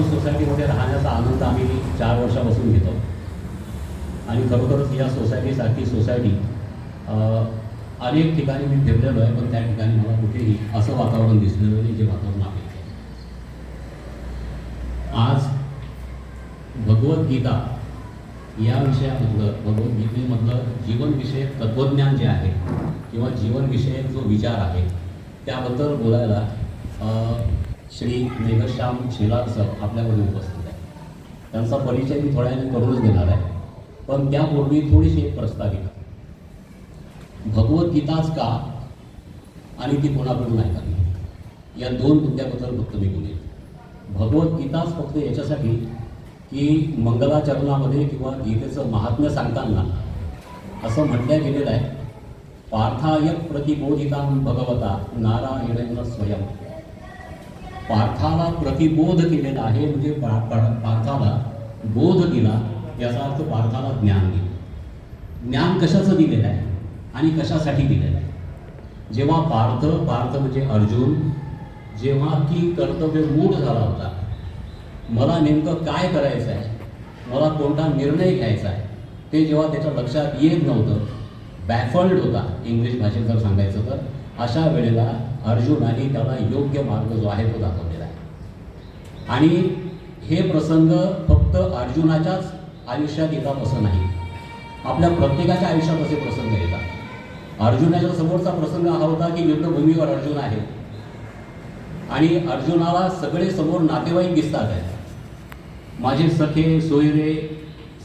House सोसायटीमध्ये राहण्याचा आनंद आम्ही 4 वर्षापासून घेतो आणि खरोखरच या सोसायटीसारखी सोसायटी अनेक ठिकाणी मी फिरलेलो आहे, पण त्या ठिकाणी मला कुठेही असं वातावरण दिसलेलं नाही जे वातावरण आहे. आज भगवद्गीता या विषयामधलं, भगवद्गीतेमधलं जीवनविषयक तत्त्वज्ञान जे आहे किंवा जीवनविषयक जो विचार आहे त्याबद्दल बोलायला श्री मेघश्याम शेलार सर आपल्यामध्ये उपस्थित आहे. त्यांचा परिचय मी थोड्याने करूनच देणार आहे, पण त्यापूर्वी थोडीशी एक प्रस्ताविका. भगवद्गीताच का आणि ती कोणाकडून ऐकावी या 2 मुद्द्याबद्दल फक्त मी बोलेन. भगवद्गीताच फक्त याच्यासाठी की मंगलाचरणामध्ये किंवा गीतेचं महात्म्य सांगताना असं म्हटलं गेलेलं आहे, पार्थाय प्रतिबोधितां भगवता नारायणेन स्वयं. पार्थाला प्रतिबोध केलेला आहे, म्हणजे पार्थाला बोध दिला, याचा अर्थ पार्थाला ज्ञान दिलं. ज्ञान कशाचं दिलेलं आहे आणि कशासाठी दिलेलं आहे? जेव्हा पार्थ म्हणजे अर्जुन जेव्हा की कर्तव्य मूढ झाला होता, मला नेमकं काय करायचं आहे, मला कोणता निर्णय घ्यायचा आहे, ते जेव्हा त्याच्या लक्षात येत नव्हतं, बॅफल्ड होता इंग्लिश भाषेत जर सांगायचं तर, अशा वेळेला अर्जुनाने त्याला योग्य मार्ग जो आहे तो दाखवलेला आहे. आणि हे प्रसंग फक्त अर्जुनाच्याच आयुष्यात येतात असं नाही, आपल्या प्रत्येकाच्या आयुष्यात असे प्रसंग येतात. अर्जुनाच्या समोरचा प्रसंग हा होता की युद्धभूमीवर अर्जुन आहे आणि अर्जुनाला सगळे समोर नातेवाईक दिसतात आहेत. माझे सखे सोयरे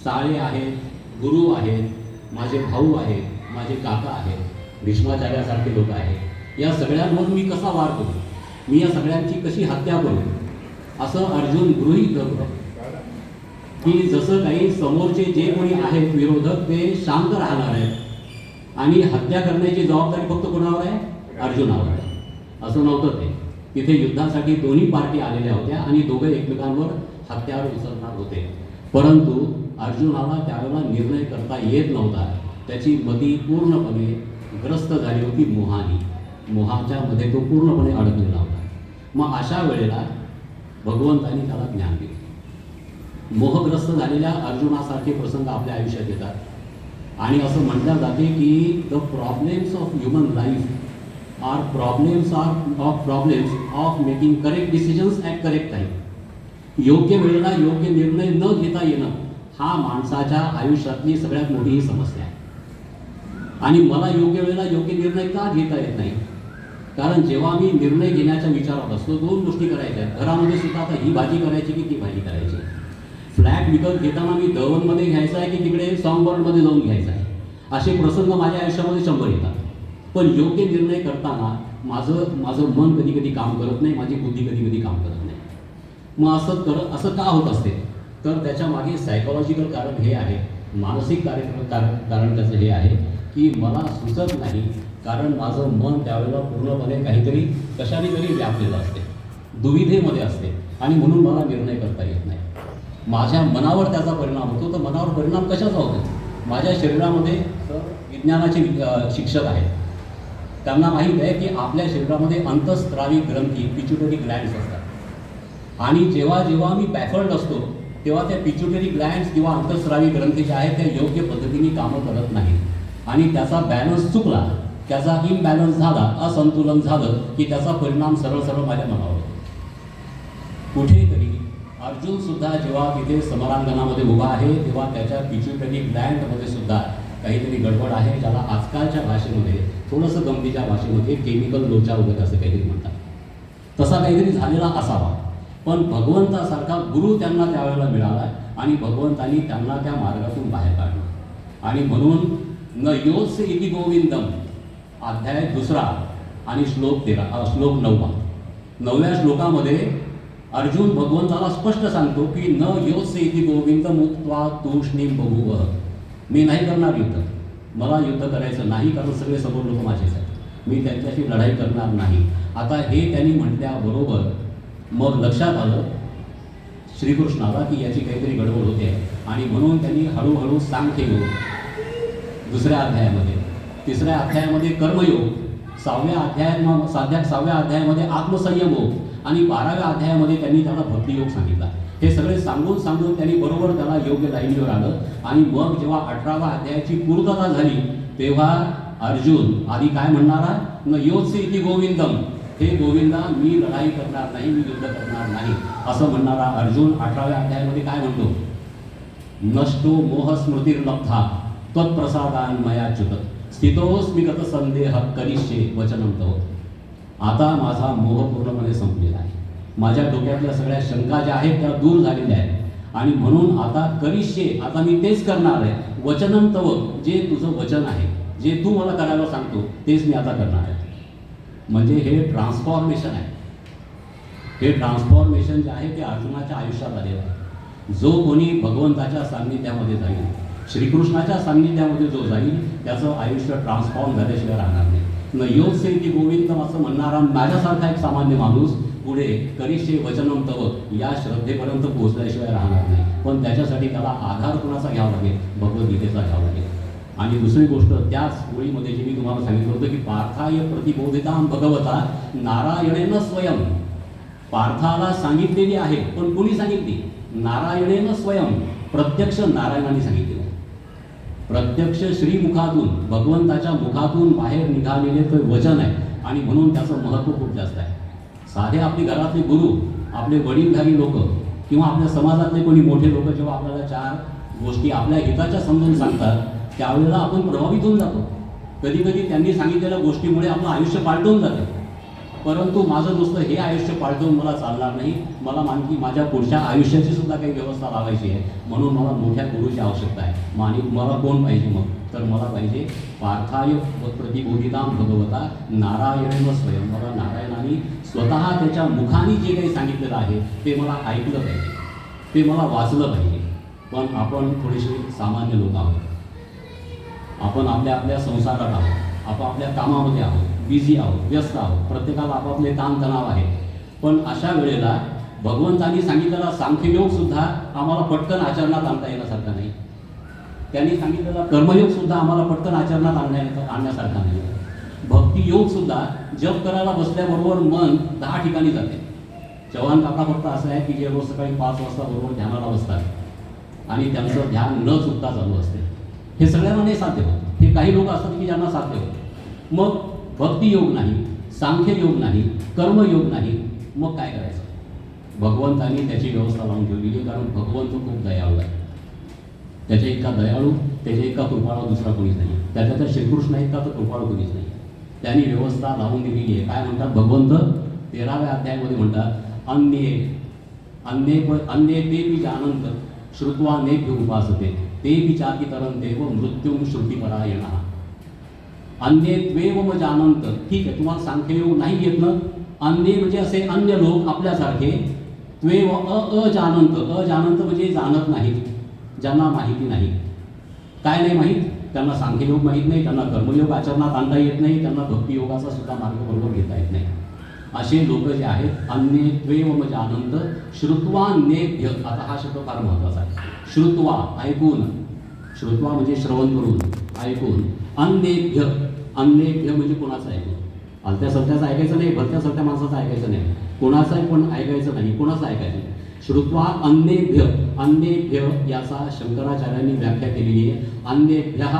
साळे आहेत, गुरु आहेत, माझे भाऊ आहेत, माझे काका आहेत, भीष्माचार्यासारखे लोक आहेत. या सगळ्यांवर मी कसा वार करू, मी या सगळ्यांची कशी हत्या करू, असं अर्जुन गृहीत धरतो की जसं काही समोरचे जे कोणी आहेत विरोधक ते शांत राहणार आहेत आणि हत्या करण्याची जबाबदारी फक्त कोणावर आहे, अर्जुनावर आहे. असं नव्हतं ते. तिथे युद्धासाठी दोन्ही पार्टी आलेल्या होत्या आणि दोघे एकमेकांवर हत्यार उचलणार होते, परंतु अर्जुनाला त्यावेळेला निर्णय करता येत नव्हता. त्याची मती पूर्णपणे ग्रस्त झाली होती मोहानी, मोहाच्या मध्ये तो पूर्णपणे अडकलेला होता. मग अशा वेळेला भगवंतांनी त्याला ज्ञान दिले. मोहग्रस्त झालेल्या अर्जुनासारखे प्रसंग आपल्या आयुष्यात येतात आणि असं म्हटलं जाते की the problems of human life are problems of making correct decisions at correct time. योग्य वेळेला योग्य निर्णय न घेता येणं हा माणसाच्या आयुष्यातली सगळ्यात मोठी ही समस्या आहे. आणि मला योग्य वेळेला योग्य निर्णय का घेता येत नाही, कारण जेव्हा मी निर्णय घेण्याच्या विचारात असतो 2 गोष्टी करायच्या आहेत. घरामध्ये सुद्धा आता ही भाजी करायची की ती भाजी करायची, फ्लॅट विकत घेताना मी दवनमध्ये घ्यायचा आहे की तिकडे सॉंगबर्डमध्ये जाऊन घ्यायचा आहे, असे प्रसंग माझ्या आयुष्यामध्ये 100 येतात. पण योग्य निर्णय करताना माझं मन कधी कधी काम करत नाही, माझी बुद्धी कधी कधी काम करत नाही. मग असं का होत असते, तर त्याच्या मागे सायकोलॉजिकल कारण हे आहे, मानसिक कारण त्याचं हे आहे की मला सुचत नाही, कारण माझं मन त्यावेळेला पूर्णपणे काहीतरी कशाने तरी व्यापलेलं असते, दुविधेमध्ये असते आणि म्हणून मला निर्णय करता येत नाही. माझ्या मनावर त्याचा परिणाम होतो. तर मनावर परिणाम कशाचा होतो? माझ्या शरीरामध्ये विज्ञानाचे शिक्षक आहेत, त्यांना माहीत आहे की आपल्या शरीरामध्ये अंतःस्रावी ग्रंथी पिट्युटरी ग्लँड्स असतात आणि जेव्हा जेव्हा मी बॅफल्ड असतो तेव्हा त्या पिट्युटरी ग्लँड्स किंवा अंतःस्रावी ग्रंथी ज्या आहेत त्या योग्य पद्धतीने कामं करत नाहीत आणि त्याचा बॅलन्स चुकला, त्याचा इम्बॅलन्स झाला, असंतुलन झालं की त्याचा परिणाम सरळ सरळ माझ्या मनावर होतो. कुठेतरी अर्जुन सुद्धा जेव्हा तिथे समरांगणामध्ये उभा आहे तेव्हा त्याच्या पिट्युटरी ग्लँडमध्ये सुद्धा काहीतरी गडबड आहे, ज्याला आजकालच्या भाषेमध्ये थोडंसं गमतीच्या भाषेमध्ये केमिकल लोचा वगैरे असं काहीतरी म्हणतात. तसा काहीतरी झालेला असावा, पण भगवंतासारखा गुरु त्यांना त्यावेळेला मिळाला आणि भगवंतांनी त्यांना त्या मार्गातून बाहेर काढलं. आणि म्हणून न योत्स्य इति गोविंदम अध्याय 2 आणि श्लोक 9. 9व्या श्लोकामध्ये अर्जुन भगवंताला स्पष्ट सांगतो की न योत्स्य इति गोविंदम उक्त्वा तूष्णीम बभूव. मी नाही करणार युद्ध, मला युद्ध करायचं नाही, कारण सगळे समोर लोक माझेच आहेत, मी त्यांच्याशी लढाई करणार नाही. आता हे त्यांनी म्हटल्याबरोबर मग लक्षात आलं श्रीकृष्णाला की याची काहीतरी गडबड होते आणि म्हणून त्यांनी हळूहळू सांख्ययोग 2ऱ्या अध्यायामध्ये, 3ऱ्या अध्यायामध्ये कर्मयोग, 6व्या अध्यायामध्ये आत्मसंयम योग आणि 12व्या अध्यायामध्ये त्यांनी त्याला भक्तियोग सांगितला. हे सगळे सांगून सांगून त्यांनी बरोबर त्याला योग्य लाईनीवर आलं. आणि मग जेव्हा 18व्या अध्यायाची पूर्तता झाली तेव्हा अर्जुन आधी काय म्हणणारा, न योत्से इति गोविंदम, हे गोविंदा मी लढाई करणार नाही, मी युद्ध करणार नाही असं म्हणणारा अर्जुन 18व्या अध्यायामध्ये काय म्हणतो, नष्टो मोह स्मृतिर्लब्धा त्वत्प्रसादान मयाच्युत स्थितोस्मि गत संदेह करिष्ये वचनं तव. आता माझा मोह पूर्णपणे संपलेला आहे, माझ्या डोक्यातल्या सगळ्या शंका ज्या आहेत त्या दूर झालेल्या आहेत आणि म्हणून आता करिष्ये, आता मी तेच करणार आहे, वचनं तव, जे तुझं वचन आहे, जे तू मला करायला सांगतो तेच मी आता करणार आहे. म्हणजे हे ट्रान्सफॉर्मेशन आहे. हे ट्रान्सफॉर्मेशन जे आहे ते अर्जुनाच्या आयुष्यात आलेलं आहे. जो कोणी भगवंताच्या सान्निध्यामध्ये जाईल, श्रीकृष्णाच्या सान्निध्यामध्ये जो जाईल त्याचं आयुष्य ट्रान्सफॉर्म झाल्याशिवाय राहणार नाही. न योत्से इति गोविंदम असं म्हणणारा माझ्यासारखा एक सामान्य माणूस पुढे करिष्ये वचनं तव या श्रद्धेपर्यंत पोहोचल्याशिवाय राहणार नाही. पण त्याच्यासाठी त्याला आधार कोणाचा घ्यावा लागेल, भगवद्गीतेचा घ्यावा लागेल. आणि दुसरी गोष्ट त्याच ओळीमध्ये जी मी तुम्हाला सांगितलं होतं की पार्थाय प्रतिबोधितां भगवता नारायणेन स्वयं, पार्थाला सांगितलेली आहे पण कुणी सांगितली, नारायणेन स्वयं, प्रत्यक्ष नारायणाने सांगितलेलं, प्रत्यक्ष श्रीमुखातून भगवंताच्या मुखातून बाहेर निघालेले ते वचन आहे आणि म्हणून त्याचं महत्त्व खूप जास्त आहे. साधे आपली घरातले गुरु, आपले वडीलधारी लोक किंवा आपल्या समाजातले कोणी मोठे लोक जेव्हा आपल्याला 4 गोष्टी आपल्या हिताच्या समजून सांगतात त्यावेळेला आपण प्रभावित होऊन जातो. कधी कधी त्यांनी सांगितलेल्या गोष्टीमुळे आपलं आयुष्य पालटून जाते. परंतु माझं नुसतं हे आयुष्य पालटून मला चालणार नाही, मला आणखी माझ्या पुढच्या आयुष्याची सुद्धा काही व्यवस्था लावायची आहे. म्हणून मला मोठ्या गुरुची आवश्यकता आहे. आणि मला कोण पाहिजे मग, तर मला पाहिजे पार्थाय प्रतिबोधितां भगवता नारायणेन स्वयं. मला नारायणाने स्वतः त्याच्या मुखाने जे काही सांगितलेलं आहे ते मला ऐकलं पाहिजे, ते मला वाचलं पाहिजे. पण आपण थोडेसे सामान्य लोक आहोत, आपण आपल्या आपल्या संसारात आहोत, आपण आपल्या कामामध्ये आहोत, बिझी आहोत, व्यस्त आहोत, प्रत्येकाला आपापले ताणतणाव आहे. पण अशा वेळेला भगवंतांनी सांगितलेला सांख्ययोग सुद्धा आम्हाला पटकन आचरणात आणता येण्यासारखा नाही. त्यांनी सांगितलेला कर्मयोग सुद्धा आम्हाला पटकन आचरणात आणण्यासारखा नाही. भक्तियोग सुद्धा जप करायला बसल्याबरोबर मन 10 ठिकाणी जाते. चव्हाण काका फक्त असं आहे की जे रोज सकाळी 5 वाजता बरोबर ध्यानाला बसतात आणि त्यांचं ध्यान न चुकता चालू असते. हे सगळ्यांना नाही साध्य होत. हे काही लोक असतात की ज्यांना साध्य होतं. मग भक्तियोग नाही, सांख्ययोग नाही, कर्मयोग नाही, मग काय करायचं? भगवंतांनी त्याची व्यवस्था लावून ठेवलेली, कारण भगवंत खूप दयाळू आहे. त्याच्या इतका दयाळू, त्याच्या इतका कृपाळू दुसरा कोणीच नाही. त्याच्या श्रीकृष्ण इतका तर कृपाळू कोणीच नाही. त्यांनी व्यवस्था लावून दिलेली आहे. काय म्हणतात भगवंत 13व्या अध्यायामध्ये म्हणतात, अन्ये ते बी जानंत श्रुत्वा नेभ्य उपासते ते विचारी तरंते व मृत्युम श्रुतिपरायणा. अन्ये त्वेव जानंत, ठीक आहे तुम्हाला सांख्ययोग नाही येत ना. अन्ये म्हणजे असे अन्य लोक आपल्यासारखे, त्वेव अजानंत, अजानंत म्हणजे जाणत नाहीत, ज्यांना माहिती नाही. काय नाही माहीत? त्यांना सांख्ययोग माहीत नाही, त्यांना कर्मयोग आचरणात आणता येत नाही, त्यांना भक्तियोगाचा सुद्धा मार्ग बरोबर घेता येत नाही. असे लोक जे आहेत, अन्ये त्वेव जानंत श्रुत्वा नेभ्य. आता हा शब्द फार महत्त्वाचा आहे. श्रुत्वा ऐकून, श्रुत्वा म्हणजे श्रवण करून, ऐकून. अन्येभ्य, अन्येभ्य म्हणजे कोणाचं ऐकून? आलत्या सलत्याचं ऐकायचं नाही, भलत्या सलत्या माणसाचं ऐकायचं नाही, कोणाचंही पण ऐकायचं नाही, कोणाचं ऐकायचं नाही. श्रुत्वा अन्येभ्य, अन्येभ्य याचा शंकराचार्यांनी व्याख्या केलेली आहे. अन्येभ्यः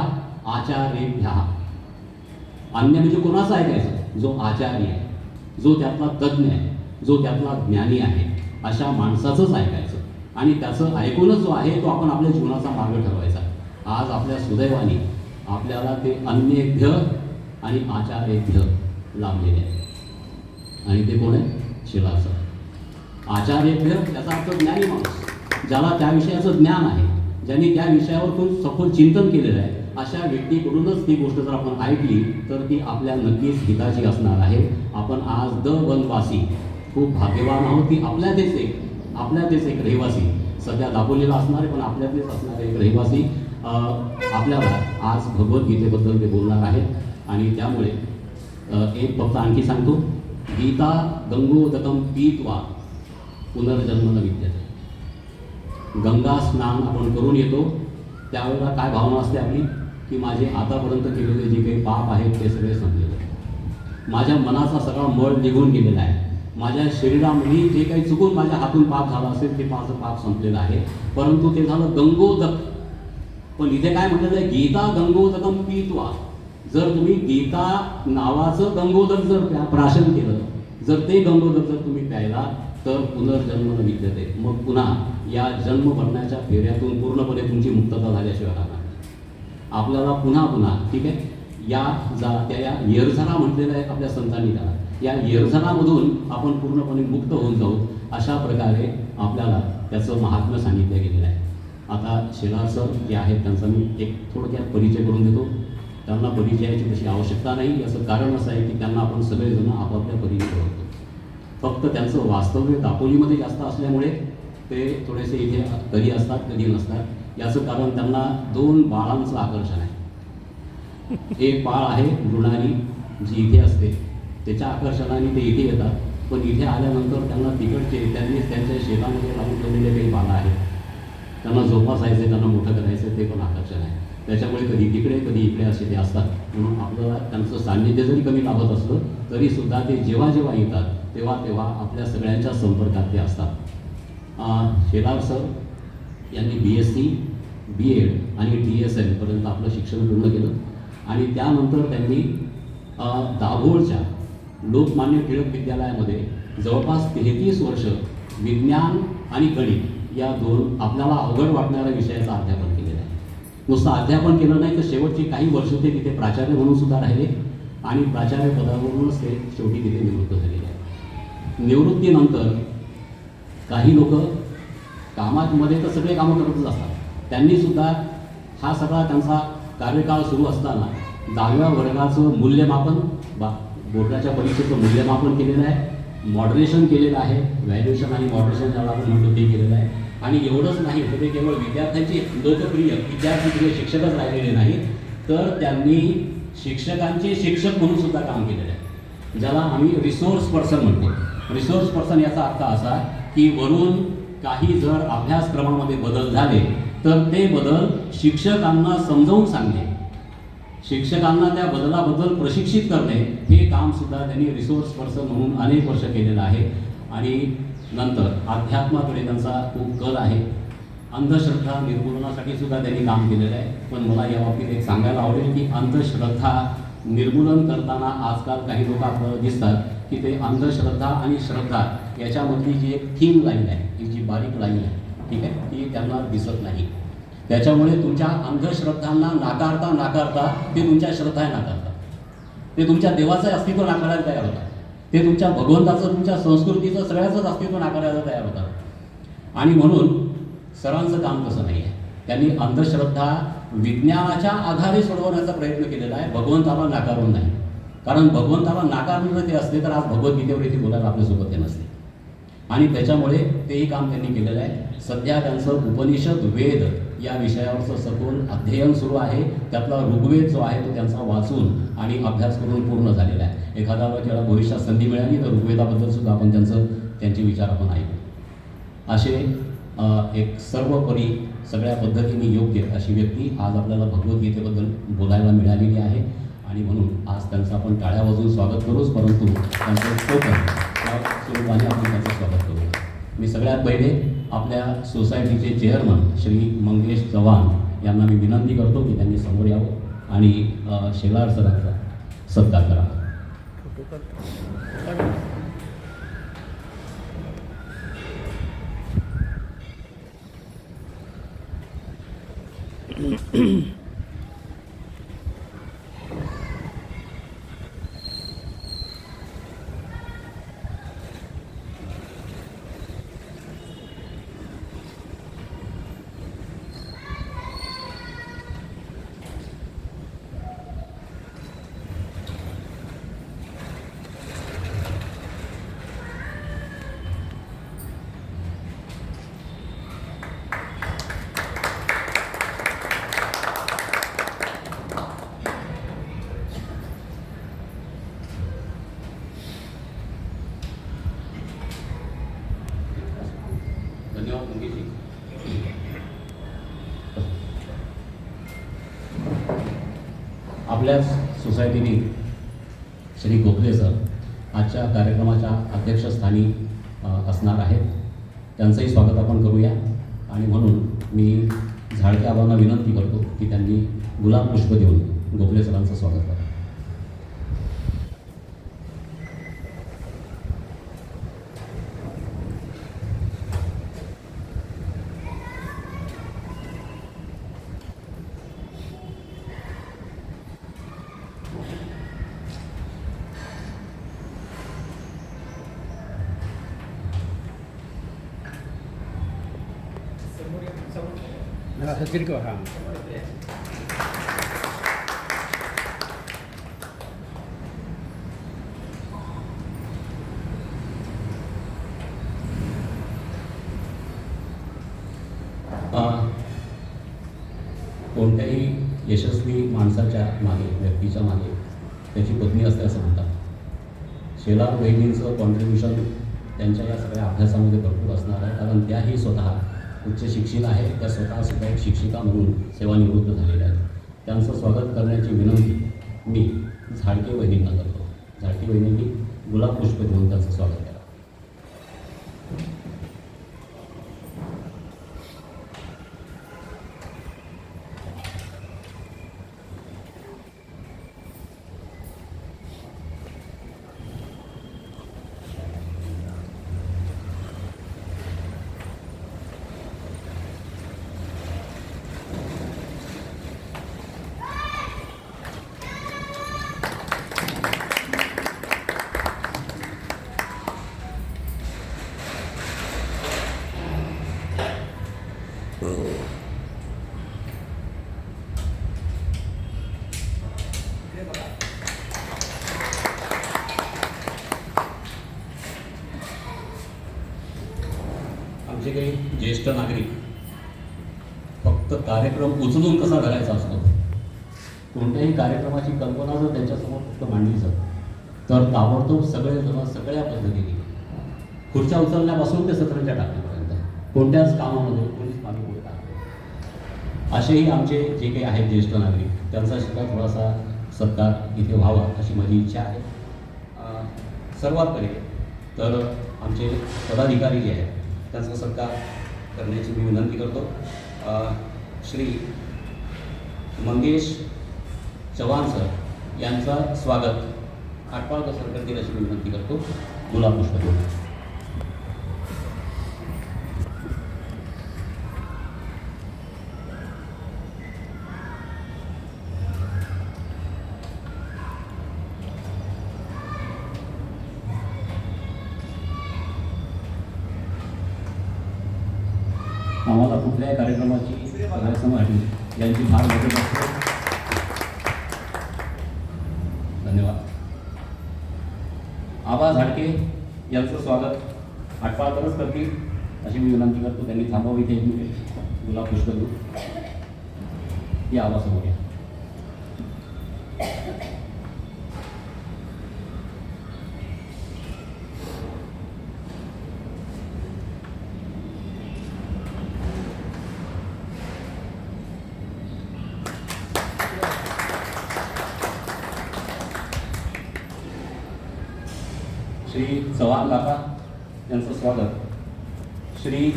आचार्येभ्यः. अन्य म्हणजे कोणाचं ऐकायचं? जो आचार्य आहे, जो त्यातला तज्ज्ञ आहे, जो त्यातला ज्ञानी आहे, अशा माणसाचंच ऐकायचं. आणि त्याचं ऐकूनच जो आहे तो आपण आपल्या जीवनाचा मार्ग ठरवायचा. आज आपल्या सुदैवाने आपल्याला ते अन्येभ्य आणि आचार्येभ्य लाभलेले आहे. आणि ते कोण आहे? शिलासर. आचार्येभ्य त्याचा अर्थ ज्ञानी माणूस, ज्याला त्या विषयाचं ज्ञान आहे, ज्यांनी त्या विषयावर खूप सखोल चिंतन केलेलं आहे. अशा व्यक्तीकडूनच ती गोष्ट जर आपण ऐकली तर ती आपल्या नक्कीच हिताची असणार आहे. आपण आज द वनवासी खूप भाग्यवान आहोत की आपल्यातच एक रहिवासी, सध्या दापोलीला असणारे पण आपल्यातलेच असणारे एक रहिवासी आपल्याला आज भगवद्गीतेबद्दल ते बोलणार आहेत. आणि त्यामुळे एक फक्त आणखी सांगतो, गीता गंगोदकम पीत्वा पुनर्जन्म न विद्यते. गंगा स्नान आपण करून येतो त्यावेळेला काय भावना असते आपली, की माझे आतापर्यंत केलेले जे काही पाप आहेत ते सगळे संपलेले, माझ्या मनाचा सगळा मळ निघून गेलेला आहे, माझ्या शरीरामध्ये जे काही चुकून माझ्या हातून पाप झाला असेल ते माझं पाप संपलेलं आहे, परंतु ते झालं गंगोदक. पण इथे काय म्हटलेलं आहे, गीता गंगोदकम पीत्वा. जर तुम्ही गीता नावाचं गंगोदक जर प्राशन केलं, जर ते गंगोदक जर तुम्ही प्यायला, तर पुनर्जन्म न विद्यते. मग पुन्हा या जन्म मरण्याच्या फेऱ्यातून पूर्णपणे तुमची मुक्तता झाल्याशिवाय राहणार. आपल्याला पुन्हा पुन्हा, ठीक आहे, त्या येरझरा म्हटलेलं आहे आपल्या संतांनी त्याला, या येरझरामधून आपण पूर्णपणे मुक्त होऊन जाऊ, अशा प्रकारे आपल्याला त्याचं महात्म्य सांगितलं गेलेलं आहे. आता शेलार सर जे आहेत त्यांचा मी एक थोडक्यात परिचय करून देतो. त्यांना परिचयाची तशी आवश्यकता नाही, याचं कारण असं आहे की त्यांना आपण सगळेजण आपापल्या परीने ओळखतो. फक्त त्यांचं वास्तव्य दापोलीमध्ये जास्त असल्यामुळे ते थोडेसे इथे कधी असतात कधी नसतात. याचं कारण त्यांना 2 बाळांचं आकर्षण आहे. एक बाळ आहे मृणाली, जी इथे असते, त्याच्या आकर्षणाने ते इथे येतात. पण इथे आल्यानंतर त्यांना तिकडचे त्यांनीच त्यांच्या शेतामध्ये लावून ठेवलेले काही बाळं आहेत, त्यांना जोपासायचे, त्यांना मोठं करायचं, ते पण आकर्षण आहे. त्याच्यामुळे कधी तिकडे कधी इकडे असे ते असतात. म्हणून आपल्याला त्यांचं सान्निध्य जरी कमी लाभत असलं तरीसुद्धा ते जेव्हा जेव्हा येतात तेव्हा तेव्हा आपल्या सगळ्यांच्या संपर्कात ते असतात. शेलार सर यांनी BSc, B.Ed आणि DSL पर्यंत आपलं शिक्षण पूर्ण केलं आणि त्यानंतर त्यांनी दाभोळच्या लोकमान्य टिळक विद्यालयामध्ये जवळपास 33 वर्ष विज्ञान आणि गणित या 2 आपल्याला अवघड वाटणाऱ्या विषयाचं अध्यापन केलेलं आहे. नुसतं अध्यापन केलं नाही तर शेवटची काही वर्ष ते तिथे प्राचार्य म्हणून सुद्धा राहिले आणि प्राचार्य पदावरूनच ते शेवटी तिथे निवृत्त झालेले आहे. निवृत्तीनंतर काही लोक कामामध्ये तर सगळे कामं करतच असतात. त्यांनीसुद्धा हा सगळा त्यांचा कार्यकाळ सुरू असताना 10व्या वर्गाचं मूल्यमापन, बोर्डाच्या परीक्षेचं मूल्यमापन केलेलं आहे, मॉडरेशन केलेलं आहे, व्हॅल्युएशन आणि मॉडरेशन ज्याला आपण म्हणतो ते केलेलं आहे. आणि एवढंच नाही तर ते केवळ विद्यार्थ्यांची लोकप्रिय विद्यार्थी तिथे शिक्षकच राहिलेले नाही, तर त्यांनी शिक्षकांचे शिक्षक म्हणून सुद्धा काम केलेलं आहे, ज्याला आम्ही रिसोर्स पर्सन म्हणतो. रिसोर्स पर्सन याचा अर्थ असा की वरून काही जर अभ्यासक्रमामध्ये बदल झाले तर ते बदल शिक्षकांना समजावून सांगणे, शिक्षकांना त्या बदलाबद्दल प्रशिक्षित करणे, हे कामसुद्धा त्यांनी रिसोर्स पर्सन म्हणून अनेक वर्ष केलेलं आहे. आणि नंतर अध्यात्माकडे त्यांचा खूप कल आहे. अंधश्रद्धा निर्मूलनासाठी सुद्धा त्यांनी काम केलेलं आहे. पण मला या बाबतीत एक सांगायला आवडेल की अंधश्रद्धा निर्मूलन करताना आजकाल काही लोक आपल्याला दिसतात की ते अंधश्रद्धा आणि श्रद्धा याच्यामधली जी एक थीन लाईन आहे, ही जी बारीक लाईन आहे, ठीक आहे, ती त्यांना दिसत नाही. त्याच्यामुळे तुमच्या अंधश्रद्धांना नाकारता नाकारता ते तुमच्या श्रद्धा नाकारतात, ते तुमच्या देवाचं अस्तित्व नाकारायला तयार होतात, ते तुमच्या भगवंताचं, तुमच्या संस्कृतीचं, सगळ्याचंच अस्तित्व नाकारायला तयार होतात. आणि म्हणून सरांचं काम तसं नाही आहे. त्यांनी अंधश्रद्धा विज्ञानाच्या आधारे सोडवण्याचा प्रयत्न केलेला आहे, भगवंताला नाकारून नाही. कारण भगवंताला नाकारून ते असते तर आज भगवद्गीतेवर इथे बोलायला आपल्यासोबत ते नसते. आणि त्याच्यामुळे तेही काम त्यांनी केलेलं आहे. सध्या त्यांचं उपनिषद वेद या विषयावरचं सखोल अध्ययन सुरू आहे. त्यातला ऋग्वेद जो आहे तो त्यांचा वाचून आणि अभ्यास करून पूर्ण झालेला आहे. एखाद्या वेळेला भविष्यात संधी मिळाली तर ऋग्वेदाबद्दल सुद्धा आपण त्यांचे विचार आपण ऐकू. असे एक सर्वपरी सगळ्या पद्धतीने योग्य अशी व्यक्ती आज आपल्याला भगवद्गीतेबद्दल बोलायला मिळालेली आहे. आणि म्हणून आज त्यांचं आपण टाळ्या वाजवून स्वागत करूच, परंतु त्यांचं टोकन त्या स्वरूपाने आपण त्यांचं स्वागत करू. मी सगळ्यात पहिले आपल्या सोसायटीचे चेअरमन श्री मंगेश चव्हाण यांना मी विनंती करतो की त्यांनी समोर यावं आणि शेलार सरांचा सत्कार करावा. धन्यवाद मंगेशजी. आपल्याच सोसायटीने श्री गोखले सर आजच्या कार्यक्रमाच्या अध्यक्षस्थानी असणार आहेत. त्यांचंही स्वागत आपण करूया. आणि म्हणून मी झाडके आबांना विनंती करतो की त्यांनी गुलाब पुष्प देऊन गोखले सरांचं स्वागत करा. मला हजेरी का हां कोणत्याही यशस्वी माणसाच्या मागे, व्यक्तीच्या मागे त्याची पत्नी असते असं म्हणतात. शेलार वहिनींचं कॉन्ट्रीब्युशन त्यांच्या या सगळ्या अभ्यासामध्ये भरपूर असणार आहे, कारण त्याही स्वतः उच्च शिक्षित आहे. त्या स्वतःसुद्धा एक शिक्षिका म्हणून सेवानिवृत्त झालेल्या आहेत. त्यांचं स्वागत करण्याची विनंती मी झाडके वहिनींना करतो. झाडके वहिनींनी गुलाब पुष्प देऊन त्यांचं स्वागत करा. आमचे काही ज्येष्ठ नागरिक फक्त कार्यक्रम उचलून कसा करायचा असतो, कोणत्याही कार्यक्रमाची कल्पना जर त्यांच्यासमोर फक्त मांडली जात तर ताबडतोब सगळेजण सगळ्या पद्धतीने खुर्च्या उचलण्यापासून ते सतरंजा टाकण्यापर्यंत कोणत्याच कामामध्ये कोणीच मागे पुढे टाकत. असेही आमचे जे काही आहेत ज्येष्ठ नागरिक, त्यांचा सुद्धा थोडासा सत्कार इथे व्हावा अशी माझी इच्छा आहे. सर्वात पहिले तर आमचे पदाधिकारी जे आहेत त्यांचा सत्कार करण्याची मी विनंती करतो. श्री मंगेश चव्हाण सर यांचं स्वागत आटपाळकर सर करतील अशी मी विनंती करतो. गुलाब पुष्प देऊन. आम्हाला कुठल्याही कार्यक्रमाची समाधी यांची फार मदत असते. धन्यवाद. आबा झाडके यांचं स्वागत आटपाळकरच करतील अशी मी विनंती करतो. त्यांनी थांबावी ते गुलाब पुष्प देऊ. या आबासमोर या. श्री चव्हाण काका यांचं स्वागत श्री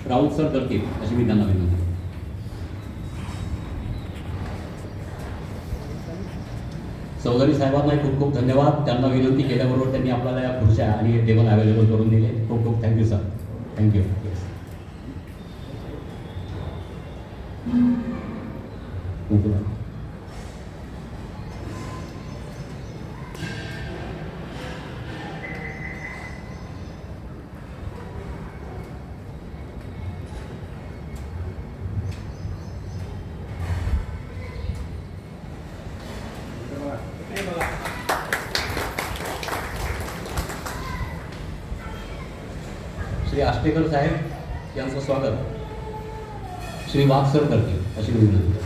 राऊत सर करतील अशी मी त्यांना विनंती. चौधरी साहेबांनाही खूप खूप धन्यवाद. त्यांना विनंती केल्याबरोबर त्यांनी आपल्याला या खुर्च्या आणि हे टेबल अवेलेबल करून दिले. खूप खूप thank you sir. Thank you. Shri Ashtekar साहेब यांचं स्वागत श्री वाघ सर करतील अशी विनंती.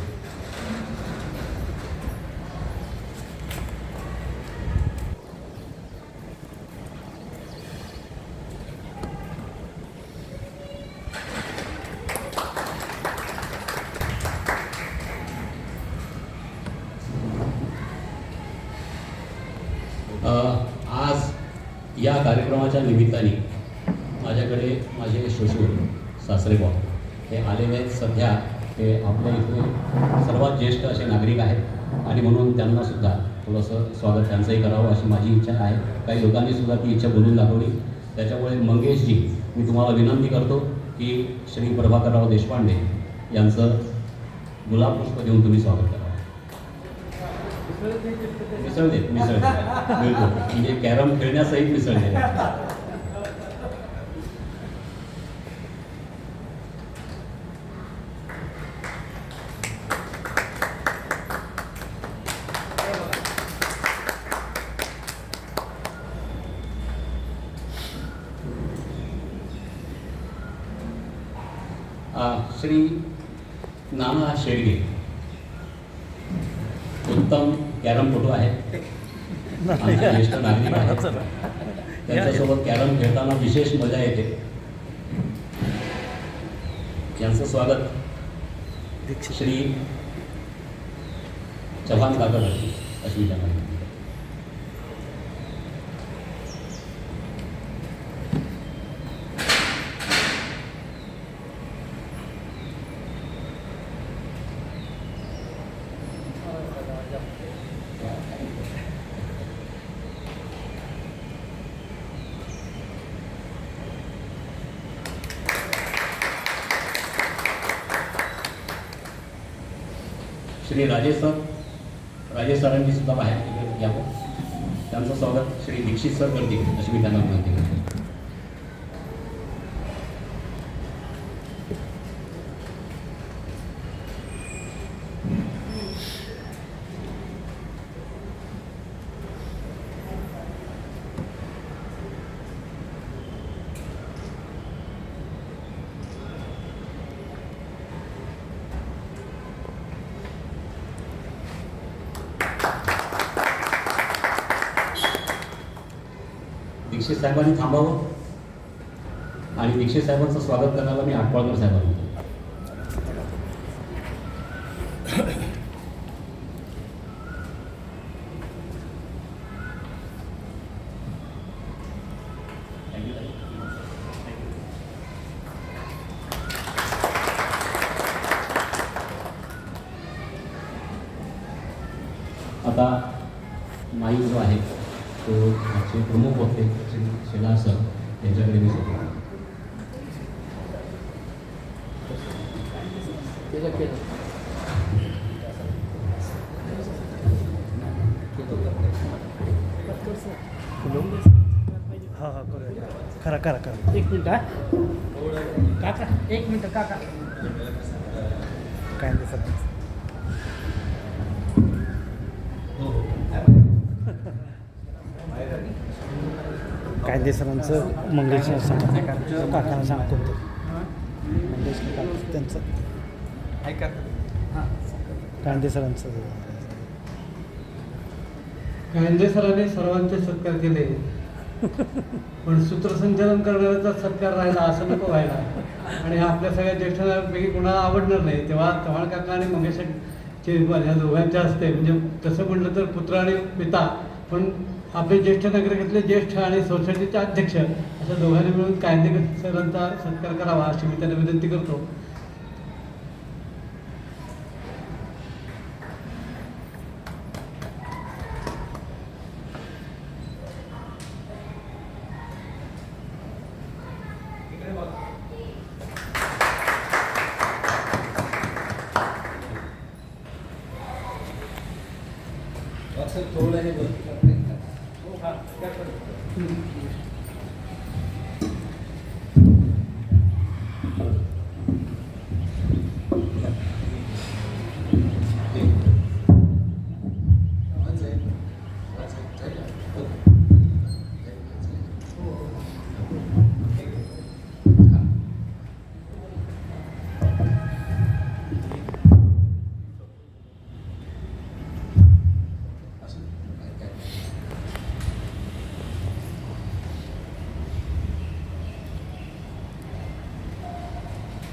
आज या कार्यक्रमाच्या निमित्ताने माझ्याकडे माझे श्वशूर सासरेबॉ हे आलेले आहेत. सध्या ते आपल्या इथे सर्वात ज्येष्ठ असे नागरिक आहेत आणि म्हणून त्यांनासुद्धा थोडंसं स्वागत त्यांचंही करावं अशी माझी इच्छा आहे. काही लोकांनीसुद्धा ती इच्छा बोलून दाखवली. त्याच्यामुळे मंगेशजी, मी तुम्हाला विनंती करतो की श्री प्रभाकरराव देशपांडे यांचं गुलाबपुष्प देऊन तुम्ही स्वागत करा. मिसळ दे बिलकुल, म्हणजे कॅरम खेळण्यासहित मिसळ दे. श्री नाना शेळगे उत्तम कॅरमपटू आहेत, आमचे ज्येष्ठ नागरिक आहेत. त्यांच्यासोबत कॅरम खेळताना विशेष मजा येते. यांचं स्वागत श्री चव्हाण काका करतील अशी त्यांना विनंती. श्री राजेश सरांची सुद्धा बाहेर यावं. त्यांचं स्वागत श्री दीक्षित सर करतील अशी मी त्यांना विनंती करतो. दीक्षित साहेबांनी थांबावं आणि दीक्षित साहेबांचं स्वागत करण्याला मी आटपाळकर साहेबांना आता माईक जो आहे तो आमचे प्रमुख होते श्री शेलार सर यांच्याकडे मी सोडतो. हां हां करा करा करा. एक मिनिट काका, एक मिनिट काका. काय नाही सर. कायदे सरांचं मंगेश काकांना सांगतो मंगेश काका त्यांचं कायदे सरांचं. कायदे सरांनी सर्वांचे सत्कार केले पण सूत्रसंचालन करणाऱ्याचा सत्कार राहिला असं नको व्हायला. आणि आपल्या सगळ्या ज्येष्ठांपैकी कोणाला आवडणार नाही. तेव्हा चव्हाण काका आणि मंगेशचे ह्या दोघांच्या हस्ते म्हणजे तसं म्हटलं तर पुत्र आणि पिता पण आपले ज्येष्ठ नागरिकातले ज्येष्ठ आणि सोसायटीचे अध्यक्ष अशा दोघांनी मिळून कायदे सरांचा सत्कार करावा अशी मी त्यांना विनंती करतो.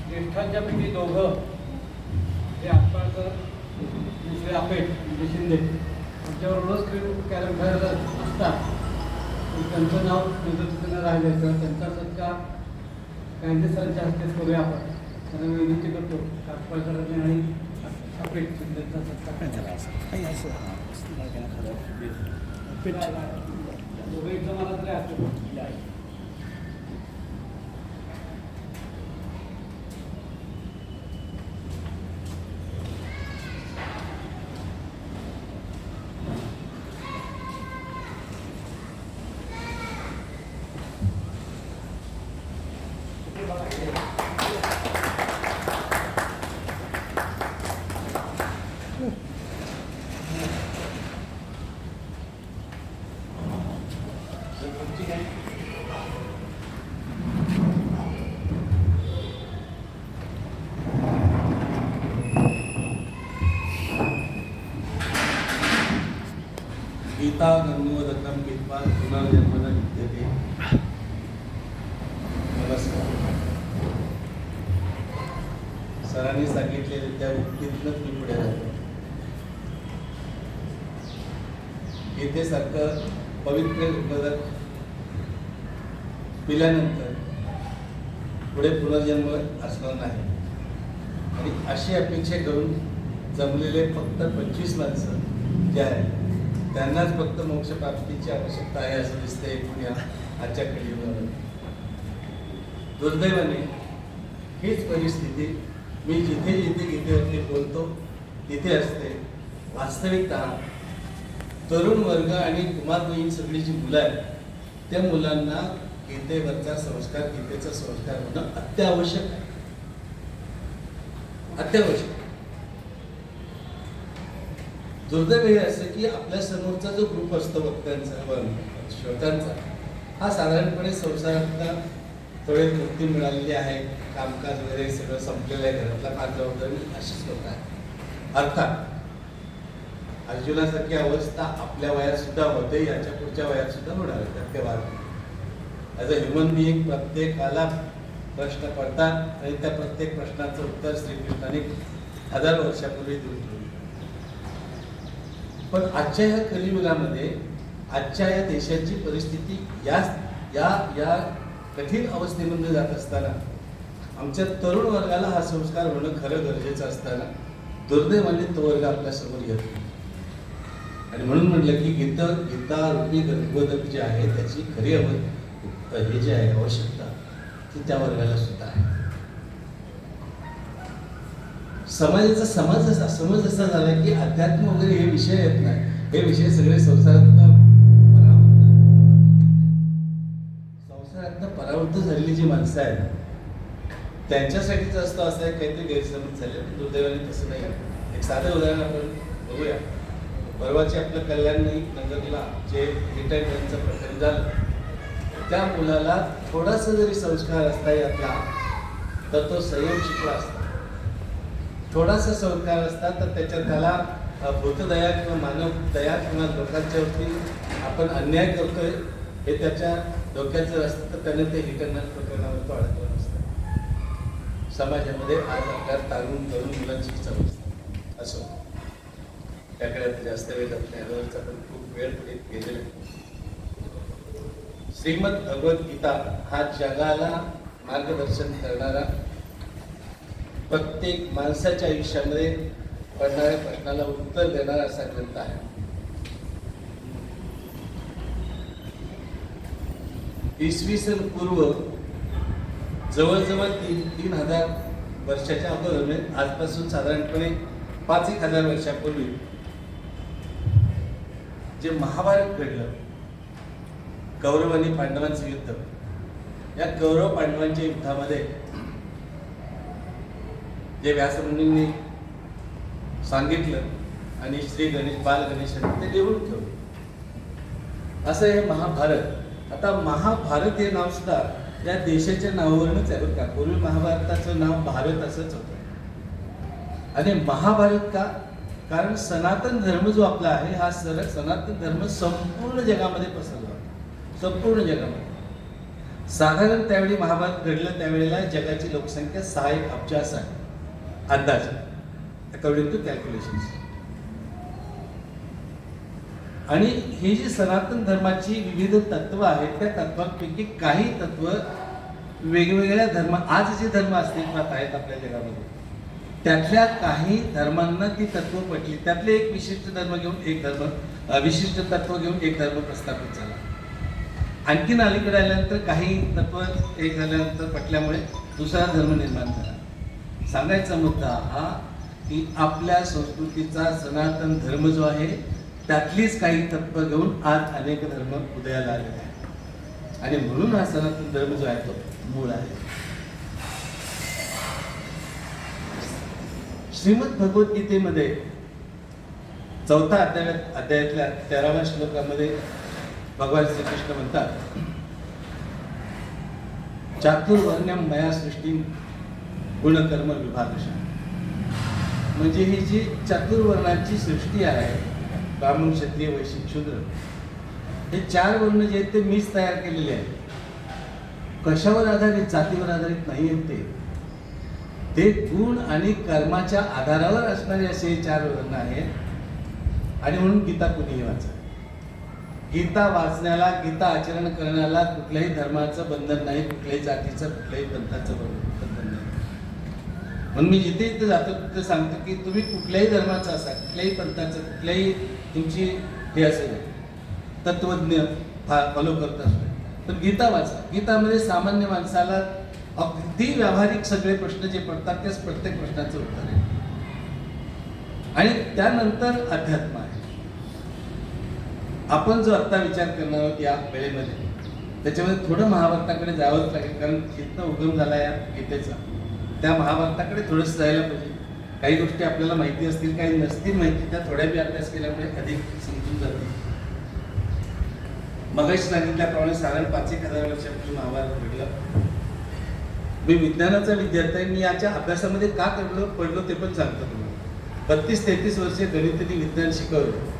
ज्येष्ठांच्यापैकी दोघं हे आत्ताचं दुसरे आपेट म्हणजे शिंदे आमच्यावर रोज कॅरम खेळायला असतात. त्यांचं नाव निवृत्तीनं राहिलं किंवा त्यांचा सत्कार गांधी सरांच्या हस्ते करूया आपण. त्यांना मी विनंती करतो काकपाळकरांनी आणि आपले त्यांचा सत्कार दोघं एकदम आला तरी असतो. गीता गंगोदकम गीतवा पुनर्जन्मन विद्यते. नमस्कार. सरांनी सांगितलेले त्या उक्तीतूनच मी पुढे जातो. गीतेसारखं पवित्र उद्बोधक पिल्यानंतर पुढे पुनर्जन्म असणार नाही आणि अशी अपेक्षा करून जमलेले फक्त 25 माणसं जे आहेत त्यांनाच फक्त मोक्ष प्राप्तीची आवश्यकता आहे असं दिसतंय एकूण या आजच्या कलियुगामध्ये. दुर्दैवाने हीच परिस्थिती मी जिथे जिथे गीतेवरती बोलतो तिथे असते. वास्तविकतः तरुण वर्ग आणि कुमारवयीन सगळी जी मुलं आहेत त्या मुलांना गीतेवरचा संस्कार, गीतेचा संस्कार होणं अत्यावश्यक आहे. अत्यावश्यक. दुर्दैव हे असं की आपल्या समोरचा जो ग्रुप असतो वक्त्यांचा, श्रोत्यांचा, हा साधारणपणे संसारातला थोडे मुक्ती मिळालेली आहे, कामकाज वगैरे सगळं संपलेलं आहे, घरातला फार जबाबदारी, अशीच लोक आहेत. अर्थात अर्जुनासारखी अवस्था आपल्या वयात सुद्धा होते, याच्या पुढच्या वयात सुद्धा होणार आहे. त्यात वाद. ॲज अ ह्युमन बिईंग प्रत्येकाला प्रश्न पडतात आणि त्या प्रत्येक प्रश्नाचं उत्तर श्रीकृष्णाने 1000 वर्षापूर्वी दिलं. पण आजच्या ह्या कलियुगामध्ये, आजच्या या देशाची परिस्थिती या कठीण अवस्थेमध्ये जात असताना आमच्या तरुण वर्गाला हा संस्कार होणं खरं गरजेचं असताना दुर्दैवाने तो वर्ग आपल्या समोर येत नाही. आणि म्हणून म्हटलं की गीता रूपी गंगोदक जे आहे त्याची खरी हे जे आहे आवश्यकता ती त्या वर्गाला सुद्धा आहे. समाजाचा समज असा झाला की अध्यात्म वगैरे हे विषय येत नाही. हे विषय सगळे संसारातनं परावृत्त झालेली जी माणसं आहेत त्यांच्यासाठीच असतं असं आहे. काहीतरी गैरसमज झाले. दुर्दैवाने तसं नाही. एक साधं उदाहरण आपण बघूया. परवाचे आपलं कल्याणी नगरला जे रिटायरमेंटचं प्रकरण झालं, त्या मुलाला थोडासा जरी संस्कार असता यातला तर तो संयम शिकला असता. थोडासा संस्कार असता तर त्याला भूतदया किंवा मानव दया किंवा लोकांच्यावरती आपण अन्याय करतोय हे त्याच्या डोक्याचं असतं तर त्याने ते रिटर्नल प्रकरणावर तो अडकलं नसतं. समाजामध्ये आज आपल्या तरुण मुलांची समज असो त्याकडे जास्त वेळ जात पण खूप वेळ पुढे गेलेला आहे. श्रीमद भगवद्गीता हा जगाला मार्गदर्शन करणारा, प्रत्येक माणसाच्या आयुष्यामध्ये पडणाऱ्या प्रश्नाला उत्तर देणारा असा ग्रंथ आहे. इसवी सन पूर्व जवळजवळ 3000 वर्षाच्या अगोदर, आजपासून साधारणपणे 5,000 वर्षापूर्वी जे महाभारत घडलं, कौरव आणि पांडवांचं युद्ध, या कौरव पांडवांच्या युद्धामध्ये जे व्यासमुनींनी सांगितलं आणि श्री गणेश बाल गणेशांनी ते लिहून ठेवलं असं हे महाभारत. आता महाभारत हे नाव सुद्धा या देशाच्या नावावरूनच आहे बरं का. पूर्वी महाभारताचं नाव भारत असंच होतं. आणि महाभारत का? कारण सनातन धर्म जो आपला आहे हा सनातन धर्म संपूर्ण जगामध्ये पसरला, संपूर्ण जगामध्ये. साधारण त्यावेळी महाभारत घडलं त्यावेळेला जगाची लोकसंख्या 6 अब्ज आहे अंदाज, अकॉर्डिंग टू कॅल्क्युलेशन्स. आणि ही जी सनातन धर्माची विविध तत्व आहेत त्या तत्वांपैकी काही तत्व वेगवेगळ्या धर्म आज जे धर्म अस्तित्वात आहेत आपल्या जगामध्ये त्यातल्या काही धर्मांना ती तत्व पटली. त्यातले एक विशिष्ट धर्म घेऊन एक धर्म विशिष्ट तत्व घेऊन एक धर्म प्रस्थापित झाला. आणखीन अलीकडे आल्यानंतर काही तत्व एक झाल्यानंतर पटल्यामुळे दुसरा धर्म निर्माण झाला. सांगायचा मुद्दा हा की आपल्या संस्कृतीचा सनातन धर्म जो आहे त्यातलीच काही तत्व घेऊन आज अनेक धर्म उदयाला आलेले आहेत आणि म्हणून हा सनातन धर्म जो आहे तो मूळ आहे. श्रीमद भगवद्गीतेमध्ये 4थ्या अध्यायातल्या 13व्या श्लोकामध्ये भगवान श्रीकृष्ण म्हणतात चातुर्वर्ण्यम मया सृष्टी गुणकर्म विभागशः. म्हणजे ही जी चातुर्वर्णाची सृष्टी आहे ब्राह्मण क्षत्रिय वैश्य शूद्र हे 4 वर्ण जे आहेत ते मीच तयार केलेले आहेत. कशावर आधारित? जातीवर आधारित नाही आहेत ते गुण आणि कर्माच्या आधारावर असणारे असे 4 वर्ण आहेत. आणि म्हणून गीता कुणीही वाचा. गीता वाचण्याला गीता आचरण करण्याला कुठल्याही धर्माचं बंधन नाही, कुठल्याही जातीचं कुठल्याही पंथाचं बंधन नाही. म्हणून मी जिथे जिथे जातो तिथे सांगतो की तुम्ही कुठल्याही धर्माचं असा कुठल्याही पंथाचं कुठल्याही तुमची हे असेल तत्वज्ञ फॉलो करत असतो पण गीता वाचा. गीतामध्ये सामान्य माणसाला अगदी व्यावहारिक सगळे प्रश्न जे पडतात त्याच प्रत्येक प्रश्नाचं उत्तर आहे. आणि त्यानंतर अध्यात्म आहे. आपण जो आत्ता विचार करणार आहोत या वेळेमध्ये त्याच्यामध्ये थोडं महाभारताकडे जावंच लागेल कारण इथनं उगम झाला या गीतेचा. त्या महाभारताकडे थोडंसं जायला पाहिजे. काही गोष्टी आपल्याला माहिती असतील काही नसतील माहिती त्या थोड्या बी अभ्यास केल्यामुळे अधिक समजून जातील. मगाशी सांगितल्याप्रमाणे साधारण 5,000 वर्षापूर्वी महाभारत घडलं. मी विज्ञानाचा विद्यार्थी आहे. मी याच्या अभ्यासामध्ये का पडलो ते पण सांगतो तुम्हाला. 32-33 वर्षे गणिताने विज्ञान शिकवलं.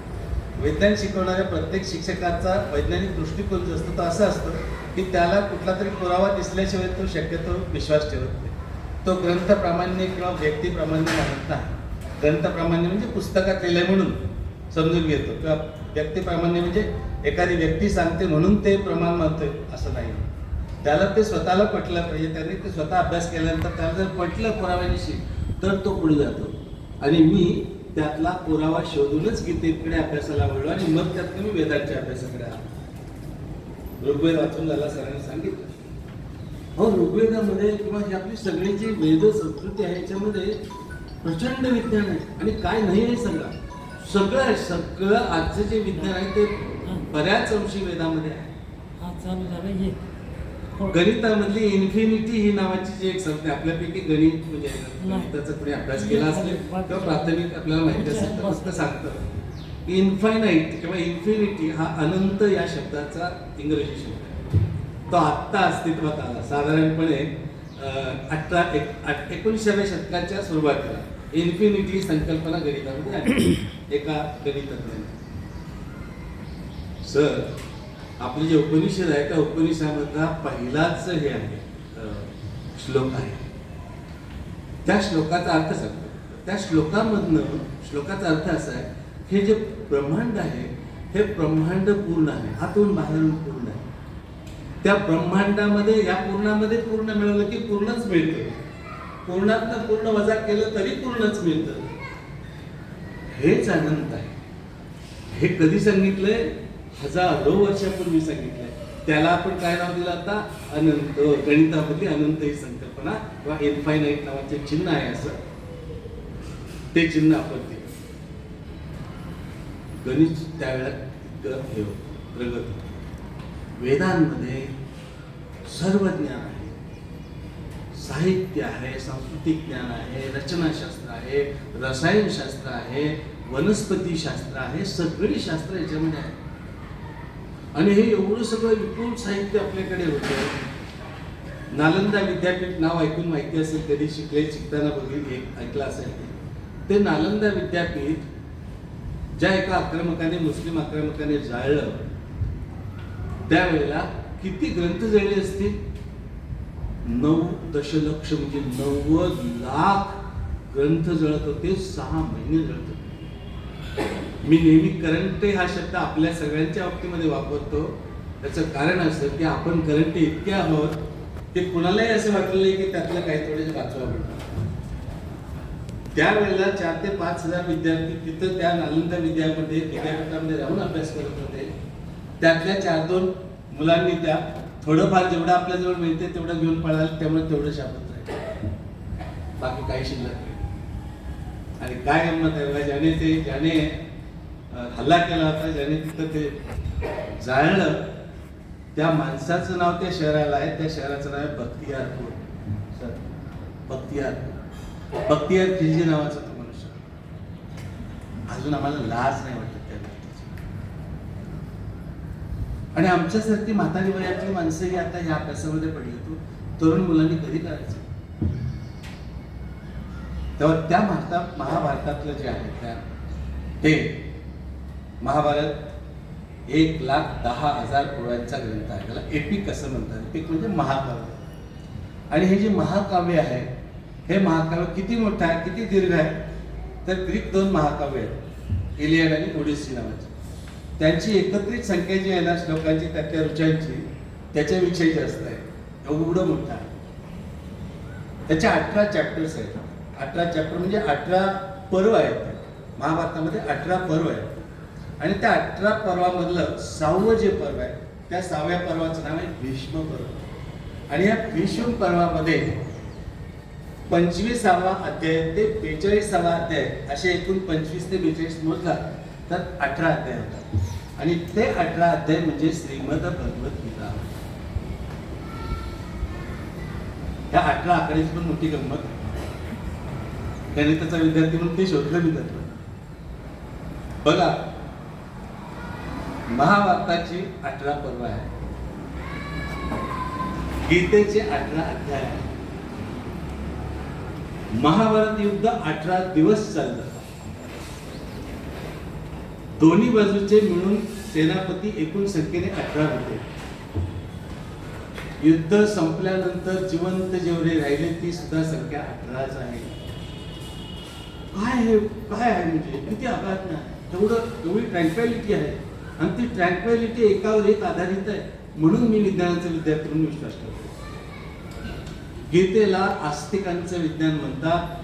विज्ञान शिकवणाऱ्या प्रत्येक शिक्षकाचा वैज्ञानिक दृष्टिकोन जो असतो तो असा असतो की त्याला कुठला तरी पुरावा दिसल्याशिवाय तो शक्यतो विश्वास ठेवत नाही. तो ग्रंथप्रामाण्य किंवा व्यक्तिप्रामाण्य मानत नाही. ग्रंथप्रामाण्य म्हणजे पुस्तकात लिहिलंय म्हणून समजून घेतो किंवा व्यक्तिप्रामाण्य म्हणजे एखादी व्यक्ती सांगते म्हणून ते प्रमाण मानतोय असं नाही. त्याला ते स्वतःला पटलं पाहिजे. त्याने ते स्वतः अभ्यास केल्यानंतर त्याला जर पटलं पुराव्यानिशी तर तो पुढे जातो. आणि मी त्यातला पुरावा शोधूनच गीतेकडे अभ्यासाला वळलो आणि मग त्यात मी वेदांच्या अभ्यासाकडे आलो. ऋग्वेद वाचून झाला सरांनी सांगितलं. हो ऋग्वेदामध्ये किंवा ही आपली सगळी जी वेद संस्कृती आहे याच्यामध्ये प्रचंड विज्ञान आहे आणि काय नाही आहे सगळं आहे. सगळं आजचं जे विज्ञान आहे ते बऱ्याच अंशी वेदामध्ये आहे. गणितामधली इन्फिनिटी ही नावाची जी एक संज्ञा आपल्यापैकी गणित म्हणजे गणिताचा कोणी अभ्यास केला असेल किंवा प्राथमिक आपल्याला माहिती असेल तर फक्त सांगतं इन्फायनाईट किंवा इन्फिनिटी हा अनंत या शब्दाचा इंग्रजी शब्द आहे. तो आत्ता अस्तित्वात आला साधारणपणे 19व्या शतकाच्या सुरुवातीला. इन्फिनिटी संकल्पना गणितामध्ये आली एका गणितज्ञाने. सर आपले जे उपनिषद आहे त्या उपनिषदामधला पहिलाच हे आहे श्लोक आहे. त्या श्लोकाचा अर्थ सांगतो. त्या श्लोकाचा अर्थ असा आहे हे जे ब्रह्मांड आहे हे ब्रह्मांड पूर्ण आहे. आतून बाहेरून पूर्ण आहे. त्या ब्रह्मांडामध्ये या पूर्णामध्ये पूर्ण मिळवलं की पूर्णच मिळतं. पूर्णातनं पूर्ण वजा केलं तरी पूर्णच मिळतं. हेच अनंत आहे. हे कधी सांगितलंय? हजारो वर्षापूर्वी सांगितलंय. त्याला आपण काय नाव दिलं आता? अनंत. गणितामधली अनंत ही संकल्पना किंवा इन्फायनाईट नावाचे चिन्ह आहे असं ते चिन्ह आपण दिलं. गणित त्यावेळेला प्रगत. वेदांमध्ये सर्व ज्ञान आहे. साहित्य आहे, सांस्कृतिक ज्ञान आहे, रचनाशास्त्र आहे, रसायनशास्त्र आहे, वनस्पतीशास्त्र आहे, सगळी शास्त्र याच्यामध्ये आहे. आणि हे एवढं सगळं विपुल साहित्य आपल्याकडे होतं. नालंदा विद्यापीठ नाव ऐकून माहिती असेल, कधी शिकताना ऐकलं असेल. ते नालंदा विद्यापीठ ज्या एका आक्रमकाने मुस्लिम आक्रमकाने जाळलं त्यावेळेला किती ग्रंथ जळले असतील? 9 दशलक्ष म्हणजे 90 लाख ग्रंथ जळत होते. 6 महिने जळत होते. मी नेहमी करंटे हा शब्द आपल्या सगळ्यांच्या बाबतीमध्ये वापरतो. त्याचं कारण असं की आपण करंटे इतके आहोत की कुणालाही असं वाटलं नाही की त्यातलं काही थोडे वाचवावं. त्यावेळेला 4,000 ते 5,000 विद्यार्थी तिथं त्या नालंदा विद्यापीठामध्ये राहून अभ्यास करत होते. त्यातल्या 4-2 मुलांनी त्या थोडंफार जेवढं आपल्याजवळ मिळते तेवढं घेऊन पळालं, त्यामुळे तेवढं शाबत राहिलं, बाकी काही शिल्लक नाही. आणि काय गंमत आहे, ज्याने हल्ला केला होता, ज्याने तिथं ते जाळलं, त्या माणसाचं नाव त्या शहराला आहे. त्या शहराचं नाव आहे बख्तियारपूर. बख्तियार खिलजी नावाचा तो मनुष्य. अजून आम्हाला लाज नाही वाटत त्या गोष्टीची. आणि आमच्यासारखी म्हातारी वयातली माणसंही आता या अभ्यासामध्ये पडली. तो तरुण मुलांनी कधी करायचं? तेव्हा त्या महाभारतातलं जे आहे ते महाभारत 1,10,000 ओळ्यांचा ग्रंथ आहे. त्याला एपिक असं म्हणतात. एपिक म्हणजे महाकाव्य. आणि हे जे महाकाव्य आहे, हे महाकाव्य किती मोठं आहे, किती दीर्घ आहे, तर ग्रीक 2 महाकाव्य आहेत, इलियड आणि ओडिसी नावाची. त्यांची एकत्रित संख्या जी आहे ना श्लोकांची, त्यातल्या ऋचांची, त्याच्याविषयी जास्त आहे. एवढं मोठं आहे. त्याच्या 18 चॅप्टर्स आहेत. 18 चॅप्टर म्हणजे 18 पर्व आहेत. महाभारतामध्ये 18 पर्व आहेत. आणि त्या 18 पर्वामधलं 6वं जे पर्व आहे, त्या 6व्या पर्वाचं नाव आहे भीष्म पर्व. आणि या भीष्म पर्वामध्ये 25वा अध्याय ते 42वा अध्याय असे एकूण 25 ते 42 मोजला तर 18 अध्याय होतात. आणि ते 18 अध्याय म्हणजे श्रीमद भगवद्गीता. या 18 आकड्याची पण मोठी गंमत. गणिताचा विद्यार्थी म्हणून ते शोधलं मी त्यातलं. बघा, महाभारताची 18 पर्व आहे, गीतेचे 18 अध्याय आहे. महाभारत युद्ध 18 दिवस चाललं. दोन्ही बाजूचे मिळून सेनापती एकूण संख्येने 18 होते. युद्ध संपल्यानंतर जिवंत जेवढे राहिले ती सुद्धा संख्या 18च आहे. काय आहे म्हणजे किती आघात नाही, एवढी ट्रँक्वॅलिटी आहे. आणि ती ट्रँक्वॅलिटी एकावर एक आधारित आहे. म्हणून मी विज्ञानाचा विद्यार्थी म्हणून विश्वास करतो. गीतेला आस्तिकांचं विज्ञान म्हणतात.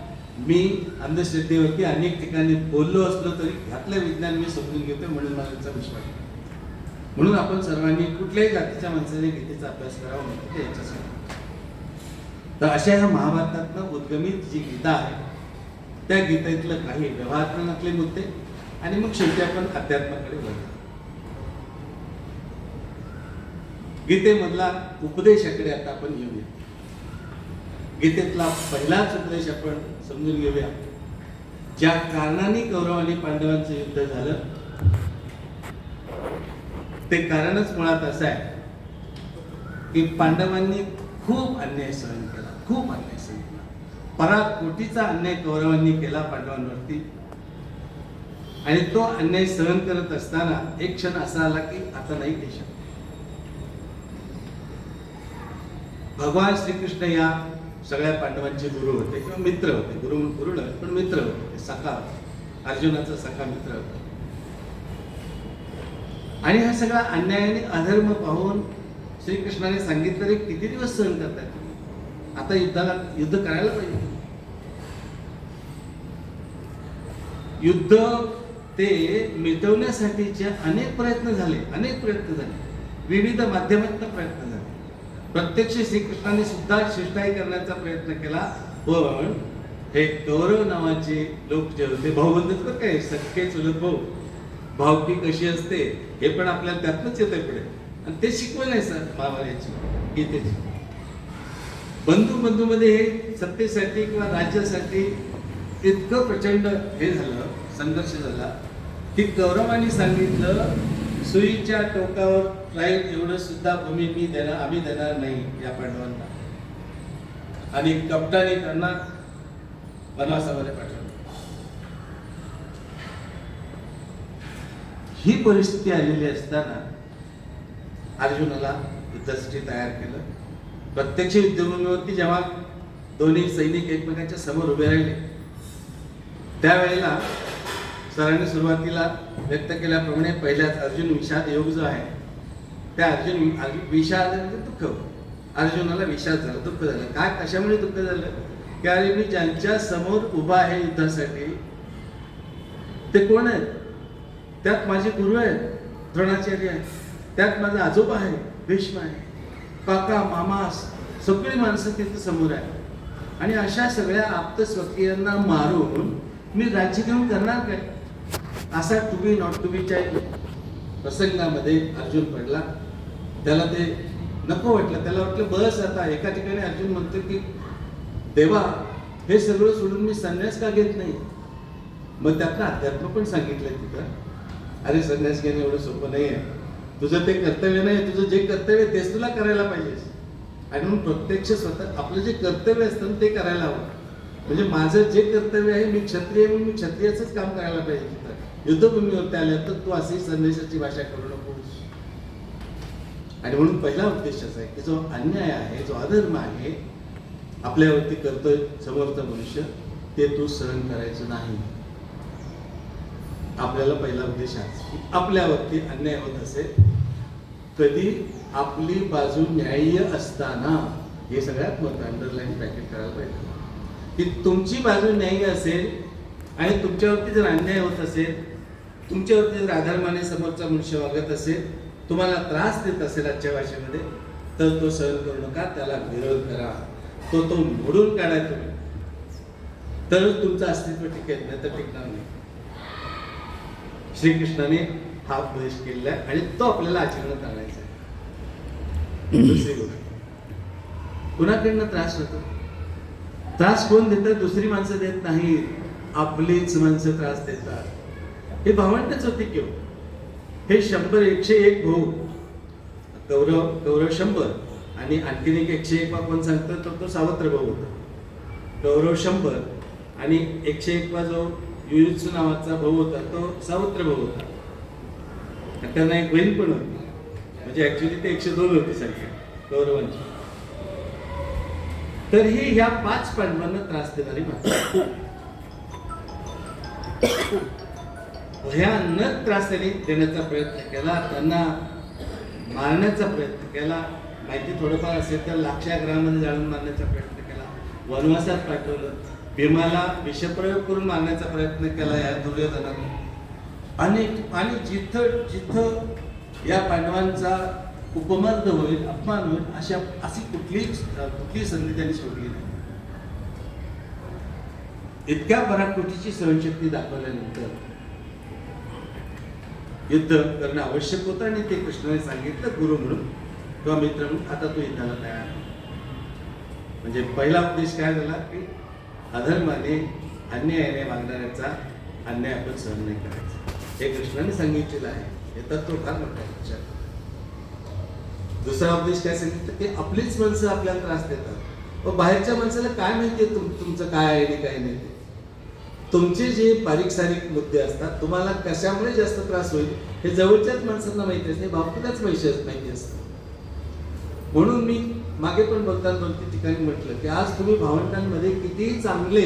मी अंधश्रद्धेवरती अनेक ठिकाणी बोललो असलो तरी ह्यातलं विज्ञान मी समजून घेतो, म्हणून मला त्याचा विश्वास आहे. म्हणून आपण सर्वांनी कुठल्याही जातीच्या माणसाने गीतेचा अभ्यास करावा म्हणतो ते याच्यासाठी. तर अशा ह्या महाभारतातनं उद्गमित जी गीता आहे, त्या गीतेतलं काही व्यवहारातले मुद्दे आणि मग शेवटी आपण अध्यात्माकडे वळतो. गीतेमधला उपदेशाकडे आता आपण येऊया. गीतेतला पहिलाच उपदेश आपण समजून घेऊया. ज्या कारणाने कौरव आणि पांडवांचं युद्ध झालं ते कारणच मुळात असं आहे की पांडवांनी खूप अन्याय सहन केला. पराकोटीचा अन्याय कौरवांनी केला पांडवांवरती. आणि तो अन्याय सहन करत असताना एक क्षण असा आला की आता नाही देश. भगवान श्रीकृष्ण या सगळ्या पांडवांचे गुरु होते किंवा मित्र होते. गुरु नव्हे पण मित्र होते, सखा होते, अर्जुनाचा सखा मित्र होता. आणि हा सगळा अन्याय आणि अधर्म पाहून श्रीकृष्णाने सांगितलं रे किती दिवस सहन करताय तुम्ही, आता युद्ध करायला पाहिजे. युद्ध ते मिटवण्यासाठीचे अनेक प्रयत्न झाले, विविध माध्यमातून प्रयत्न झाले. प्रत्यक्ष श्रीकृष्णाने सुद्धा शिष्टाई करण्याचा प्रयत्न केला. पण हे कौरव नावाचे लोक जे होते, भाऊबंधच बरं काय, सख्खे चुलत भाऊ, भावकी कशी असते हे पण आपल्याला त्यातनंच येते पुढे. आणि ते शिकवण आहे सर महाभारताची, गीतेची. बंधू मध्ये हे सत्तेसाठी किंवा राज्यासाठी इतकं प्रचंड हे झालं, संघर्ष झाला की कौरवांनी सांगितलं सुईच्या टोकावर राहील एवढं सुद्धा भूमी आम्ही देणार नाही या पांडवांना. आणि कपटाने त्यांना वनवासामध्ये पाठवलं. ही परिस्थिती आलेली असताना अर्जुनाला युद्धासाठी तयार केलं. प्रत्यक्ष युद्धभूमीवरती जेव्हा दोन्ही सैनिक एकमेकांच्या समोर उभे राहिले त्यावेळेला सरांनी सुरुवातीला व्यक्त केल्याप्रमाणे पहिल्याच अर्जुन विषाद योग जो आहे त्या विषाद म्हणजे दुःख, अर्जुनाला विषाद झाला, दुःख झालं. काय कशामुळे दुःख झालं? की अरे मी ज्यांच्या समोर उभा आहे युद्धासाठी ते कोण आहेत? त्यात माझे गुरु आहेत, द्रोणाचार्य आहेत, त्यात माझा आजोबा आहे, भीष्म आहे, काका मामा, सगळी माणसं तिथे समोर आहे. आणि अशा सगळ्या आप्त स्वकीयांना मारून मी राज्य घेऊन करणार काय? असा टू बी नॉट टू बीच्या प्रसंगामध्ये अर्जुन पडला. त्याला ते नको वाटलं. त्याला वाटलं बस आता. एका ठिकाणी अर्जुन म्हणतो की देवा हे सगळं सोडून मी संन्यास का घेत नाही? मग त्यातनं अध्यात्म पण सांगितलंय तिथं. अरे संन्यास घेणं एवढं सोपं नाही आहे. तुझं ते कर्तव्य नाही, तुझं जे कर्तव्य तेच तुला करायला पाहिजेस. आणि म्हणून प्रत्यक्ष स्वतः आपलं जे कर्तव्य असतं ते करायला हवं. म्हणजे माझं जे कर्तव्य आहे, मी क्षत्रिय म्हणून मी क्षत्रियाचंच काम करायला पाहिजे. तिथं युद्धभूमीवरती आल्या तर तू अशी संन्यासाची भाषा करू नकोस. आणि म्हणून पहिला उद्देश असा आहे की जो अन्याय आहे, जो अधर्म आहे आपल्यावरती करतोय समोरचा मनुष्य, ते तू सहन करायचं नाही. आपल्याला पहिला उद्देश आहे आपल्यावरती अन्याय होत असेल, कधी आपली बाजू न्याय्य असताना, हे सगळ्यात महत्त्वाचं अंडरलाईन ब्रॅकेट करायला पाहिजे की तुमची बाजू न्याय्य असेल आणि तुमच्यावरती जर अन्याय होत असेल, तुमच्यावरती जर अधर्माने समोरचा मनुष्य वागत असेल, तुम्हाला त्रास देत असेल आजच्या भाषेमध्ये, तर तो सहन करू नका, त्याला विरोध करा, तो मोडून काढा तुम्ही, तरच तुमचं अस्तित्व टिकेल, नाही तर टिकणार नाही. श्रीकृष्णाने हा उपदेश केलेला आहे आणि तो आपल्याला आचरणात आणायचा आहे. दुसरी गोष्ट, कुणाकडनं त्रास होतो? त्रास कोण देतात? दुसरी माणसं देत नाही, आपलीच माणसं त्रास देतात. हे भावंडच होते किंवा हे 101 भाऊ, कौरव 100 आणि आणखीन एक 101 कोण सांगतं तर तो सावत्र भाऊ होता. कौरव 100 आणि 101 जो युयुत्सू नावाचा भाऊ होता तो सावत्र भाऊ होता. त्यांना एक बहीण पण होती. म्हणजे ऍक्च्युली ते 102 होती संख्या कौरवांची. तर ही ह्या 5 पांडवांना त्रास देणारी माणसं, भयानक त्रास त्यांनी देण्याचा प्रयत्न केला, त्यांना मारण्याचा प्रयत्न केला. माहिती थोडंफार असेल तर लाक्षागृहामध्ये जाळून मारण्याचा प्रयत्न केला, वनवासात पाठवलं, भीमाला विषप्रयोग करून मारण्याचा प्रयत्न केला या दुर्योधनाने. आणि जिथं जिथं या पांडवांचा उपमर्द होईल, अपमान होईल, अशी कुठली संधी त्यांनी सोडली नाही. इतक्या पराकोटीची सहनशक्ती दाखवल्यानंतर युद्ध करणं आवश्यक होतं आणि ते कृष्णाने सांगितलं गुरु म्हणून किंवा मित्र म्हणून, आता तो युद्धाला तयार. म्हणजे पहिला उद्देश काय झाला की अधर्माने अन्यायाने वागणाऱ्याचा अन्याय आपण सहन नाही करायचा, हे कृष्णाने सांगितलेलं आहे. हे तत्व फार मोठं आहे लक्षात. दुसरा उद्देश काय सांगितलं की आपलीच माणसं आपल्याला त्रास देतात. बाहेरच्या माणसाला काय माहितीये तुमचं काय आहे आणि काय नाही. तुमचे जे बारीक सारीक मुद्दे असतात, तुम्हाला कशामुळे जास्त त्रास होईल हे जवळच्याच माणसांना माहिती असते, बापूलाच माहिती असतं. म्हणून मी मागे पण बोलताना 2-3 ठिकाणी म्हटलं की आज तुम्ही भावंडांमध्ये कितीही चांगले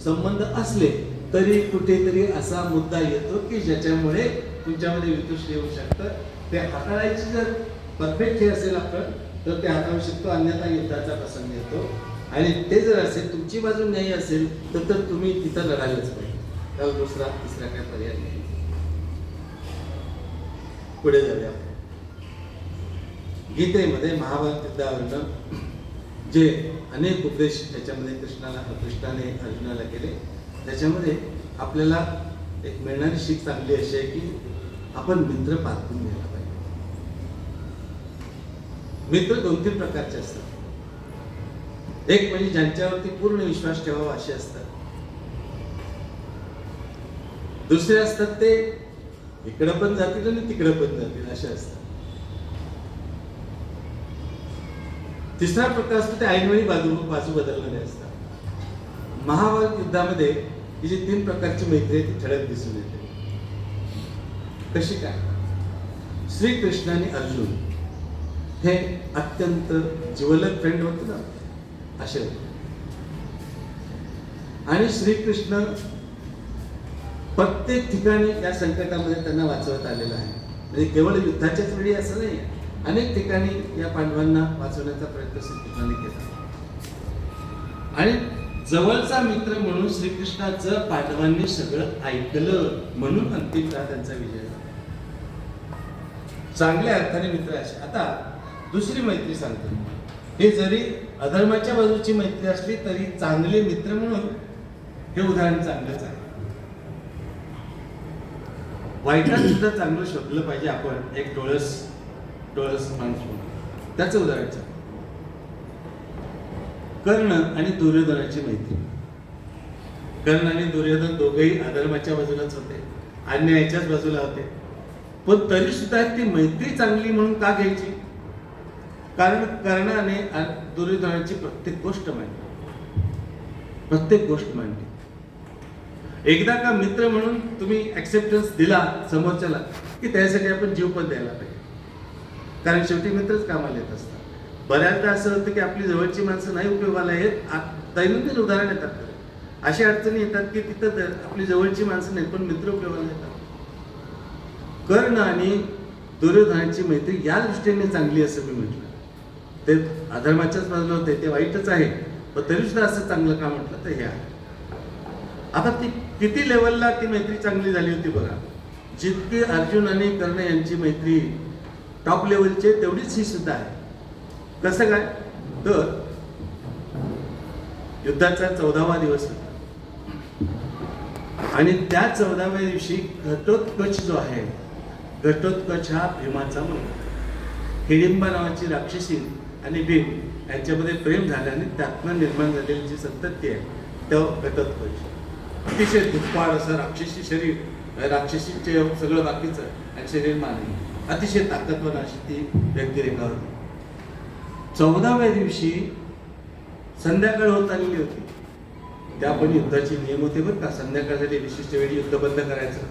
संबंध असले तरी कुठेतरी असा मुद्दा येतो की ज्याच्यामुळे तुमच्यामध्ये वितुष्ट येऊ शकतं. ते हाताळायची जर परफेक्ट हे असेल आपण तर ते हाताळू शकतो, अन्यथा युद्धाचा प्रसंग येतो. आणि ते जर असेल, तुमची बाजू न्याय्य असेल तर तुम्ही तिथं लढायलाच पाहिजे. त्याला दुसरा तिसरा काय पर्याय नाही. पुढे जाऊया. गीतेमध्ये महाभारत युद्धावरनं जे अनेक उपदेश त्याच्यामध्ये कृष्णाने अर्जुनाला केले, त्याच्यामध्ये आपल्याला एक मिळणारी शीख चांगली अशी आहे की आपण मित्र पारखून घ्यायला पाहिजे. मित्र 2-3 प्रकारचे असतात. एक म्हणजे ज्यांच्यावरती पूर्ण विश्वास ठेवावा असे असतात. दुसरे असतात ते इकडं पण जातील आणि तिकडं पण जातील असे असतात. तिसरा प्रकार असतो ते ऐनवेळी बाजू बदलणारे असतात. महाभारत युद्धामध्ये ही जी 3 प्रकारची मैत्री आहे ती ठळक दिसून येते. कशी काय? श्रीकृष्ण आणि अर्जुन हे अत्यंत जिवलग फ्रेंड होते ना, असे होते. आणि श्रीकृष्ण प्रत्येक ठिकाणी या संकटामध्ये त्यांना वाचवत आलेलं आहे. म्हणजे केवळ युद्धाच्याच वेळी असं नाही, अनेक ठिकाणी या पांडवांना वाचवण्याचा प्रयत्न श्रीकृष्णाने केला. आणि जवळचा मित्र म्हणून श्रीकृष्णाचं पांडवांनी सगळं ऐकलं, म्हणून अंतिम काळ त्यांचा विजय झाला. चांगल्या अर्थाने मित्र असे. आता दुसरी मैत्री सांगतो. हे जरी अधर्माच्या बाजूची मैत्री असली तरी चांगले मित्र म्हणून हे उदाहरण चांगलंच आहे. वाईटात सुद्धा चांगलं शोधलं पाहिजे आपण. एक डोळस माणूस म्हणून त्याचं उदाहरण सांग. कर्ण आणि दुर्योधनाची मैत्री. कर्ण आणि दुर्योधन दोघेही अधर्माच्या बाजूलाच होते, अन्यायाच्याच बाजूला होते. पण तरी सुद्धा ती मैत्री चांगली म्हणून का घ्यायची? कारण कर्णाने दुर्योधनाची प्रत्येक गोष्ट मांडली. एकदा का मित्र म्हणून तुम्ही ऍक्सेप्टन्स दिला समोरच्याला की त्यासाठी आपण जीव पण द्यायला पाहिजे. कारण शेवटी मित्रच कामाला येत असतात. बऱ्याचदा असं होतं की आपली जवळची माणसं नाही उपयोगाला येत. दैनंदिन उदाहरण येतात. अशा अडचणी येतात की तिथं आपली जवळची माणसं नाही पण मित्र उपयोगाला येतात. कर्ण आणि दुर्योधनाची मैत्री या दृष्टीने चांगली असं मी म्हटलं. ते अधर्माच्याच बाजूला होते, ते वाईटच आहे, पण तरी सुद्धा असं चांगलं का म्हटलं तर हे आहे. आता ती किती लेवलला ती मैत्री चांगली झाली होती बघा. जितकी अर्जुन आणि कर्ण यांची मैत्री टॉप लेवलची तेवढीच ही सुद्धा आहे. कसं काय तर युद्धाचा 14वा दिवस होता आणि त्या 14व्या दिवशी घटोत्कच जो आहे, घटोत्कच हा भीमाचा मुलगा. हिडिंबा नावाची राक्षसी आणि भीम यांच्यामध्ये प्रेम झालं आणि त्यातनं निर्माण झालेली जी संतती आहे तो घटोत्कच. अतिशय दुप्पाड असं राक्षसी शरीर, राक्षसीचे सगळं बाकीचं आणि शरीर मानवी, अतिशय ताकदवर अशी ती व्यक्तिरेखा होती. 14व्या दिवशी संध्याकाळ होत आलेली होती. त्या पण युद्धाचे नियम होते बरं का. संध्याकाळसाठी विशिष्ट वेळी युद्ध बंद करायचं,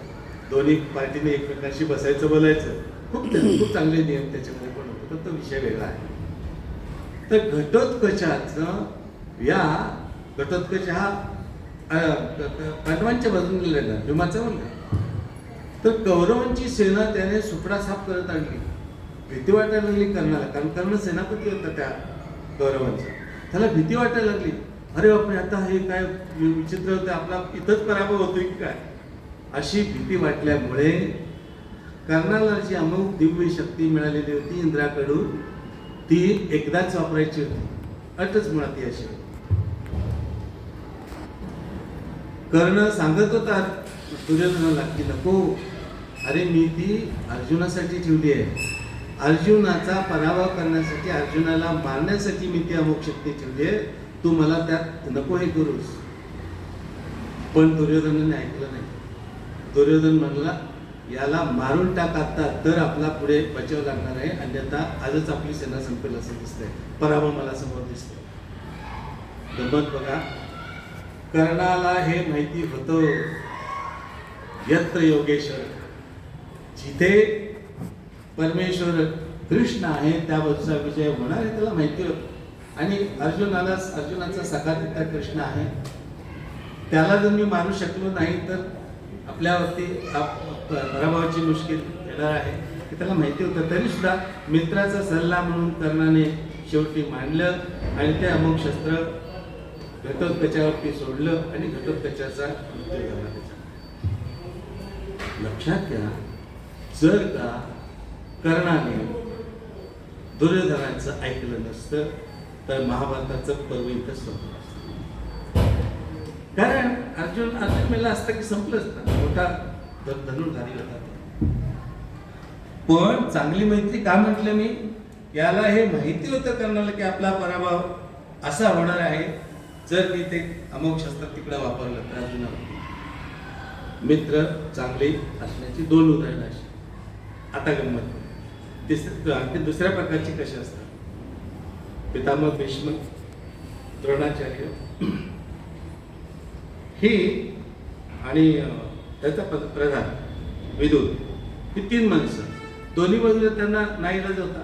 दोन्ही पार्टीने एकमेकांशी बसायचं, बोलायचं. खूप चांगले नियम त्याच्यामध्ये पण होते, पण तो विषय वेगळा आहे. तर घटोत्कच हा पांडवांच्या बाजूने लढला, भीमाचा मुलगा. तर कौरवांची सेना त्याने सुपडासाप करत आणली. भीती वाटायला लागली कर्णाला, कारण कर्ण सेनापती होता त्या कौरवांचा. त्याला भीती वाटायला लागली. अरे बापरे, आता हे काय विचित्र होतं, आपला इथंच पराभव होतोय की काय, अशी भीती वाटल्यामुळे कर्णाला जी अमुक दिव्य शक्ती मिळालेली होती इंद्राकडून, ती एकदाच वापरायची होती. अटच मुळात ती अशी. कर्ण सांगत होता दुर्योधनाला की नको, अरे मी ती अर्जुनासाठी ठेवली आहे. अर्जुनाचा पराभव करण्यासाठी, अर्जुनाला मारण्यासाठी मी ती अमुक शक्ती ठेवली आहे. तू मला त्यात नको हे करूस. पण दुर्योधनाने ऐकलं नाही. दुर्योधन म्हणला याला मारून टाक आता, तर आपला पुढे बचाव लागणार आहे, अन्यथा आजच आपली सेना संपेल असं दिसतंय. पराभव मला समोर दिसतोय. गंमत बघा, कर्णाला हे माहिती होतं यत्र योगेश्वर, जिथे परमेश्वर कृष्ण आहे त्या बाजूचा विजय होणार आहे, त्याला माहिती होतं. आणि अर्जुनाचा सखा तिथला कृष्ण आहे. त्याला जर मी मारू शकलो नाही तर आपल्यावरती पराभवाची मुश्किल येणार आहे, हे त्याला माहिती होतं. तरी सुद्धा मित्राचा सल्ला म्हणून कर्णाने शेवटी मांडलं आणि ते अमुक शस्त्र घटोत्कचावरती सोडलं आणि घटोत्कचाचा मृत्यू झाला. लक्षात घ्या, जर का कर्णाने दुर्योधनाचं ऐकलं नसतं तर महाभारताचं पर्व इथं संपलं असतं. कारण अर्जुन मेला असता की संपलं असतं, मोठा धनुर्धारी होता. पण चांगली मैत्री का म्हटलं मी, याला हे माहिती होतं कर्णाला की आपला पराभव असा होणार आहे जर मी ते अमोघ शस्त्र तिकडे वापरलं तर. अर्जुनाला मित्र चांगले असण्याची 2 उदाहरणं अशी. आता गंमत आणखी दुसऱ्या प्रकारची कशी असतात. पितामह भीष्म, द्रोणाचार्य ही आणि त्याचा प्रधान विदुर, ही 3 माणसं. दोन्ही बाजूला त्यांना नाईलाज होता.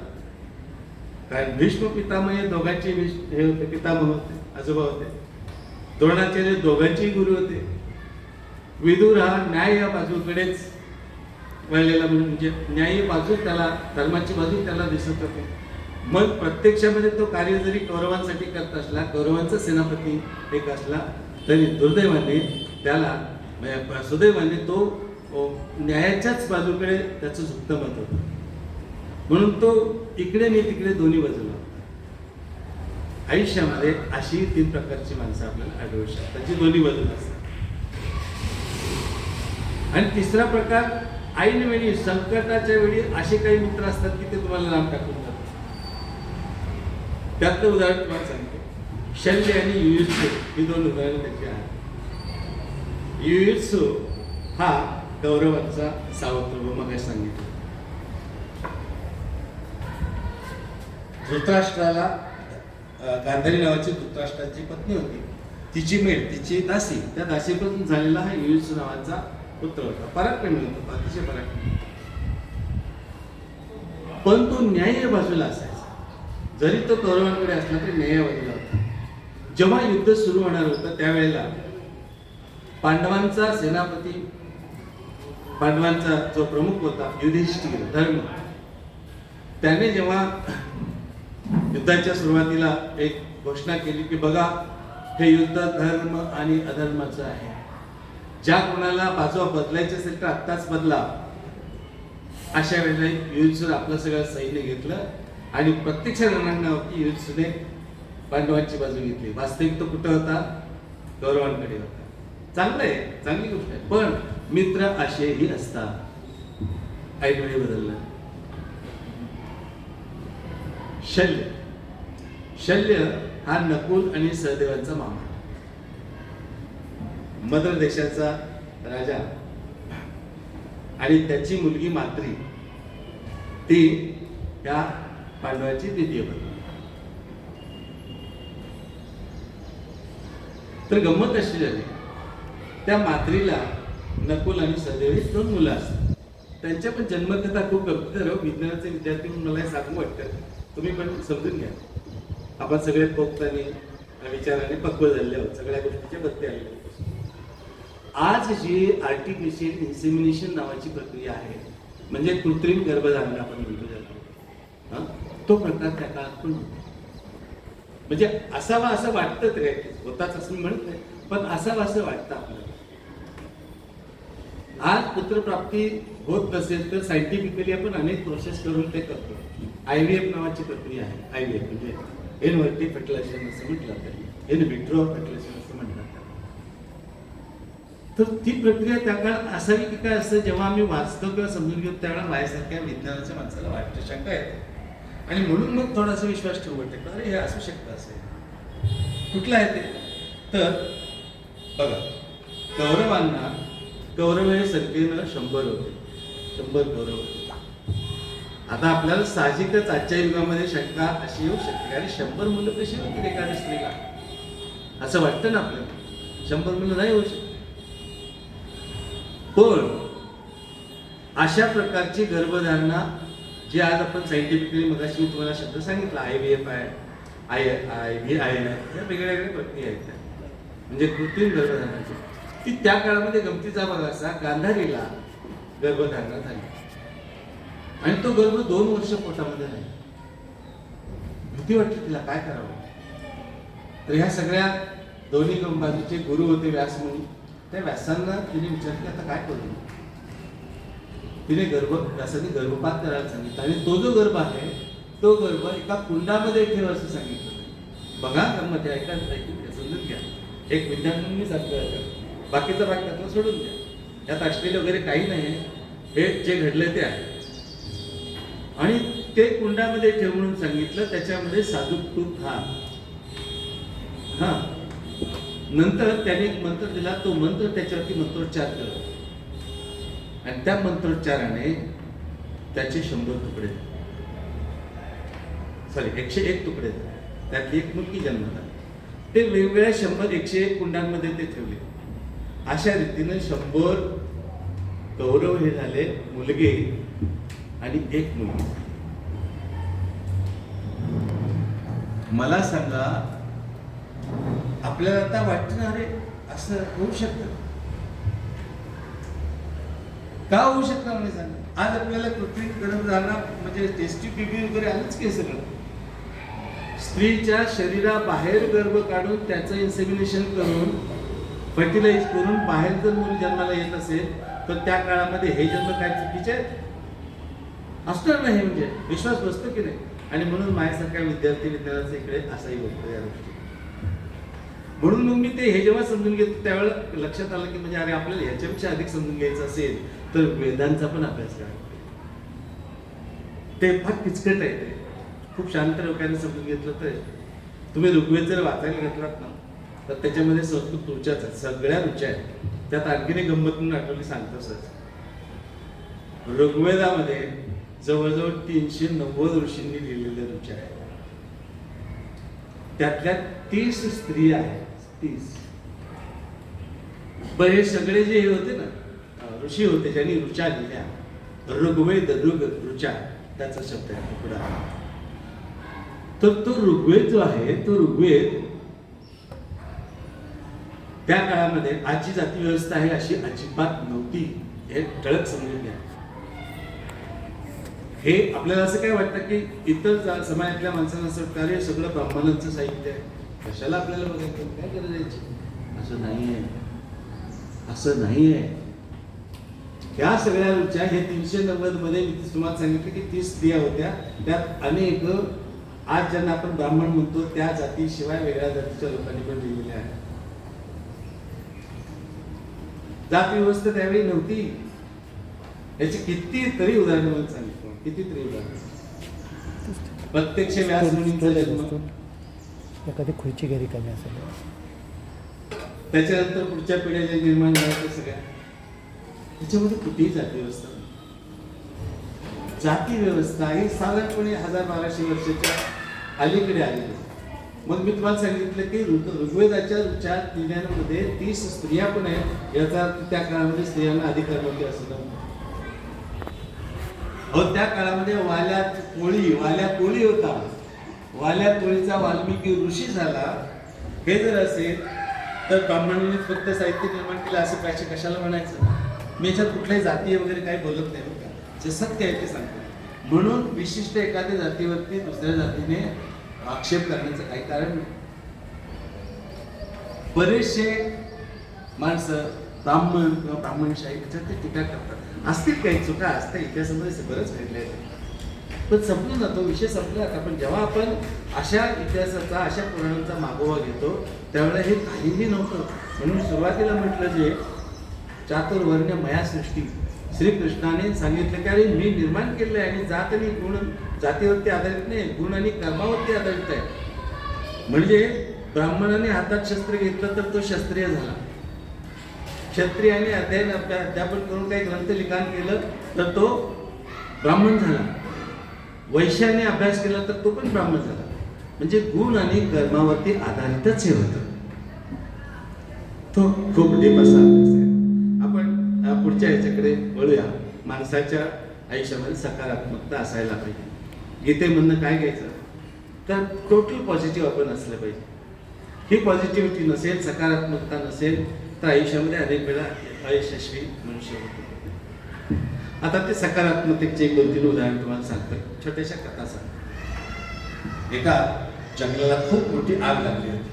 कारण भीष्म पितामह हे दोघांचे हे होते, पितामह होते, आजोबा होते. द्रोणाचार्य दोघांचेही गुरु होते. विदुर हा न्याय या बाजूकडेच वळलेला, म्हणजे न्यायी बाजू त्याला, धर्माची बाजू त्याला दिसत होती. मग प्रत्यक्षामध्ये तो कार्य जरी कौरवांसाठी करत असला, कौरवांचा सेनापती एक असला, तरी दुर्दैवाने त्याला, म्हणजे सुदैवाने तो न्यायाच्याच बाजूकडे त्याचं झुकतं मत होतं. म्हणून तो इकडे आणि तिकडे दोन्ही बाजूला होता. आयुष्यामध्ये अशी 3 प्रकारची माणसं आपल्याला आढळू शकतात, जी दोन्ही बाजूला असतात. आणि तिसरा प्रकार, ऐन वेळी, संकटाच्या वेळी असे काही मित्र असतात की ते तुम्हाला लांब टाकून जातात. त्यातलं उदाहरण तुम्हाला सांगतो. शल्य आणि युयुत्सू ही 2 उदाहरणं त्याची आहेत. युयुत्सू हा कौरवांचा सावत्र, मग सांगितलं. धृतराष्ट्राला, गांधारी नावाची धृतराष्ट्राची पत्नी होती, तिची मेड, तिची दासी, त्या दासीपासून झालेला हा युयुत्सू नावाचा पुत्र होता. पराक्रमी होता, अतिशय पराक्रमी. पण तो न्याय बाजूला असायचा. जरी तो कौरवांकडे असला तरी न्याय बाजूला होता. जेव्हा युद्ध सुरू होणार होतं त्यावेळेला पांडवांचा सेनापती, पांडवांचा जो प्रमुख होता युधिष्ठिर धर्म, त्याने जेव्हा युद्धाच्या सुरुवातीला एक घोषणा केली की बघा, हे युद्ध धर्म आणि अधर्माचं आहे. ज्या कोणाला बाजू बदलायचे असेल तर आत्ताच बदला. अशा वेळेला युयुत्सूने आपलं सगळं सैन्य घेतलं आणि प्रत्यक्ष रणांगणावरती युयुत्सूने पांडवांची बाजू घेतली. वास्तविक तो कुठं होता? कौरवांकडे होता. चांगलं आहे, चांगली गोष्ट आहे. पण मित्र असेही असतात. ऐनवेळी बदलला. शल्य, शल्य हा नकुल आणि सहदेवांचा मामा, मद्र देशाचा राजा, आणि त्याची मुलगी माद्री, ती त्या पांडवाची द्वितीय पत्नी. तर गंमत अशी झाली, त्या माद्रीला नकुल आणि सहदेव ही 2 मुलं असतात. त्यांच्या पण जन्मकथा खूप गंभीर, विज्ञानाचे विद्यार्थी म्हणून मला हे सांगू वाटतं, तुम्ही पण समजून घ्या. आपण सगळे पोक्तानी विचाराने पक्व झाले आहोत, सगळ्या गोष्टीच्या बत्ते आले आहोत. आज जी आर्टिफिशियल इन्सेमिनेशन नावाची प्रक्रिया आहे, म्हणजे कृत्रिम गर्भधारणा आपण म्हणतो ज्याला, तो प्रकार त्या काळात पण होता. म्हणजे असावा असं वाटतं, तरी होताच असं मी म्हणत नाही, पण असावं असं वाटतं आपल्याला. आज पुत्रप्राप्ती होत नसेल तर सायंटिफिकली आपण अनेक प्रोसेस करून ते करतो. IVF नावाची प्रक्रिया आहे. IVF म्हणजे इन व्हिट्रो फर्टिलायझेशन असं म्हटलं जातं, इन व्हिट्रो फर्टिलायझेशन असं म्हणतात. तर ती प्रक्रिया त्या काळात असावी की काय असं जेव्हा आम्ही वाचतो किंवा समजून घेतो त्यावेळेला माझ्यासारख्या विज्ञानाच्या माणसाला वाटतं, शंका येते. आणि म्हणून मग थोडासा विश्वास ठेवू वाटतं, अरे हे असू शकतं असं. कुठलं आहे ते? तर बघा, कौरवांना, कौरव हे संख्येनं 100 होते, 100 कौरव होते. आता आपल्याला साहजिकच आजच्या युगामध्ये शंका अशी येऊ शकते, अरे 100 मुलं कशी होतील एखाद्या स्त्रीला, असं वाटतं ना आपल्याला. 100 मुलं नाही होऊ शकत. पण अशा प्रकारची गर्भधारणा जी आज आपण सायंटिफिकली, मगाशी मी तुम्हाला शब्द सांगितला, IVF आहे, IVI आहे, या वेगळ्या वेगळ्या प्रक्रिया आहेत त्या, म्हणजे कृत्रिम गर्भधारणाची. ती त्या काळामध्ये गमतीचा भाग असा, गांधारीला गर्भधारणा झाली आणि तो गर्भ 2 वर्ष पोटामध्ये राहिला. भीती वाटली तिला, काय करावं. तर ह्या सगळ्या दोन्ही बाजूचे गुरु होते व्यास म्हणून, त्या व्यासांना तिने विचारले आता काय करू. तिने व्यासाने गर्भपात करायला सांगितलं आणि तो जो गर्भ आहे तो गर्भ एका कुंडामध्ये ठेव असं सांगितलं. बघा गंमत आहे, ऐका, समजून घ्या. एक विज्ञान म्हणून मी सांगतो, बाकीचा भाग त्यातला सोडून द्या. यात आश्चर्य वगैरे काही नाही, हे जे घडलं ते आहे. आणि ते कुंडामध्ये ठेव म्हणून सांगितलं, त्याच्यामध्ये साजूक तूप हा. नंतर त्याने एक मंत्र दिला, तो मंत्र त्याच्यावरती मंत्रोच्चार केला आणि त्या मंत्रोच्चाराने त्याचे 100 तुकडे, सॉरी 101 तुकडे, त्यातली एक मुलगी जन्मात आली. ते वेगवेगळ्या 101 कुंडांमध्ये ते ठेवले. अशा रीतीने 100 कौरव हे झाले मुलगे आणि एक मुलगी. मला सांगा, आपल्याला आता वाटणार आहे असं होऊ शकतं? का होऊ शकणार नाही सांगा? आज आपल्याला कृत्रिम गर्भधारणा म्हणजे टेस्टी बेबी वगैरे आलंच की सगळं. स्त्रीच्या शरीराबाहेर गर्भ काढून त्याचं इन्सेमिनेशन करून फर्टिलाइज करून बाहेर जर मुली जन्माला येत असेल तर त्या काळामध्ये हे जन्म काय चुकीचे आहेत असणार नाही. म्हणजे विश्वास बसतो की नाही. आणि म्हणून माझ्यासारख्या विद्यार्थी विज्ञानाचा इकडे असाही होतो या गोष्टी. म्हणून मग मी ते हे जेव्हा समजून घेतो त्यावेळेला लक्षात आलं की म्हणजे अरे आपल्याला ह्याच्यापेक्षा अधिक समजून घ्यायचं असेल तर वेदांचा पण अभ्यास करा. ते फार किचकट आहे. ते खूप शांत लोकांनी समजून घेतलं तर तुम्ही ऋग्वेद जर वाचायला घेतलात ना तर त्याच्यामध्ये संस्कृत ऋचाच आहेत, सगळ्या ऋचा आहेत. त्यात आणखीन एक गंमत म्हणून आठवली सांगतो सर. ऋग्वेदामध्ये जवळजवळ 390 ऋषींनी लिहिलेल्या ऋचा आहेत. त्यातल्या 30 स्त्री आहेत. 30. बरं हे सगळे जे होते ना ऋषी होते ज्यांनी ऋचा लिहिल्या, ऋग्वेद ऋग ऋचा त्याचा शब्द आहे पुढे. तर तो ऋग्वेद जो आहे तो ऋग्वेद त्या काळामध्ये आजची जाती व्यवस्था आहे अशी अजिबात नव्हती. हे ठळक समजून घ्या. हे आपल्याला असं काय वाटतं की इतर समाजातल्या माणसांना असं वाटतं अरे सगळं ब्राह्मणांचं साहित्य आहे, कशाला आपल्याला बघायचं, काय गरज यायची. असं नाहीये, असं नाहीये. ह्या सगळ्या ऋचा हे 390 मध्ये मी तुम्हाला सांगितलं की 30 स्त्रिया होत्या. त्यात अनेक आज ज्यांना आपण ब्राह्मण म्हणतो त्या जातीशिवाय वेगळ्या जातीच्या लोकांनी पण लिहिलेल्या आहेत. जाती व्यवस्था त्यावेळी नव्हती. याची कितीतरी उदाहरणं मला सांगितलं, कितीतरी उदाहरणं. प्रत्यक्ष व्यास मुनींचा जन्म, एखादी खुर्ची घरी कमी असेल, त्याच्यानंतर पुढच्या पिढ्या ज्या निर्माण झाल्या सगळ्या त्याच्यामध्ये कुठेही जाती व्यवस्था नाही. जाती व्यवस्था ही साधारणपणे 1000-1200 वर्षाच्या अलीकडे आलेली. मग मी तुम्हाला सांगितलं की ऋग्वेदाच्या ऋचा लिहिण्यामध्ये 30 स्त्रिया पण आहेत. याचा अर्थ त्या काळामध्ये स्त्रियांना अधिकार नव्हते असं नव्हतं. अहो त्या काळामध्ये वाल्या कोळी होता. वाल्या कोळीचा वाल्मिकी ऋषी झाला. हे जर असेल तर ब्राह्मणांनी फक्त साहित्य निर्माण केलं असं पाहिजे कशाला म्हणायचं. मी याच्यात कुठल्याही जाती वगैरे काही बोलत नाही बघा, जे सत्य आहे ते सांगतो. म्हणून विशिष्ट एखाद्या जातीवरती दुसऱ्या जातीने आक्षेप करण्याचं काही कारण नाही. बरेचसे माणसं ब्राह्मण किंवा ब्राह्मणशाही याच्यात टीका करतात. असतील काही चुका असतात, इतिहासामध्ये बरंच घडले आहे. पण संपलं ना, तो विषय संपला. पण जेव्हा आपण अशा इतिहासाचा अशा पुराणांचा मागोवा घेतो त्यावेळेला हे काहीही नव्हतं. म्हणून सुरुवातीला म्हटलं जे चातुर्वर्ण्य मया सृष्टी, श्रीकृष्णाने सांगितलं की अरे मी निर्माण केलेलं आहे आणि जात आणि गुण जातीवरती आधारित नाही, गुण आणि कर्मावरती आधारित आहे. म्हणजे ब्राह्मणाने हातात शस्त्र घेतलं तर तो क्षत्रिय झाला, क्षत्रियाने अध्यापन करून काही ग्रंथ लिखाण केलं तर तो ब्राह्मण झाला, वैश्याने अभ्यास केला तर तो पण ब्राह्मण झाला. म्हणजे गुण आणि कर्मावरती आधारितच हे होतं. तो खूप डीप असा अभ्यास आहे. आपण पुढच्या ह्याच्याकडे वळूया. माणसाच्या आयुष्यामध्ये सकारात्मकता असायला पाहिजे. गीतेमधनं काय घ्यायचं तर टोटल पॉझिटिव्ह आपण असलं पाहिजे. ही पॉझिटिव्हिटी नसेल, सकारात्मकता नसेल तर आयुष्यामध्ये अनेक वेळा अयशस्वी मनुष्य होतो. आता ते सकारात्मकतेचे 1-2-3 उदाहरण तुम्हाला सांगतो. छोट्याशा कथा सांगतो. एका जंगलाला खूप मोठी आग लागली होती.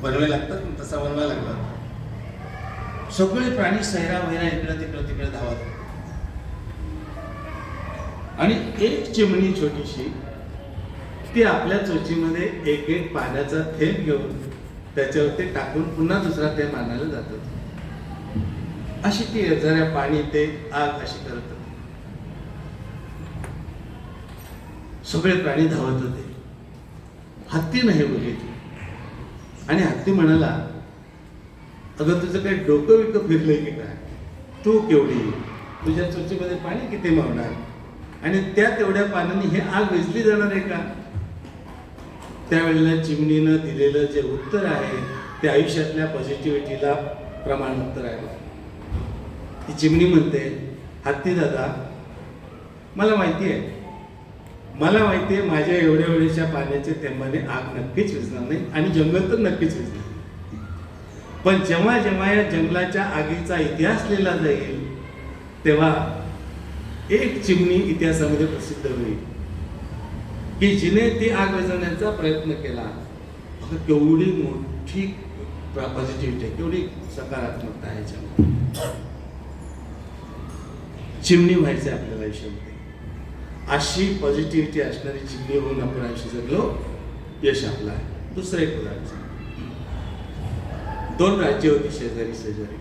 बनवायला लागतात तसा बनवायला लागला. सगळे प्राणी सैरा वैरा इकडं तिकडे धावत. आणि एक चिमणी छोटीशी ती आपल्या चोचीमध्ये एक पाण्याचा थेंब घेऊन त्याच्यावरती टाकून पुन्हा दुसरा थेंब आणायला जात होती. अशी ती जरा पाणी ते आग अशी करत होती. सगळे प्राणी धावत होते. हत्तीनं हे बघितलं आणि हत्ती म्हणाला, अगं तुझं काही डोकं विकं फिरलंय की काय, तू केवढी, तुझ्या चोचीमध्ये पाणी किती मावणार आणि त्या तेवढ्या पाण्याने हे आग विझली जाणार आहे का. त्यावेळेला चिमणीनं दिलेलं जे उत्तर आहे ते आयुष्यातल्या पॉझिटिव्हिटीला प्रमाणपत्र आहे. ती चिमणी म्हणते, हत्ती दादा मला माहिती आहे माझ्या एवढ्या वेळेच्या पाण्याच्या थेंबाने आग नक्कीच विझणार नाही आणि जंगल तर नक्कीच विझणार. पण जेव्हा जेव्हा या जंगलाच्या आगीचा इतिहास लिहिला जाईल तेव्हा एक चिमणी इतिहासामध्ये प्रसिद्ध होईल की जिने ती आग विझवण्याचा प्रयत्न केला. अगं केवढी मोठी पॉझिटिव्हिटी, केवढी सकारात्मकता आहे याच्यामध्ये. चिमणी व्हायचं आहे आपल्याला आयुष्यामध्ये. अशी पॉझिटिव्हिटी असणारी चिमणी होऊन आपण आयुष्य जगलो, यश आपलं आहे. दुसरं एक उदाहरण सांगतो. 2 राज्य होती शेजारी शेजारी,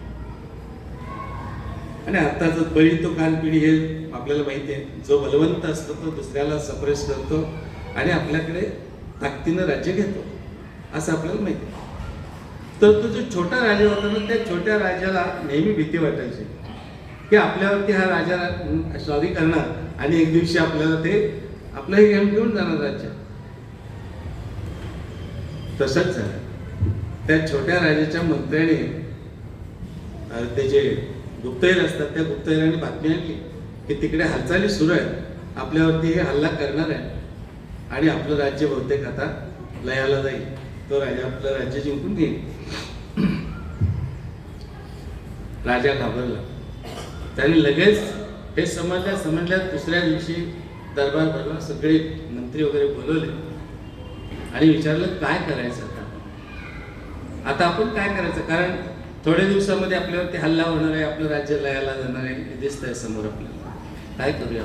आणि आत्ताच बळी तो कान पिढी हे आपल्याला माहिती आहे. जो बलवंत असतो तो दुसऱ्याला सप्रेस करतो आणि आपल्याकडे ताकदीनं राज्य घेतो, असं आपल्याला माहिती आहे. तर तो जो छोटा राजा होता ना, त्या छोट्या राजाला नेहमी भीती वाटायची की आपल्यावरती हा राजा स्वारी करणार आणि एक दिवशी आपल्याला ते आपलं हे घेऊन जाणार राज्य. तसंच झालं. त्या छोट्या राजाच्या मंत्र्याने ते जे गुप्तहेर असतात त्या गुप्तहेरांनी बातमी आणली की तिकडे हालचाली सुरू आहेत, आपल्यावरती हे हल्ला करणार आहे आणि आपलं राज्य बहुतेक आता लयाला जाईल, तो राजा आपलं राज्य जिंकून घेईल. राजा घाबरला. त्याने लगेच हे समजल्या दुसऱ्या दिवशी दरबार भरला, सगळे मंत्री वगैरे बोलवले आणि विचारलं काय करायचं आता आपण काय करायचं, कारण थोड्या दिवसामध्ये आपल्यावरती हल्ला होणार आहे, आपलं राज्य लयाला जाणार आहे, हे दिसतंय समोर आपल्याला, काय करूया.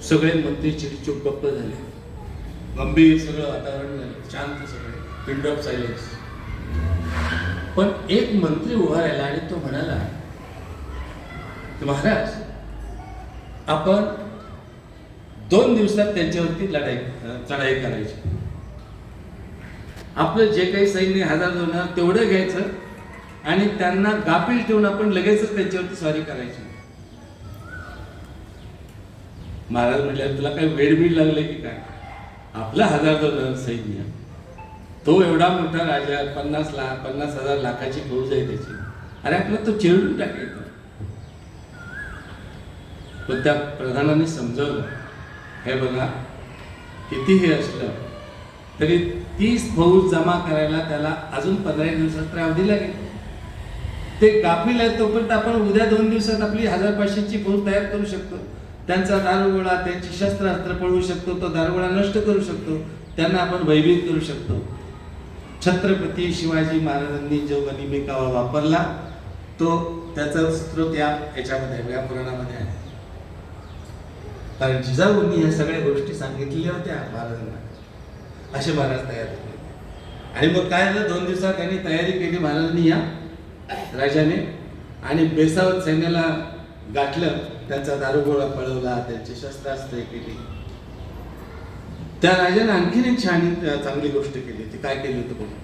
सगळे मंत्री चिडीचूप गप्प झाले, गंभीर सगळं वातावरण झालं, शांत सगळे, पिंड ऑफ सायलेन्स. पण एक मंत्री उभा राहिला आणि तो म्हणाला की महाराज, आपण 2 दिवसात त्यांच्यावरती चढाई करायची. आपलं जे काही सैन्य 1000 होणार तेवढं घ्यायचं आणि त्यांना गाफील ठेवून आपण लगेचच त्यांच्यावरती स्वारी करायची. महाराज म्हटल्यावर तुला काय वेडबीड लागले की काय, आपला 1000 सैन्य, तो एवढा मोठा राजा, 50,000 लाखाची फौज आहे त्याची, अरे आपला तो चिरडून टाकेल. पण त्या प्रधानाने समजवलं, हे बघा किती हे असलं तरी 30 फौज जमा करायला त्याला अजून 15 दिवसात अवधी लागेल. ते गाफील आहे तोपर्यंत आपण उद्या 2 दिवसात आपली 1500ची फौज तयार करू शकतो. त्यांचा दारुगोळा, त्यांची शस्त्रास्त्र पळवू शकतो, तो दारुगोळा नष्ट करू शकतो, त्यांना आपण भयभीत करू शकतो. छत्रपती शिवाजी महाराजांनी जो गनिमी कावा वापरला तो त्याचा स्रोत याच्यामध्ये, या पुराणामध्ये आहे. कारण जिजाऊंनी या सगळ्या गोष्टी सांगितलेल्या होत्या महाराजांना, असे महाराज तयार झाले. आणि मग काय झालं, 2 दिवसात त्यांनी तयारी केली महाराजांनी या राजाने, आणि बेसावत सैन्याला गाठलं, त्यांचा दारुगोळा पळवला, त्यांची शस्त्रास्त्रे केली. त्या राजाने आणखीन एक चांगली गोष्ट केली. ती काय केली होती बघा.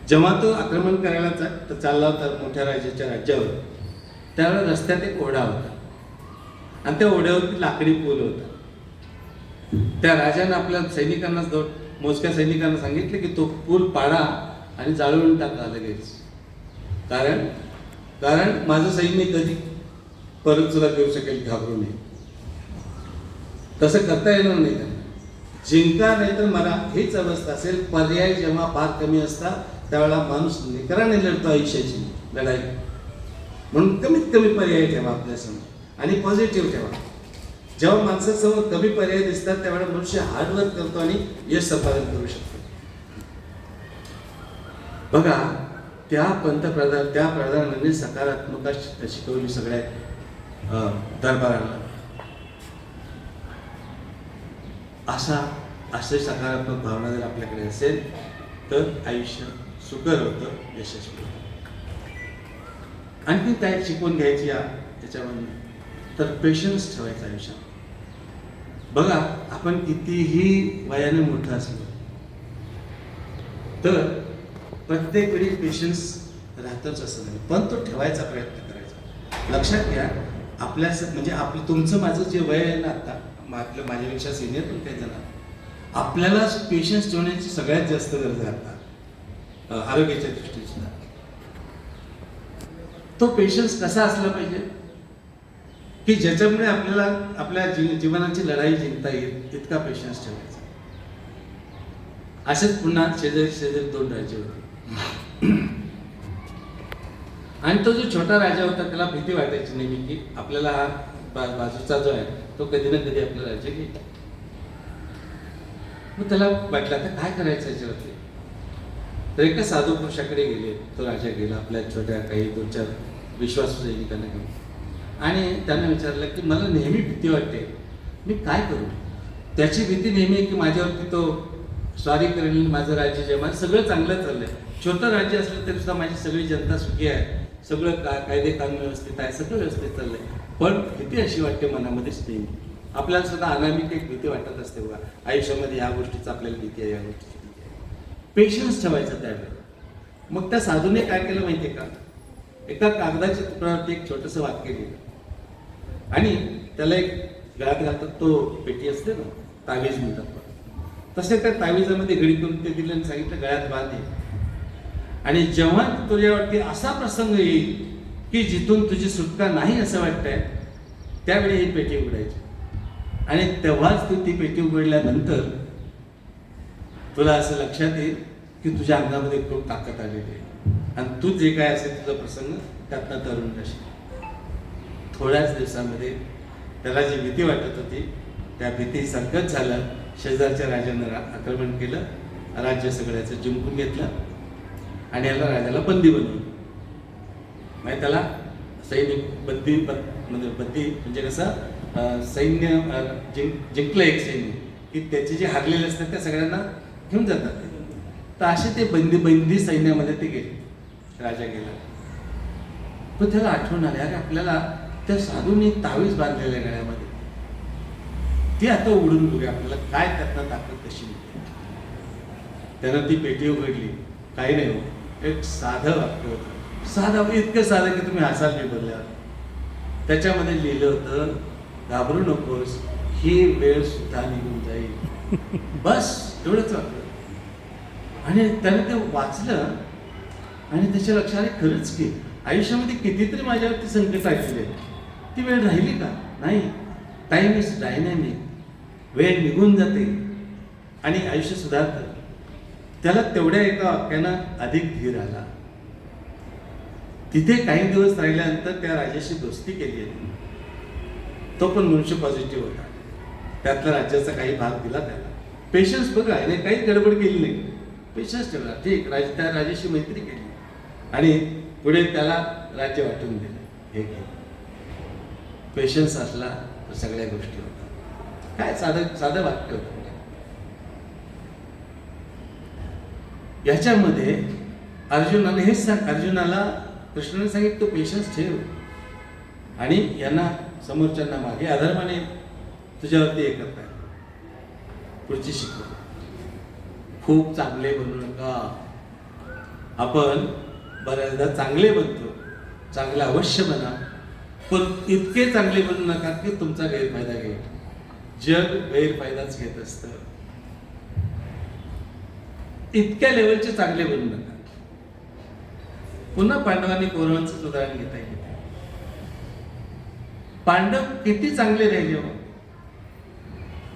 जेव्हा तो आक्रमण करायला चालला होता मोठ्या राजाच्या राज्यावर, त्यावेळेला रस्त्यात एक ओढा होता आणि त्या ओढ्यावरती लाकडी पूल होता. त्या राजाने आपल्या सैनिकांना, मोजक्या सैनिकांना सांगितले की तो पूल पाडा आणि जाळून टाका लगेच, कारण माझं सैन्य कधी परत सुद्धा करू शकेल, घाबरू नये. तसं करता येणार नाही त्यांना. जिंका नाही तर मला, हीच अवस्था असेल. पर्याय जेव्हा फार कमी असतात त्यावेळेला माणूस निकराने लढतो आयुष्याची लढाई. म्हणून कमीत कमी पर्याय ठेवा आपल्यासमोर आणि पॉझिटिव्ह ठेवा. जेव्हा माणसासमोर कमी पर्याय दिसतात त्यावेळेला मनुष्य हार्डवर्क करतो आणि यश संपादन करू शकतो. बघा, त्या प्रधानांनी सकारात्मकता शिकवली सगळ्या दरबाराला. असे सकारात्मक भावना जर आपल्याकडे असेल तर आयुष्य सुकर होतं, यशस्वी होतं. आणखी काय शिकवून घ्यायची त्याच्यामध्ये, तर पेशन्स ठेवायचं आयुष्यात. बघा, आपण कितीही वयाने मोठं असलो तर प्रत्येक वेळी पेशन्स राहतच असं नाही, पण तो ठेवायचा प्रयत्न करायचा. लक्षात घ्या, म्हणजे तुमचं माझं जे वय आहे ना आता, माझ्यापेक्षा सिनियर पण काही जण, आपल्याला पेशन्स ठेवण्याची सगळ्यात जास्त गरज आहे आता आरोग्याच्या दृष्टीने. तो पेशन्स कसा असला पाहिजे की ज्याच्यामुळे आपल्याला आपल्या जीवनाची लढाई जिंकता येईल, इतका पेशन्स ठेवायचा. असेच पुन्हा शेजारी 2 राज्य होते. आणि तो जो छोटा राजा होता त्याला भीती वाटायची नेहमी की आपल्याला हा बाजूचा जो आहे तो कधी ना कधी आपलं राज्य घेईल. मग त्याला वाटलं आता काय करायचं याच्यावरती. तर एका साधू पुरुषाकडे गेले. तो राजा गेला आपल्या छोट्या काही 2-4 विश्वासू सैनिकांना घेऊन आणि त्यांना विचारलं की मला नेहमी भीती वाटते, मी काय करू. त्याची भीती नेहमी आहे की माझ्यावरती तो स्वारी करेल, माझं राज्य जे माझं सगळं चांगलं चाललंय. छोटं राज्य असलं तरी सुद्धा माझी सगळी जनता सुखी आहे, सगळं कायदे कानून व्यवस्थित आहे, सगळं व्यवस्थित चाललंय. पण भीती अशी वाटते मनामध्येच नेहमी. आपल्याला सुद्धा अनामिक एक भीती वाटत असते बघा आयुष्यामध्ये, ह्या गोष्टीचं आपल्याला भीती आहे, या गोष्टीची भीती आहे. पेशन्स ठेवायचं त्यावेळेला. मग त्या साधूने काय केलं माहितीये का, एका कागदाच्या तुकड्यावरती एक छोटंसं वाक्य लिहिलं आणि त्याला एक गळ्यात घालतात तो पेटी असते ना, तावीज म्हणतात, तसे त्या तावीजामध्ये घडी करून ते दिलं आणि सांगितलं गळ्यात बांध. आणि जेव्हा तुझ्यावरती असा प्रसंग येईल की जिथून तुझी सुटका नाही असं वाटतंय, त्यावेळी ही पेटी उघडायची. आणि तेव्हाच तू ती पेटी उघडल्यानंतर तुला असं लक्षात येईल की तुझ्या अंगामध्ये खूप ताकद आलेली आहे आणि तू जे काय असेल तुझा प्रसंग त्यातनं तरुण करशील. थोड्याच दिवसामध्ये त्याला जी भीती वाटत होती त्या भीती संकट झालं. शेजारच्या राजानं आक्रमण केलं, राज्य सगळ्याचं जिंकून घेतलं आणि याला राजाला बंदी बनवलं. म्हणजे त्याला सैनिक बंदी म्हणजे कसं सैन्य जिंकलं एक सैन्य की त्याचे जे हारलेले असतात त्या सगळ्यांना घेऊन जातात. तर असे ते बंदी सैन्यामध्ये ते गेले. राजा गेला. पण त्याला आठवण आली, अरे आपल्याला त्या साधूने तावीज बांधलेल्या गळ्यामध्ये, ती आता उडून बघूया आपल्याला काय त्यातनं ताकद कशी मिळते. त्यानं ती पेटी उघडली. काही नाही हो, एक साधं वाक्य होतं. साधं, इतकं साधं की तुम्ही हसाल मी बोलल्यावर. त्याच्यामध्ये लिहिलं होतं, घाबरू नकोस, ही वेळ सुद्धा निघून जाईल. बस एवढंच वाक्य. आणि त्याने ते वाचलं आणि त्याच्या लक्षात आले, खरंच की आयुष्यामध्ये कितीतरी माझ्यावरती संकट आलेली आहे, ती वेळ राहिली का? नाही. Time is dynamic. वेळ निघून जाते आणि आयुष्य सुधारतं. त्याला तेवढ्या एका वाक्यानं अधिक धीर आला. तिथे काही दिवस राहिल्यानंतर त्या राजाशी दोस्ती केली आहे. तो पण मनुष्य पॉझिटिव्ह होता. त्यातला राज्याचा काही भाग दिला त्याला. पेशन्स बघा, याने काही गडबड केली नाही, पेशन्स ठेवला. ठीक, त्या राजाशी मैत्री केली आणि पुढे त्याला राज्य वाटून दिलं. हे घे. पेशन्स असला तर सगळ्या गोष्टी होतात. काय साधं वाक्य होतं. याच्यामध्ये अर्जुनाने हेच अर्जुनाला कृष्णाने सांगितलं, तो पेशन्स ठेव आणि यांना समोरच्यांना मागे अधर्माने तुझ्यावरती हे करताय. पुढची शिकव, खूप चांगले बनू नका. आपण बऱ्याचदा चांगले बनतो, चांगले अवश्य बना, पण इतके चांगले बनू नका की तुमचा गैरफायदा घे. जग गैरफायदाच घेत असतं. इतक्या लेवलचे चांगले बनू नका. पुन्हा पांडवांनी कौरवांचं उदाहरण घेता येईल. पांडव किती चांगले राहिले हो,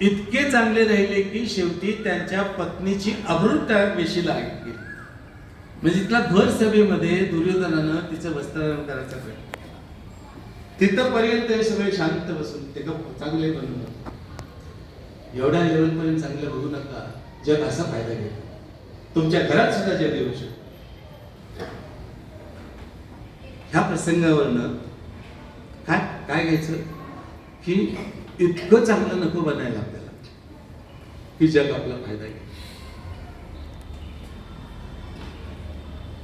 इतके चांगले राहिले की शेवटी त्यांच्या पत्नीची अब्रू त्या वेशीला गेली. म्हणजे इथला भर सभेमध्ये दुर्योधनानं तिचं वस्त्रहरण करायचा प्रयत्न, तिथपर्यंत सगळे शांत बसून ते चांगले बनू नका, एवढ्या लेवलपर्यंत चांगलं बघू नका. जग असा फायदा घेतो. तुमच्या घरात सुद्धा जग येऊ शकतो. ह्या प्रसंगावरनं काय घ्यायचं की इतकं चांगलं नको बनायला आपल्याला की जग आपला फायदा घे.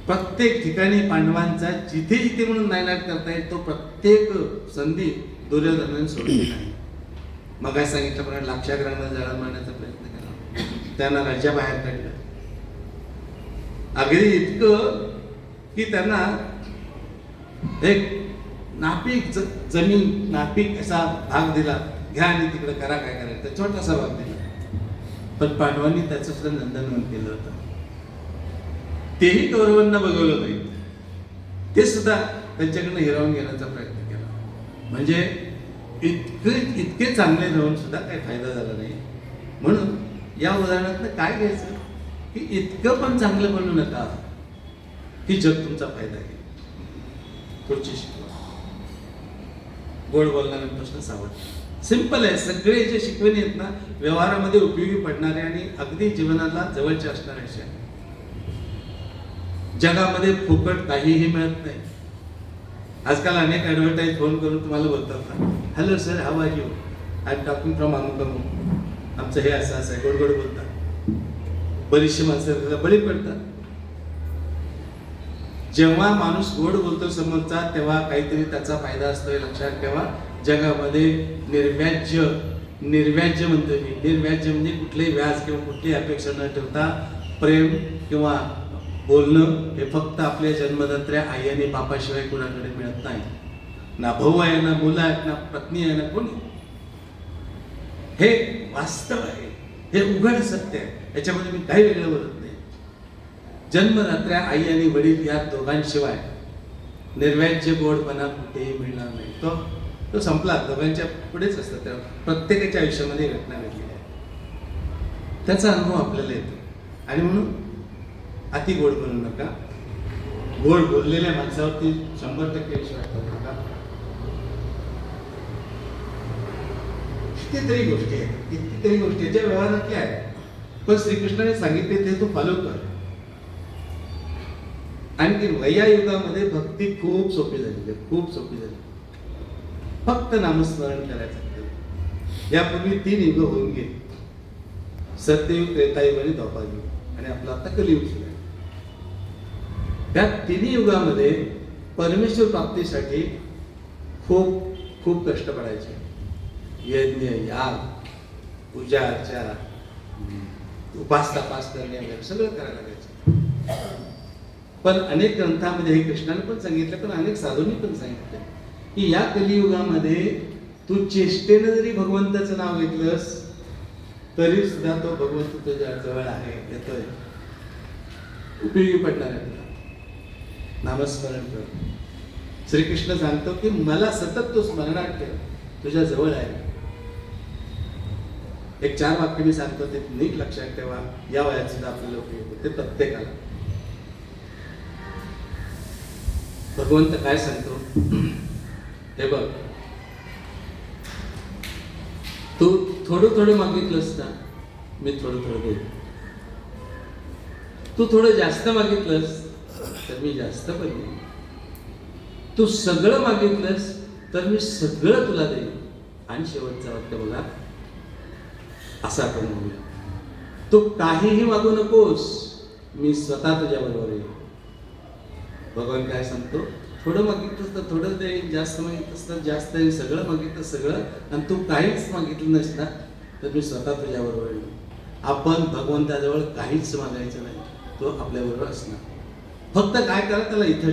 प्रत्येक ठिकाणी पांडवांचा जिथे जिथे म्हणून नायनाट करता येईल तो प्रत्येक संधी दुर्योधनाने सोडली नाही. मग काय सांगितलं पण लाक्षागृहामध्ये जाळं मारण्याचा प्रयत्न केला, त्यांना राज्याबाहेर काढलं. अगदी इतकं की त्यांना एक नापीक जमीन, नापीक असा भाग दिला, घ्या आणि तिकडे करा काय करायचं, छोटासा भाग दिला. पण पांडवांनी त्याचं सुद्धा नंदनवन केलं होतं. तेही कौरवांना बघवलं नाही, ते सुद्धा त्यांच्याकडनं हिरावून घेण्याचा प्रयत्न केला. म्हणजे इतके चांगले राहून सुद्धा काही फायदा झाला नाही. म्हणून या उदाहरणातनं काय घ्यायचं की इतकं पण चांगलं बनू नका की जग तुमचा फायदा घे. पुढची शिकवण. गोड बोलणारे प्रश्न सावध. सिंपल आहे. सगळे जे शिकवणी आहेत ना व्यवहारामध्ये उपयोगी पडणारे आणि अगदी जीवनाला जवळचे असणारे असे आहेत. जगामध्ये फुकट काहीही मिळत नाही. आजकाल अनेक ॲडव्हर्टाईज फोन करून तुम्हाला बोलतात ना, hello sir, how are you, I am talking from अमुक अमुक, आमचं हे असं असं आहे, गोड गोड बोलतात. बरीचशी माणसं त्याला बळी पडतात. जेव्हा माणूस गोड बोलतो समोरचा तेव्हा काहीतरी त्याचा फायदा असतोय, लक्षात ठेवा. जगामध्ये निर्व्याज्य म्हणतो मी. निर्व्याज्य म्हणजे कुठलेही व्याज किंवा कुठलीही अपेक्षा न ठेवता प्रेम किंवा बोलणं हे फक्त आपल्या जन्मदात्या आई आणि बापाशिवाय कुणाकडे मिळत नाही. ना भाऊ आहे, ना मुलं आहेत, ना पत्नी आहे, ना कोणी. हे वास्तव आहे, हे उघड सत्य आहे. याच्यामध्ये मी काही वेगळं बोलत नाही. जन्मदात्या आई आणि वडील या दोघांशिवाय निर्व्याज्य गोडपणा कुठेही मिळणार नाही. तो संपला. दोघांच्या पुढेच असतं. त्या प्रत्येकाच्या आयुष्यामध्ये घटना घडलेली आहे. त्याचा अनुभव आपल्याला येतो. आणि म्हणून अति गोड बोलू नका. गोड बोललेल्या माणसावरती 100% विश्वास ठेवू नका. कितीतरी गोष्टी आहेत ज्या व्यवहारातल्या आहेत, पण श्रीकृष्णाने सांगितले ते तू फॉलो कर. आणखी वया युगामध्ये भक्ती खूप सोपी झाली. फक्त नामस्मरण करायचं. यापूर्वी 3 युग होऊन गेली. सत्ययुग, त्रेतायुग आणि द्वापारयुग, आणि आपला आता कलियुग सुरू आहे. त्या 3 युगामध्ये परमेश्वर प्राप्तीसाठी खूप खूप कष्ट पडायचे. यज्ञ, याग, पूजा अर्चा, उपास तपास करणे वगैरे सगळं करायला लागायचं. पण अनेक ग्रंथामध्ये हे कृष्णाने पण सांगितलं, पण अनेक साधूंनी पण सांगितलं की या कलियुगामध्ये तू चेष्टेनं जरी भगवंताचं नाव घेतलंस तरी सुद्धा तो भगवंत तुझ्या जवळ आहे, येतोय, उपयोगी पडणार आहे तुला. नामस्मरण कर. श्रीकृष्ण सांगतो की मला सतत तो स्मरणात ठेव, तुझ्या जवळ आहे. एक 4 वाक्य मी सांगतो, ते नीट लक्षात ठेवा. या वयात सुद्धा आपल्याला उपयोग होते प्रत्येकाला. भगवंत काय सांगतो हे बघ, तू थोडं थोडं मागितलंस ना, मी थोडं थोडं देईन. तू थोडं जास्त मागितलंस तर मी जास्त पण देईन. तू सगळं मागितलंस तर मी सगळं तुला देईन. आणि शेवटचं वाक्य बघा, असा आपण म्हणूया, तू काहीही मागू नकोस, मी स्वतः तुझ्या बरोबर येईल. भगवान काय सांगतो, थोडं मागितलंस तर थोडं देईन, जास्त मागितलंस तर जास्त देईन, सगळं मागितलं सगळं, आणि तू काहीच मागितलं नस ना तर मी स्वतः तुझ्या बरोबर येईल. आपण भगवंताजवळ काहीच मागायचं नाही, तो आपल्या बरोबर असणार. फक्त काय करा, त्याला इथं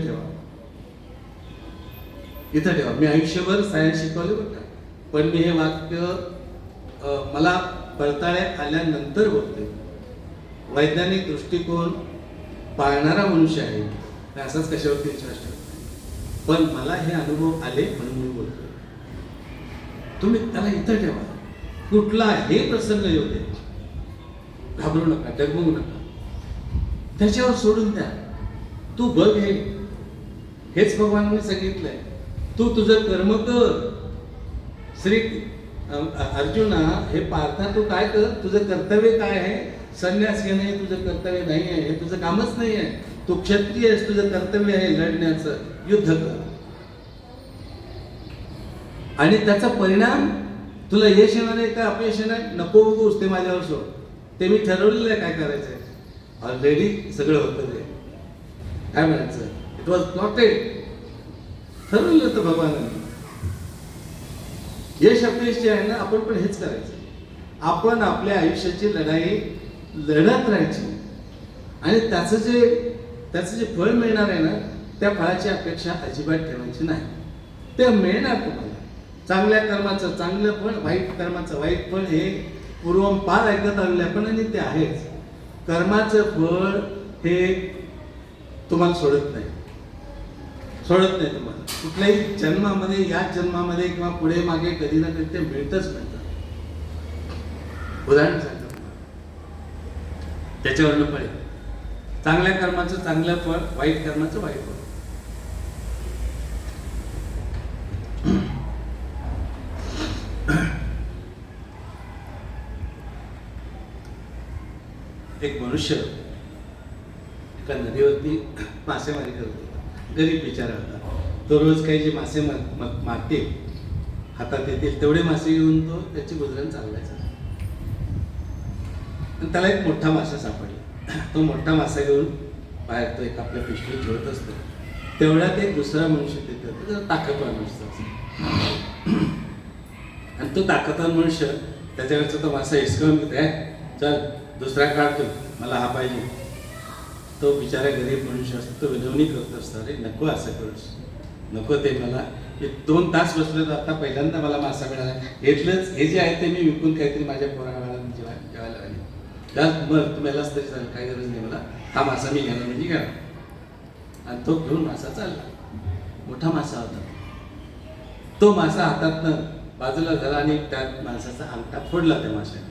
ठेवा. मी आयुष्यभर सायन्स शिकवले बरं का, पण मी हे वाक्य मला पडताळ्यात आल्यानंतर बोलते. वैज्ञानिक दृष्टिकोन पाळणारा मनुष्य आहे, असाच कशावरती विश्वास ठेवतो. पण मला हे अनुभव आले म्हणून मी बोलतो. तुम्ही त्याला इथं ठेवा. कुठलाही प्रसंग येऊ दे, घाबरू नका, डगमगू नका, त्याच्यावर सोडून द्या. तू बघ, हेच भगवानांनी सांगितलंय, तू तुझं कर्म कर. श्री अर्जुना, हे पार्था, तू काय कर, तुझं कर्तव्य काय आहे? संन्यास घेणं हे तुझं कर्तव्य नाही आहे, हे तुझं कामच नाही आहे. तू क्षत्रिय आहेस, तुझं कर्तव्य आहे लढण्याचं, युद्ध कर. आणि त्याचा परिणाम तुला यश येणार आहे का अपयश येणार? नको बघूस, ते माझ्यावर सोड. ते मी ठरवलेलं आहे काय करायचंय. ऑलरेडी सगळं होतं. ते काय म्हणायचं, इट वॉज प्लॉटेड. ठरवलं होतं भगवानाने. यश अपयश जे आहे ना, आपण पण हेच करायचं. आपण आपल्या आयुष्याची लढाई लढत राहायची, आणि त्याचं जे फळ मिळणार आहे ना, त्या फळाची अपेक्षा अजिबात ठेवायची नाही. ते मिळणार तुम्हाला. चांगल्या कर्माचं चांगलं फळ, वाईट कर्माचं वाईट फळ, हे पूर्वंपार ऐकत आलेलं आहे. पण आणि ते आहेच. कर्माचं फळ हे तुम्हाला सोडत नाही तुम्हाला. कुठल्याही जन्मामध्ये, या जन्मामध्ये किंवा पुढे मागे कधी ना कधी ते मिळतच मिळतं. उदाहरण सांगतो, त्याच्यावरनं फळ, चांगल्या कर्माचं चांगलं फळ, वाईट कर्माचं वाईट फळ. एक मनुष्य एका नदीवरती मासेमारी करत होता. गरीब बिचारा होता. तो रोज काही जे मासे मारतील हातात येतील तेवढे मासे घेऊन तो त्याची गुजरण चालवायचा. आणि त्याला एक मोठा मासा सापडला. तो मोठा मासा घेऊन बाहेर तो एक आपल्या पिशवीत ठेवत असतो. तेवढ्यात एक दुसरा मनुष्य तिथे होता. त्याला ताकदवान मनुष्य असतो. आणि तो ताकदवान मनुष्य त्याच्यावरचा तो मासा हिसकावून घेतो. चल दुसरा काढतो, मला हा पाहिजे. तो बिचारा गरीब मनुष्य असतो. तो विनवणी करत असतो, अरे नको असं करूस, नको ते मला 2 तास बसलो तर आता पहिल्यांदा मला मासा मिळाला. घेतलंच हे जे आहे ते मी विकून काहीतरी माझ्या पोराला जेवायला लागले. बरं तुम्हालाच तरी चालेल, काही गरज नाही मला, हा मासा मी घेणार म्हणजे घ्या. आणि तो घेऊन मासा चालला. मोठा मासा होता. तो मासा हातातनं बाजूला झाला आणि त्या माणसाचा अंगठा फोडला. त्या माशाने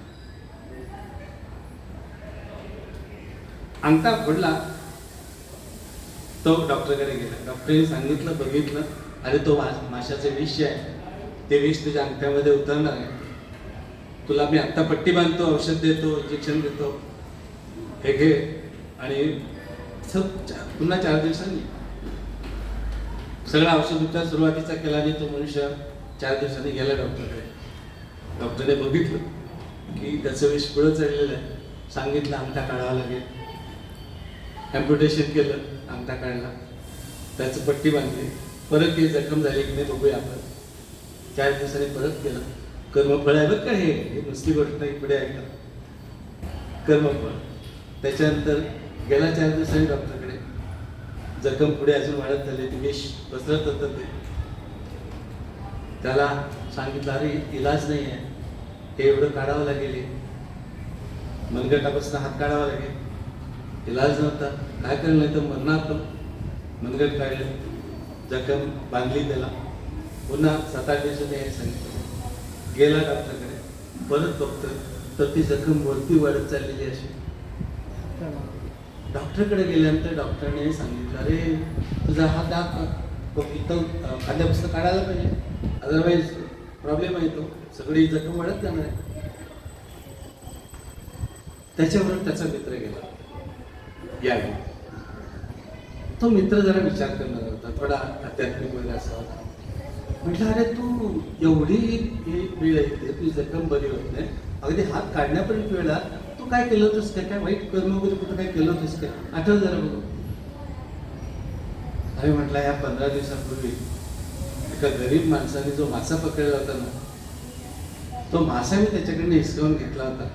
अंगठा फोडला. तो डॉक्टरकडे गेला. डॉक्टरने सांगितलं, बघितलं, अरे तो माशाचं विष जे आहे ते विष तुझ्या अंगठ्यामध्ये उतरणार आहे. तुला मी आत्ता पट्टी बांधतो, औषध देतो, इंजेक्शन देतो, हे घे आणि पुन्हा 4 दिवसांनी सगळा औषध उपचार सुरुवातीचा केला आणि तो मनुष्य 4 दिवसांनी गेला डॉक्टरकडे. डॉक्टरने बघितलं की त्याचं विष पुढं चढलेलं आहे. सांगितलं अंगठा काढावा लागेल. ॲम्प्युटेशन केलं, अंगठा काढला, त्याचं पट्टी बांधली. परत ती जखम झाली की नाही बघूया आपण. 4 दिवसांनी परत केलं. कर्मफळ आहे बघ का, हे नुसती गोष्ट नाही, पुढे ऐका. कर्मफळ. त्याच्यानंतर गेला 4 दिवसांनी डॉक्टरकडे. जखम पुढे अजून वाढत झाली, ती विष पसरत होतं. ते त्याला सांगितलं, अरे इलाज नाही आहे, हे एवढं काढावं लागेल, मनगटापासून हात काढावा लागेल. इलाज नव्हता, काय करणार, नाही तर मरणार. पण मनगट काढलं, जखम बांधली, त्याला पुन्हा 7-8 दिवसांनी यायला सांगितलं. गेला डॉक्टरकडे. परत बघतो तर ती जखम वरती वाढत चाललेली अशी. डॉक्टरकडे गेल्यानंतर डॉक्टरने सांगितलं, अरे तुझा हा दाब इथं खांद्यापासून काढायला पाहिजे, अदरवाईज प्रॉब्लेम आहे, तो सगळी जखम वाढत जाणार आहे. त्याच्यावर त्याचा मित्र गेला. यावेळी तो मित्र जरा विचार करणार होता, थोडा आध्यात्मिक वगैरे असा होता. म्हटलं, अरे तू एवढी वेळ येते, तुझी जखम बरी होत नाही, अगदी हात काढण्यापर्यंत वेळा तू काय केलं होतंस काय वाईट कर्म वगैरे कुठं काय केलं होतंस काय, आठवण जरा बघू. अरे म्हटलं, या 15 दिवसांपूर्वी एका गरीब माणसाने जो मासा पकडला होता ना, तो मासा मी त्याच्याकडनं हिसकावून घेतला होता.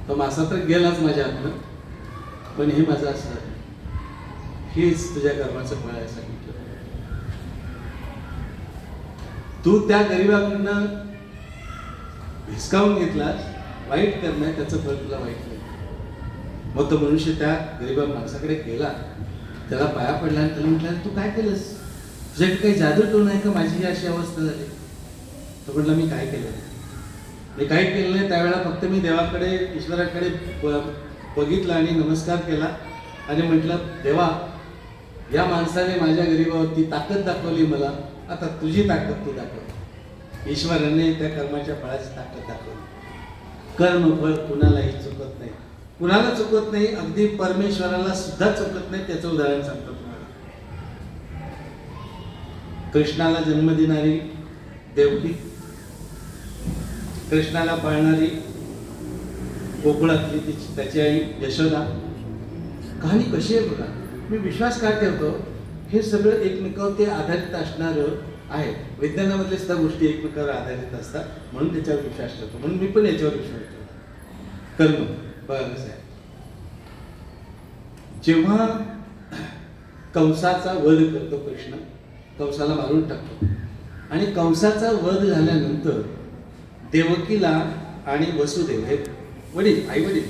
तो मासा तर गेलाच माझ्या हातनं, पण हे माझं असं, हेच तुझ्या कर्माचं फळ आहे सांगितलं. तू त्या गरीबाकडनं हिसकावून घेतलास, वाईट करणं त्याचं फळ तुला वाईट नाही. मग तो मनुष्य त्या गरीबा माणसाकडे गेला, त्याला पाया पडला आणि त्याला म्हटलं, तू काय केलंस, तुझ्याकडे काही जादू टोन आहे का, माझी ही अशी अवस्था झाली. तो म्हटला, मी काय केलं नाही, मी काही केलं नाही. त्यावेळेला फक्त मी देवाकडे, ईश्वराकडे बघितलं आणि नमस्कार केला आणि म्हटलं, देवा या माणसाने माझ्या गरीबावरती ताकद दाखवली, मला आता तुझी ताकद तू दाखव. ईश्वराने त्या कर्माच्या फळाची ताकद दाखवली. कर्म फळ कुणालाही चुकत नाही, कुणाला चुकत नाही, अगदी परमेश्वराला सुद्धा चुकत नाही. त्याचं उदाहरण सांगतो तुम्हाला. कृष्णाला जन्म देणारी देवकी, कृष्णाला पाळणारी गोकुळातली त्याची आई यशोदा. कहाणी कशी आहे बघा. मी विश्वास काय ठेवतो, हे सगळं एकमेकावर आधारित असणारं आहे. विज्ञानामधल्या सुद्धा गोष्टी एकमेकावर आधारित असतात, म्हणून त्याच्यावर विश्वास ठेवतो. म्हणून मी पण याच्यावर विश्वास ठेवतो. कर्म बघा कसं आहे. जेव्हा कंसाचा वध करतो कृष्ण, कंसाला मारून टाकतो, आणि कंसाचा वध झाल्यानंतर देवकीला आणि वसुदेव हे वडील, आई वडील,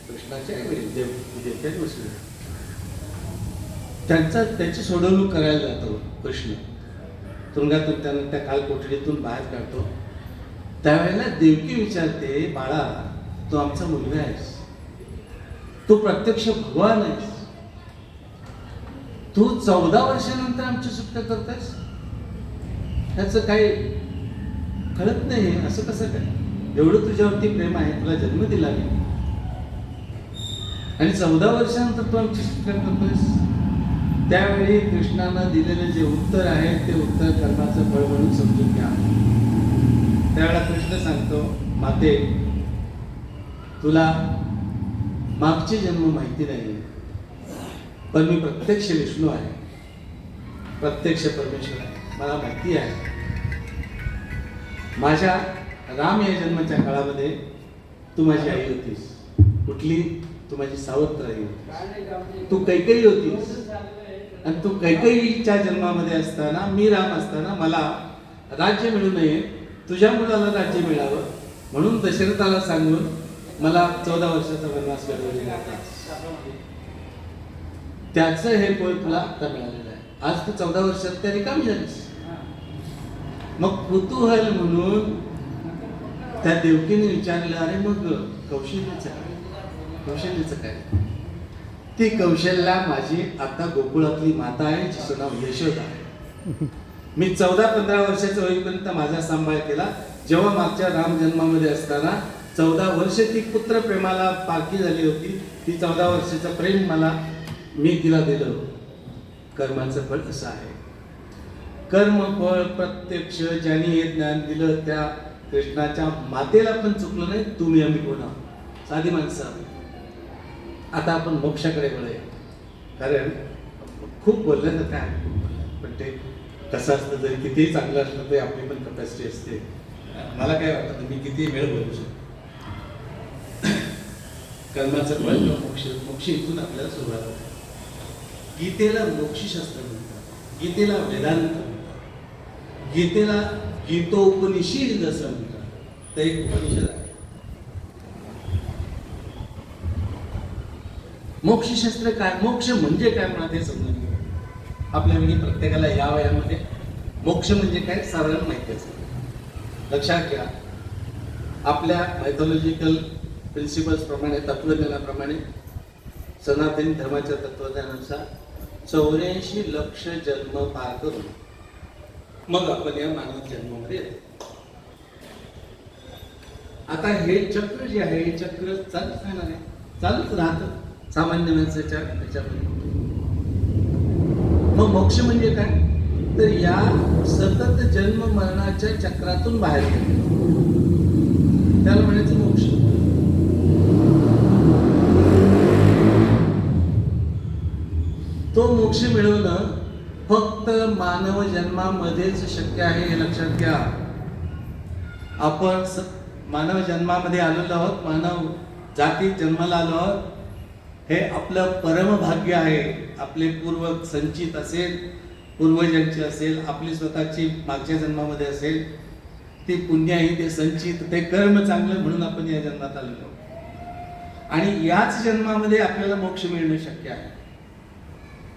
कृष्णाचे आई वडील, देवकी आणि वसुदेव, त्यांची सोडवणूक करायला जातो कृष्ण. तुरुंगातून त्यांना त्या कालकोठडीतून बाहेर काढतो. त्यावेळेला देवकी विचारते, बाळा तू आमचा मुलगा आहेस, तू प्रत्यक्ष भगवान आहेस, तू 14 वर्षानंतर आमची सुटका करतेस, त्याचं काही कळत नाही, असं कसं काय, एवढं तुझ्यावरती प्रेम आहे, तुला जन्म दिला नाही. आणि 14 वर्षानंतर तू आमची सुटका करतोयस. त्यावेळी कृष्णानं दिलेलं जे उत्तर आहे ते उत्तर कर्माचं फळ म्हणून समजून घ्या. त्यावेळेला कृष्ण सांगतो, माते तुला मागचे जन्म माहिती नाही, पण मी प्रत्यक्ष विष्णू आहे, प्रत्यक्ष परमेश्वर आहे. मला माहिती आहे माझ्या राम या जन्माच्या काळामध्ये तू माझी आई होतीस. कुठली? तू माझी सावत्र आई होतीस. तू कैकेयी होतीस. आणि तू कैकेयीच्या जन्मामध्ये असताना, मी राम असताना मला राज्य मिळू नये, तुझ्या मुलाला राज्य मिळावं म्हणून दशरथाला सांगून मला 14 वर्षाचा वनवास घडवलेला होता. त्याचं हे फळ तुला आता मिळालेलं आहे. आज तू 14 वर्षात त्या रिकामी झालीस. मग कुतूहल म्हणून त्या देवकीने विचारलं, अरे मग कौशल्याचं काय? कौशल्याचं काय? ती कौशल्या माझी आता गोकुळातली माता आहे, जिचं नाव यशोदा आहे. मी 14-15 वर्षाचं होईपर्यंत माझा सांभाळ केला. जेव्हा मागच्या राम जन्मामध्ये असताना 14 वर्ष ती पुत्र प्रेमाला पारखी झाली होती. ती 14 वर्षाचं प्रेम मी तिला दिलं. कर्माचं फळ असं आहे. कर्म फळ प्रत्यक्ष ज्यांनी हे ज्ञान दिलं त्या कृष्णाच्या मातेला पण चुकलं नाही. तुम्ही आम्ही कोण आहोत? साधी माणसं. आता आपण मोक्षाकडे वळूया. कारण खूप बोललं तर काय, पण ते कसं असतं, जरी कितीही चांगलं असलं तरी आपली पण कपॅसिटी असते. मला काय वाटतं, मी किती वेळ बोलू शकतो. कर्माचं फळ मोक्ष. मोक्ष इथून आपल्याला सुरुवात होते. गीतेला मोक्षशास्त्र म्हणतात, गीतेला वेदांत म्हणतात, गीतेला गीतोपनिषद असं म्हणतात. तर एक उपनिषद आहे. मोक्षशास्त्र काय, मोक्ष म्हणजे काय म्हणा ते समजून घेऊ. आपल्यापैकी प्रत्येकाला या वयामध्ये मोक्ष म्हणजे काय साधारण माहिती असतं. लक्षात घ्या, आपल्या मायथॉलॉजिकल प्रिन्सिपल्स प्रमाणे, तत्वज्ञानाप्रमाणे, सनातनी धर्माच्या तत्वज्ञानानुसार 84 लक्ष जन्म पार करून मग आपण या मानव जन्मामध्ये येतो. आता हे चक्र जे आहे, हे चक्र चालूच राहणार आहे, चालूच राहतं सामान्य माणसाच्या ह्याच्यामध्ये. मग मोक्ष म्हणजे काय? तर या सतत जन्म मरणाच्या चक्रातून बाहेर येणे, त्याला म्हणायचं मोक्ष. तो मोक्ष मिळवणं फक्त मानव जन्मामध्येच शक्य आहे, हे लक्षात घ्या. आपण मानव जन्मामध्ये आलेलो आहोत, मानव जातीत जन्माला आलो आहोत. हे आपलं परमभाग्य आहे. आपले पूर्व संचित असेल, पूर्वजांची असेल, आपली स्वतःची मागच्या जन्मामध्ये असेल, ती पुण्य आहे, ते संचित, ते कर्म चांगलं म्हणून आपण या जन्मात आलेलो आहोत. आणि याच जन्मामध्ये आपल्याला मोक्ष मिळणं शक्य आहे.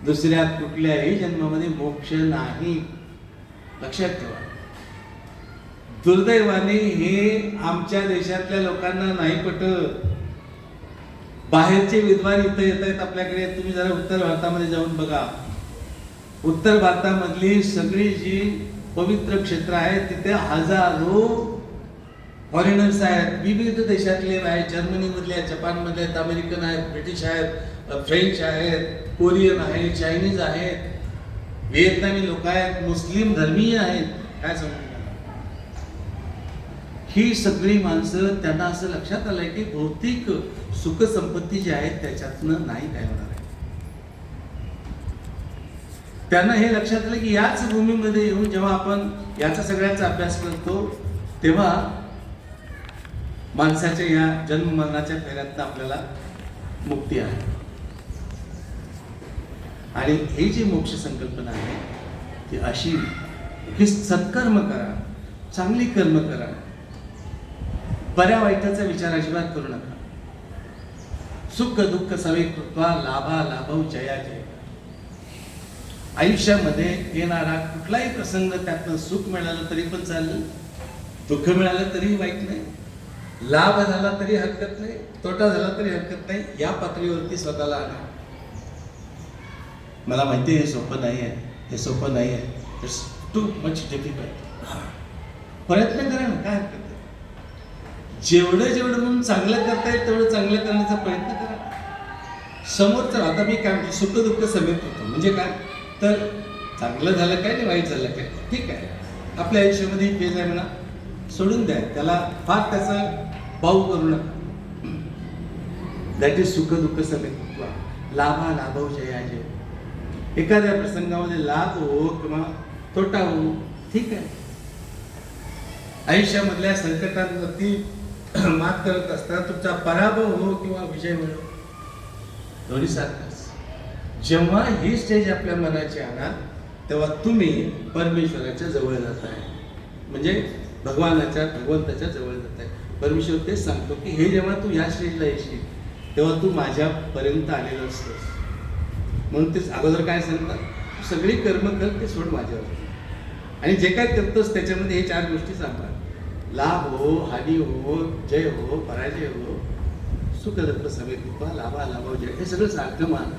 दुसऱ्या कुठल्याही जन्मामध्ये मोक्ष नाही, लक्षात ठेवा. दुर्दैवाने हे आमच्या देशातल्या लोकांना नाही पटत. बाहेरचे विद्वान इथं येत आहेत आपल्याकडे. तुम्ही जरा उत्तर भारतामध्ये जाऊन बघा. उत्तर भारतामधली सगळी जी पवित्र क्षेत्र आहेत तिथे हजारो फॉरेनर्स आहेत, विविध देशातले आहेत. जर्मनीमधले आहेत, जपानमधले आहेत, अमेरिकन आहेत, ब्रिटिश आहेत, फ्रेंच आहेत, कोरियन आहेत, चायनीज आहेत, व्हिएतनामी लोक आहेत, मुस्लिम धर्मीय आहेत. काय समजून ही सगळी माणसं, त्यांना असं लक्षात आलंय की भौतिक सुख संपत्ती जी आहेत त्याच्यातनं नाही काय होणार आहे. त्यांना हे लक्षात आलं की याच भूमीमध्ये येऊन जेव्हा आपण याचा सगळ्याचा अभ्यास करतो तेव्हा माणसाच्या या जन्म मरणाच्या फेऱ्यातनं आपल्याला मुक्ती आहे. आणि ही जी मोक्ष संकल्पना आहे ती अशी की सत्कर्म करा, चांगली कर्म करा, बऱ्या वाईटाचा विचार अजिबात करू नका. सुख दुःख सवे कृत्वा लाभा लाभव जया जय. आयुष्यामध्ये येणारा कुठलाही प्रसंग त्यातनं सुख मिळालं तरी पण चालेल, दुःख मिळालं तरी वाईट नाही, लाभ झाला तरी हरकत नाही, तोटा झाला तरी हरकत नाही. या पातळीवरती स्वतःला आणा. मला माहिती आहे हे सोपं नाही आहे, हे सोपं नाही आहे, इट्स टू मच डिफिकल्ट. प्रयत्न करा ना, काय हरकत आहे. जेवढं म्हणून चांगलं करता येईल तेवढं चांगलं करण्याचा प्रयत्न करा. समोरचं आता मी काय म्हणतो सुख दुःख समेत होतो म्हणजे काय तर चांगलं झालं काय नाही वाईट झालं काय ठीक आहे आपल्या आयुष्यामध्ये पेज आहे म्हणा सोडून द्या त्याला फार त्याचं भाऊ करू नका दॅट इज सुख दुःख समेत लाभा लाभव जया जय एखाद्या प्रसंगामध्ये लाभ हो किंवा तोटा हो ठीक आहे आयुष्यामधल्या संकटांवरती मात करत असताना तुमचा पराभव हो किंवा विजय मिळो दोन्ही सारखंच जेव्हा ही स्टेज आपल्या मनाची आणाल तेव्हा तुम्ही परमेश्वराच्या जवळ जात आहे म्हणजे भगवंताच्या जवळ जात आहे परमेश्वर तेच सांगतो की हे जेव्हा तू या स्टेजला येशील तेव्हा तू माझ्यापर्यंत आलेला असतोस म्हणून तेच अगोदर काय सांगतात सगळी कर्म कर ते सोड माझ्यावर आणि जे काय करतोस त्याच्यामध्ये हे 4 गोष्टी सांगतात लाभ हो हानी हो जय हो पराजय हो सुख दुःख समेत कृपा लाभा लाभव जय हे सगळं सारखं मान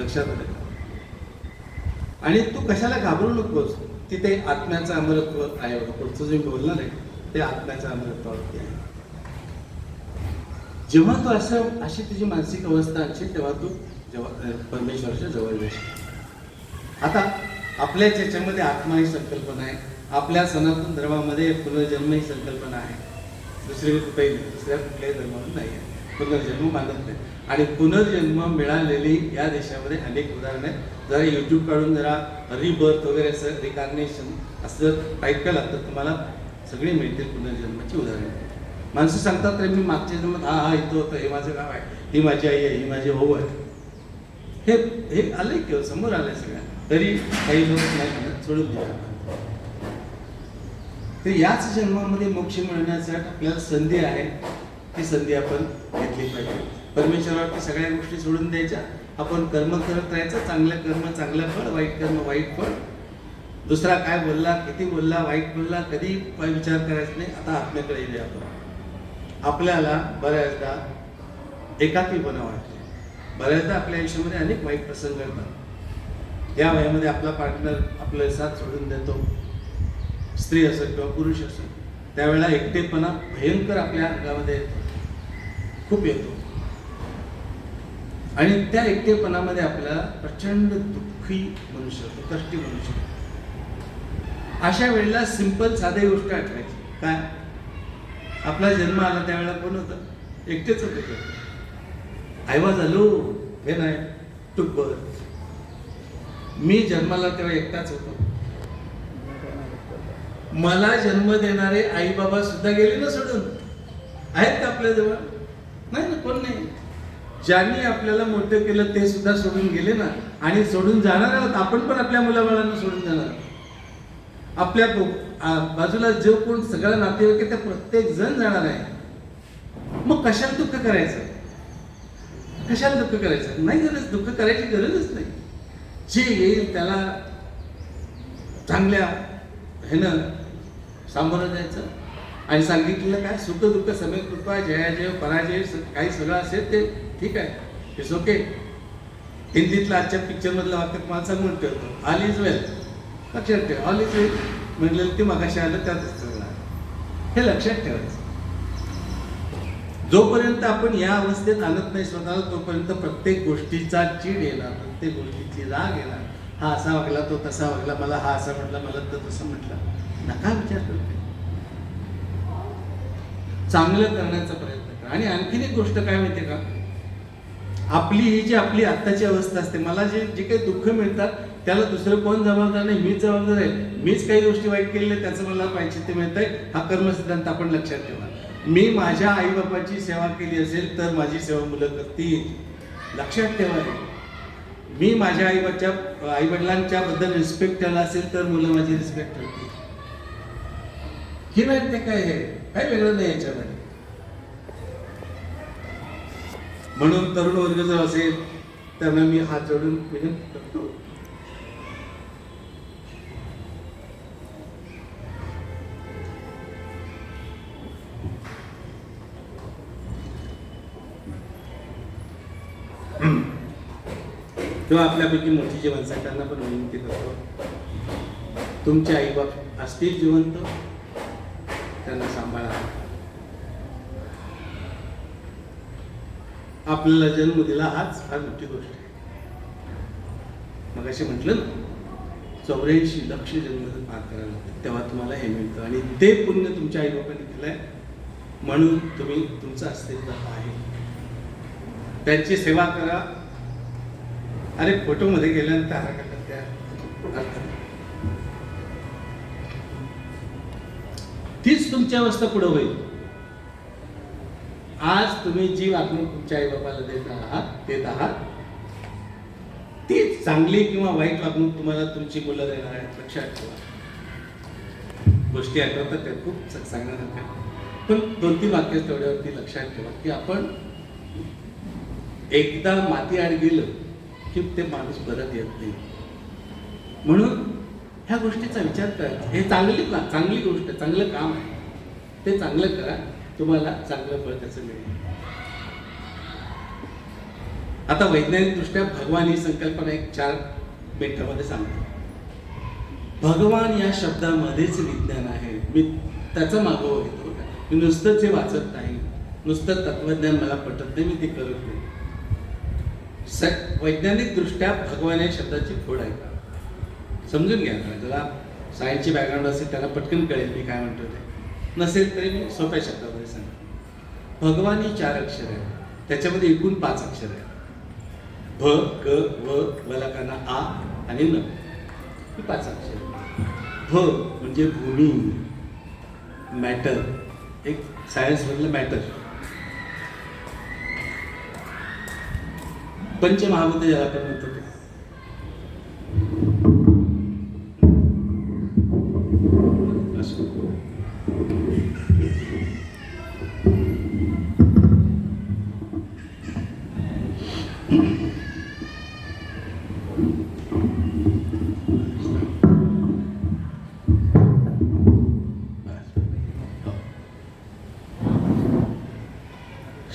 लक्षात आलं आणि तू कशाला घाबरू नकोस तिथे आत्म्याचं अमरत्व आहे पुढचं जे बोलणार आहे ते आत्म्याचं अमरत्वावरती आहे जेव्हा तू अशी तुझी मानसिक अवस्था असेल तेव्हा तू परमेश्वराच्या जवळ जाशील आता आपल्या याच्यामध्ये आत्मा ही संकल्पना आहे आपल्या सनातन धर्मामध्ये पुनर्जन्म ही संकल्पना आहे दुसऱ्या कुठल्याही धर्मामध्ये नाही आहे पुनर्जन्म मानत नाही आणि पुनर्जन्म मिळालेली या देशामध्ये अनेक उदाहरणं आहेत जरा यूट्यूब काढून जरा रिबर्थ वगैरे असं रिकॉग्निशन असं टाईप केलं तर तुम्हाला सगळी मिळतील पुनर्जन्माची उदाहरणं माणसं सांगतात रे मी मागच्या जन्मात हा इथं होतं हे माझं गाव आहे ही माझी आई आहे ही माझी भाऊ आहे हे आलंय किंवा समोर आलंय सगळ्या तरी काही लोक नाही म्हणत सोडून दिला तर याच जन्मामध्ये मोक्ष मिळण्यासाठी आपल्याला संधी आहे ती संधी आपण घेतली पाहिजे परमेश्वरावरती सगळ्या गोष्टी सोडून द्यायच्या आपण कर्म करत राहायचं चांगलं कर्म चांगलं फळ वाईट कर्म वाईट फळ दुसरा काय बोलला किती बोलला वाईट बोलला कधी विचार करायचा नाही आता आत्म्याकडे येऊया आपण आपल्याला बऱ्याचदा एकाकीपणा वाटतो बऱ्याचदा आपल्या आयुष्यामध्ये अनेक वाईट प्रसंग घडतात या वयामध्ये आपला पार्टनर आपला साथ सोडून देतो स्त्री असो किंवा पुरुष असो त्यावेळेला एकटेपणा भयंकर आपल्या अंगामध्ये खूप येतो आणि त्या एकटेपणामध्ये आपल्याला प्रचंड दुःखी म्हणू शकतो कष्टी म्हणू शकतो अशा वेळेला सिंपल साधी गोष्ट आठवायची काय आपला जन्म आला त्यावेळेला कोण होतं एकटेच होते I was alone when I टूक बर्थ मी जन्माला तेव्हा एकटाच होतो मला जन्म देणारे आई बाबा सुद्धा गेले ना सोडून आहेत का आपल्या जवळ नाही ना कोण नाही ज्यांनी आपल्याला मोठं केलं ते सुद्धा सोडून गेले ना आणि सोडून जाणार आहोत आपण पण आपल्या मुलाबाळांना सोडून जाणार आपल्या बाजूला जो कोण सगळं नातेवाईक आहे त्या प्रत्येक जण जाणार आहे मग कशाला दुःख करायचं कशाला दुःख करायचं नाही गरज दुःख करायची गरजच नाही जे येईल त्याला चांगल्या ह्यानं सामोरं जायचं आणि सांगितलेलं काय सुख दुःख समेत कृपा जयाजय पराजय काही सगळं असेल ते ठीक आहे इट्स ओके हिंदीतलं आजच्या पिक्चरमधलं वाक्य तुम्हाला सांगून ठेवतो ऑल इज वेल लक्षात ठेव ऑल इज वेल म्हटलेलं ते मगाशी आलं त्यातच सगळं हे लक्षात ठेवायचं जोपर्यंत आपण या अवस्थेत आणत नाही स्वतःला तोपर्यंत प्रत्येक गोष्टीचा चीड येणार प्रत्येक गोष्टीची राग येणार हा असा वागला तो तसा वागला मला हा असा म्हटला मला तर तसं म्हटलं नका विचार करते चांगलं करण्याचा प्रयत्न करा आणि आणखीन एक गोष्ट काय माहितीये का आपली ही जी आपली आत्ताची अवस्था असते मला जे काही दुःख मिळतात त्याला दुसरं कोण जबाबदार नाही मीच जबाबदार आहे मीच काही गोष्टी वाईट केलेल्या त्याचं मला पाहिजे ते मिळत आहे हा कर्मसिद्धांत आपण लक्षात ठेवा मी माझ्या आईबापाची सेवा केली असेल तर माझी सेवा मुलं करतील लक्षात ठेवा मी माझ्या आईवडिलांच्या बद्दल रिस्पेक्ट ठेवला असेल तर मुलं माझी रिस्पेक्ट ठेवतील ही नाही ते काय आहे काही वेगळं नाही याच्यामध्ये म्हणून तरुण वर्ग जर असेल त्यांना मी हात जोडून विनंती करतो किंवा आपल्यापैकी मोठी जी माणसं त्यांना पण विनंती करतो तुमचे आईबाप असतील जिवंत त्यांना सांभाळा आपल्याला जन्म दिला हाच फार मोठी गोष्ट आहे. मग असे म्हटलं ना 84 लक्ष जन्म पार करायला लागतात तेव्हा तुम्हाला हे मिळतं आणि ते पुण्य तुमच्या आईबापांनी केलंय म्हणून तुम्ही तुमचं अस्तित्व आहे. त्यांची सेवा करा. अरे फोटोमध्ये गेल्यानंतर हरकत त्या अर्थ नाही. तीच तुमची अवस्था पुढे होईल. आज तुम्ही जी वागणूक तुमच्या आई बापाला देत आहात तीच चांगली किंवा वाईट वागणूक तुम्हाला तुमची मुलं देणार आहेत. लक्षात ठेवा. गोष्टी आठवतात त्या खूप सांगण्यासारख्या, पण 2-3 वाक्य तेवढ्यावरती लक्षात ठेवा की आपण एकदा माती आड गेलं की ते माणूस परत येत नाही. म्हणून ह्या गोष्टीचा विचार करा. हे चांगली गोष्ट, चांगलं काम आहे, ते चांगलं करा, तुम्हाला चांगलं फळ त्याचं मिळेल. आता वैज्ञानिक दृष्ट्या भगवान ही संकल्पना एक 4 मिनिटामध्ये सांगतो. भगवान या शब्दामध्येच विज्ञान आहे. मी त्याचा मागोवा घेतो. मी नुसतंच हे वाचत नाही, नुसतं तत्वज्ञान मला पटत नाही, मी ते करत नाही. वैज्ञानिक दृष्ट्या भगवान या शब्दाची फोड आहे का समजून घ्या. ज्याला सायन्सची बॅकग्राऊंड असेल त्याला पटकन कळेल मी काय म्हणतो ते. नसेल तरी मी सोप्या शब्दामध्ये सांगतो. भगवान ही 4 अक्षर आहे, त्याच्यामध्ये एकूण 5 अक्षर आहे. भ, ग, व, वलकाना आ आणि न ही 5 अक्षर. भ म्हणजे भूमी, मॅटर, एक सायन्स मधलं मॅटर. पंचमहाभूत ज्याला आपण म्हणतो ते.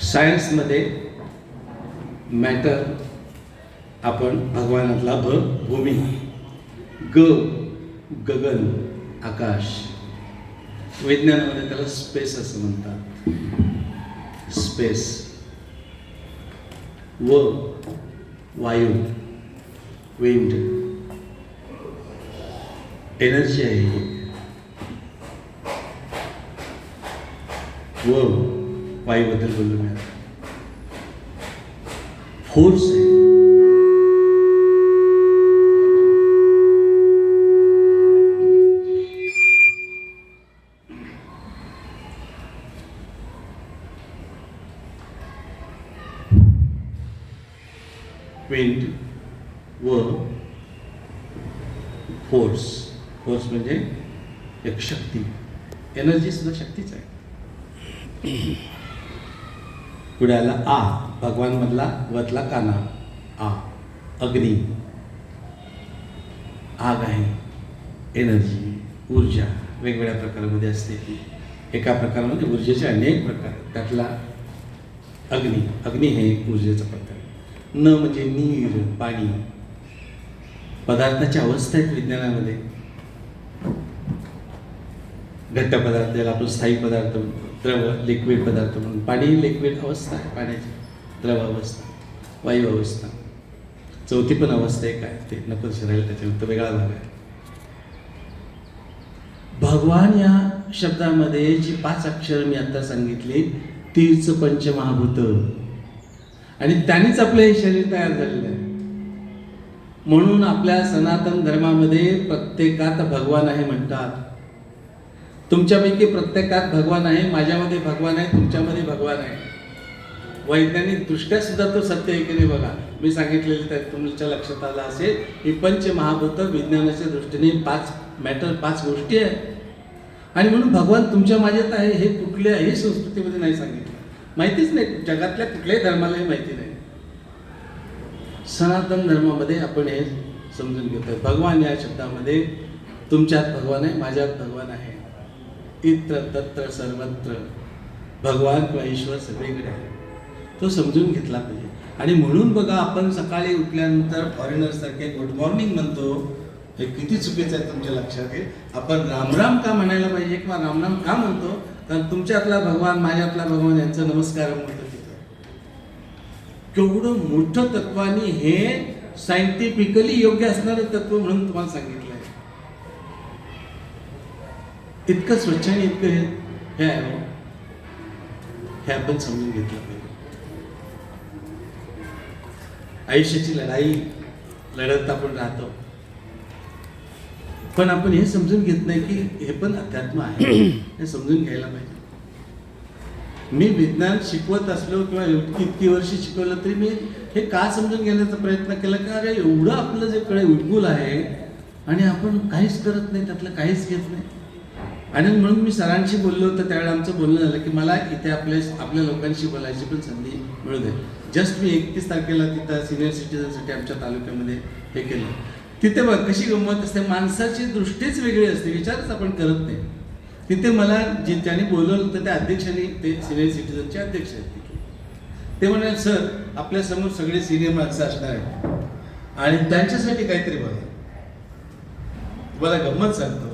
सायन्समध्ये मॅटर आपण भगवानातला भ भूमी, ग गगन आकाश, विज्ञानामध्ये त्याला स्पेस असं म्हणतात, स्पेस. व वायू, विंड, एनर्जी आहे. व वायूबद्दल बोललो मी. फोर्स आहे. विंड व फोर्स. फोर्स म्हणजे एक शक्ती. एनर्जी सुद्धा शक्तीच आहे. पुढे आला आ, भगवान मधला वतला काना. आ अग्नी, आग आहे, एनर्जी, ऊर्जा वेगवेगळ्या प्रकारामध्ये असते. एका प्रकारामध्ये ऊर्जेचे अनेक प्रकार, त्यातला अग्नी. अग्नी हे एक ऊर्जेचा प्रकार. न म्हणजे नीर, पाणी. पदार्थाची अवस्था आहेत विज्ञानामध्ये. घट्ट पदार्थ ज्याला आपण स्थायी पदार्थ, द्रव लिक्विड पदार्थ म्हणून. पाणी लिक्विड अवस्था आहे पाण्याची, द्रव अवस्था, वायू अवस्था. 4थी पण अवस्था एक आहे, ते नको शिरायला, त्याच्यानंतर वेगळा भाग आहे. भगवान या शब्दामध्ये जी 5 अक्षर मी आता सांगितली तीच पंचमहाभूत, आणि त्यांनीच आपलं हे शरीर तयार झालेलं आहे. म्हणून आपल्या सनातन धर्मामध्ये प्रत्येकात भगवान आहे म्हणतात. तुमच्यापैकी प्रत्येकात भगवान आहे, माझ्यामध्ये भगवान आहे, तुमच्यामध्ये भगवान आहे. वैज्ञानिक दृष्ट्या सुद्धा तो सत्य आहे की नाही बघा. मी सांगितलेलं तर तुमच्या लक्षात आलं असेल. ही पंचमहाभूत विज्ञानाच्या दृष्टीने 5 मॅटर, 5 गोष्टी आहेत. आणि म्हणून भगवान तुमच्या माझ्यात आहे हे कुठल्याही संस्कृतीमध्ये नाही सांगितलं. माहितीच नाही, जगातल्या कुठल्याही धर्मालाही माहिती नाही. सनातन धर्मामध्ये आपण हे समजून घेतोय. भगवान या शब्दामध्ये तुमच्यात भगवान आहे, माझ्यात भगवान आहे. इत्र तत्र सर्वत्र भगवान किंवा ईश्वर सगळीकडे आहे. तो समजून घेतला पाहिजे. आणि म्हणून बघा, आपण सकाळी उठल्यानंतर फॉरेनर्स सारखे गुड मॉर्निंग म्हणतो. हे किती चुकीचं आहे तुमच्या लक्षात येईल. आपण रामराम का म्हणायला पाहिजे किंवा रामराम का म्हणतो? कारण तुमच्यातला भगवान, माझ्यातला भगवान यांचा नमस्कार म्हणतो तिथं. केवढं मोठं तत्व आणि हे सायंटिफिकली योग्य असणारं तत्व म्हणून तुम्हाला सांगितलं आहे. इतकं स्वच्छ आणि इतकं हे आहे हो. हे आपण समजून घेतलं पाहिजे. आयुष्याची लढाई लढत आपण राहतो, पण आपण हे समजून घेत नाही की हे पण अध्यात्म आहे. हे समजून घ्यायला पाहिजे. मी विज्ञान शिकवत असलो किंवा इतकी वर्षी शिकवलं तरी मी हे का समजून घेण्याचा प्रयत्न केला की अरे एवढं आपलं जे कडे उद्गुल आहे आणि आपण काहीच करत नाही, त्यातलं काहीच घेत नाही. आणि म्हणून मी सरांशी बोललो होतं त्यावेळेला आमचं बोलणं झालं की मला इथे आपल्या लोकांशी बोलायची पण संधी मिळू दे. जस्ट मी 31 तारखेला तिथं सिनियर सिटीजनसाठी आमच्या तालुक्यामध्ये हे केलं. तिथे बघ कशी गंमत असते, माणसाची दृष्टीच वेगळी असते, विचारच आपण करत नाही. तिथे मला ज्यांनी बोलवलं होतं त्या अध्यक्षांनी, ते सिनियर सिटीजनचे अध्यक्ष आहेत, ते म्हणाले सर आपल्यासमोर सगळे सिनियर माणसं असणार आहेत आणि त्यांच्यासाठी काहीतरी बघा. तुम्हाला गंमत सांगतो,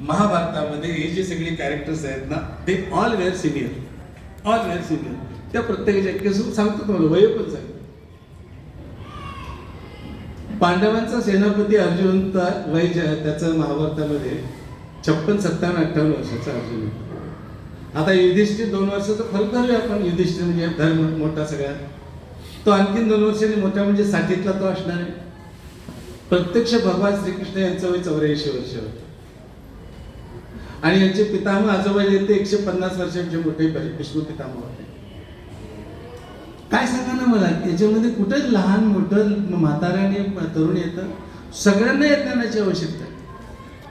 महाभारतामध्ये हे जे सगळे कॅरेक्टर्स आहेत ना ते all were senior, all were senior. त्या प्रत्येकाच्या सांगतो तुम्हाला वय पण सांगतो. पांडवांचा सेनापती अर्जुन वय त्याचं महाभारतामध्ये 56, 57, 58 वर्षाचा अर्जुन आहे. आता युधिष्ठिर 2 वर्षाचा फरक धरूया आपण. युधिष्ठिर म्हणजे धर्म मोठा सगळ्यात, तो आणखीन 2 वर्षांनी मोठा म्हणजे 60ला तो असणार आहे. प्रत्यक्ष भगवान श्रीकृष्ण यांचं वय 84 वर्ष होतं आणि यांचे पितामह आजोबा जे ते 150 वर्षांचे मोठे भीष्म पितामह होते. काय सांगा ना मला, त्याच्यामध्ये कुठं लहान मोठं म्हाताऱ्याने तरुण येतं, सगळ्यांना या ज्ञानाची आवश्यकता आहे.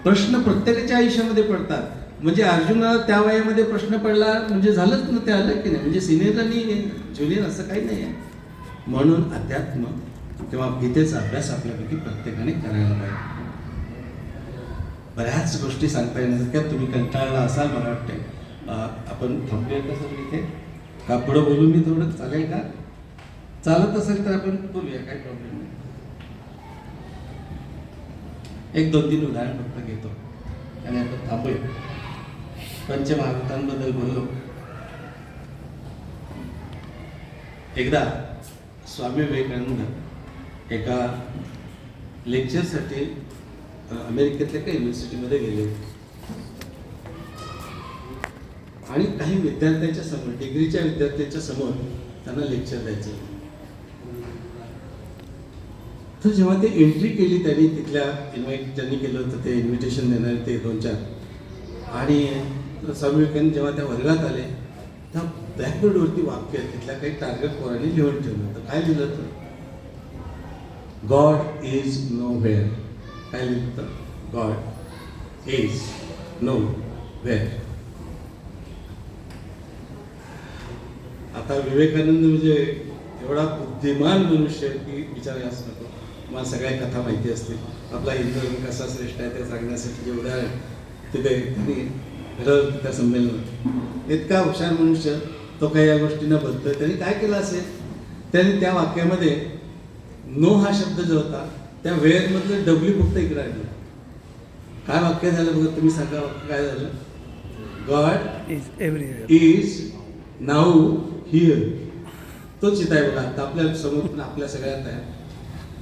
प्रश्न प्रत्येकाच्या आयुष्यामध्ये पडतात. म्हणजे अर्जुनाला त्या वयामध्ये प्रश्न पडला म्हणजे झालंच ना, ते आलं की नाही. म्हणजे सिनियर आणि ज्युनियर असं काही नाही आहे. म्हणून अध्यात्म किंवा गीतेचा अभ्यास आपल्यापैकी प्रत्येकाने करायला पाहिजे. बऱ्याच गोष्टी सांगता येण्यासारख्या, तुम्ही कंटाळला असाल मला वाटते. आपण थांबूया का सर इथे, का पुढं बोलू मी थोडं, चालेल का? चालत असेल तर आपण बोलूया, काही प्रॉब्लेम नाही. 1-2-3 उदाहरण फक्त घेतो आणि आपण थांबूया. पंचमहाभूतांबद्दल बोललो. एकदा स्वामी विवेकानंद एका लेक्चरसाठी अमेरिकेतल्या एका युनिव्हर्सिटीमध्ये गेले आणि काही विद्यार्थ्यांच्या समोर, डिग्रीच्या विद्यार्थ्यांच्या समोर त्यांना लेक्चर द्यायचं. तर जेव्हा ते एंट्री केली त्यांनी, तिथल्या ज्यांनी केलं होतं ते इन्व्हिटेशन देणारे ते 2-4, आणि स्वामी विवेकानंद जेव्हा त्या वर्गात आले त्या ब्लॅकबोर्डवरती वाक्य तिथल्या काही टार्गेट पोरांनी लिहून ठेवलं होतं. काय लिहिलं होतं? God is know where. काय लिहिलं होतं? God is know where. आता विवेकानंद म्हणजे एवढा बुद्धिमान मनुष्य की विचारायलाच नको. मला सगळ्या कथा माहिती असतील. आपला हिंदू धर्म कसा श्रेष्ठ आहे ते सांगण्यासाठी जे उदाहरण तिथे त्यांनी घडवलं त्या संमेलनात. इतका हुशार मनुष्य तो काही या गोष्टींना बदलतोय. त्यांनी काय केलं असेल, त्यांनी त्या वाक्यामध्ये नो हा शब्द जो होता त्या वेअरमधलं डब्ल्यू फक्त इकडे आणलं. काय वाक्य झालं बघा, तुम्ही सांगा वाक्य काय झालं? God is everywhere, is now here. तोच इथं आहे बघा, आता आपल्या समोर पण आपल्या सगळ्यात आहे.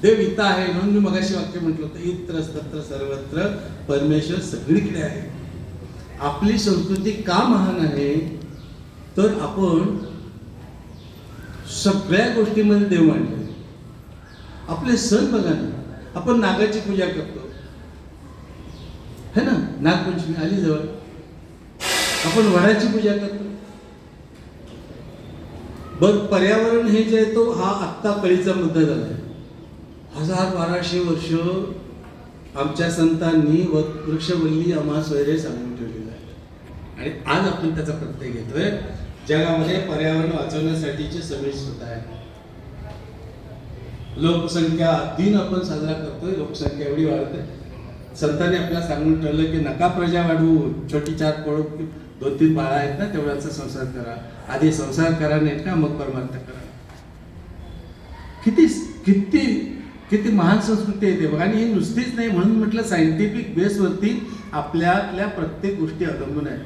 देव इथं आहे म्हणून मी मगाशी वाक्य म्हटलं होतं, इत्र तत्र सर्वत्र परमेश्वर सगळीकडे आहे. आपली संस्कृती का महान आहे तर आपण सगळ्या गोष्टीमध्ये देव मांडले. आपले सण बघा ना, आपण नागाची पूजा करतो है ना, नागपंचमी आली जवळ, आपण वडाची पूजा करतो. बघ पर्यावरण हे जे आहे तो हा आत्ता कळीचा मुद्दा झाला आहे. 1200 वर्ष आमच्या संतांनी वृक्षवल्ली आम्हास वैरे सांगून ठेवलेलं आहे आणि आज आपण त्याचा प्रत्यय घेतोय. जगामध्ये पर्यावरण वाचवण्यासाठीचे समेश होत आहे. लोकसंख्या दिन आपण साजरा करतोय, लोकसंख्या एवढी वाढते. संतांनी आपल्याला सांगून ठेवलं की नका प्रजा वाढवू, छोटी 4 पोळं 2-3 बाळा आहेत ना तेवढ्याचा संसार करा. आधी संसार करा नाही का मग परमार्थ करा. किती किती किती महान संस्कृती आहे ते बघा. आणि ही नुसतीच नाही, म्हणून म्हटलं सायंटिफिक बेसवरती आपल्यातल्या प्रत्येक गोष्टी अवलंबून आहेत.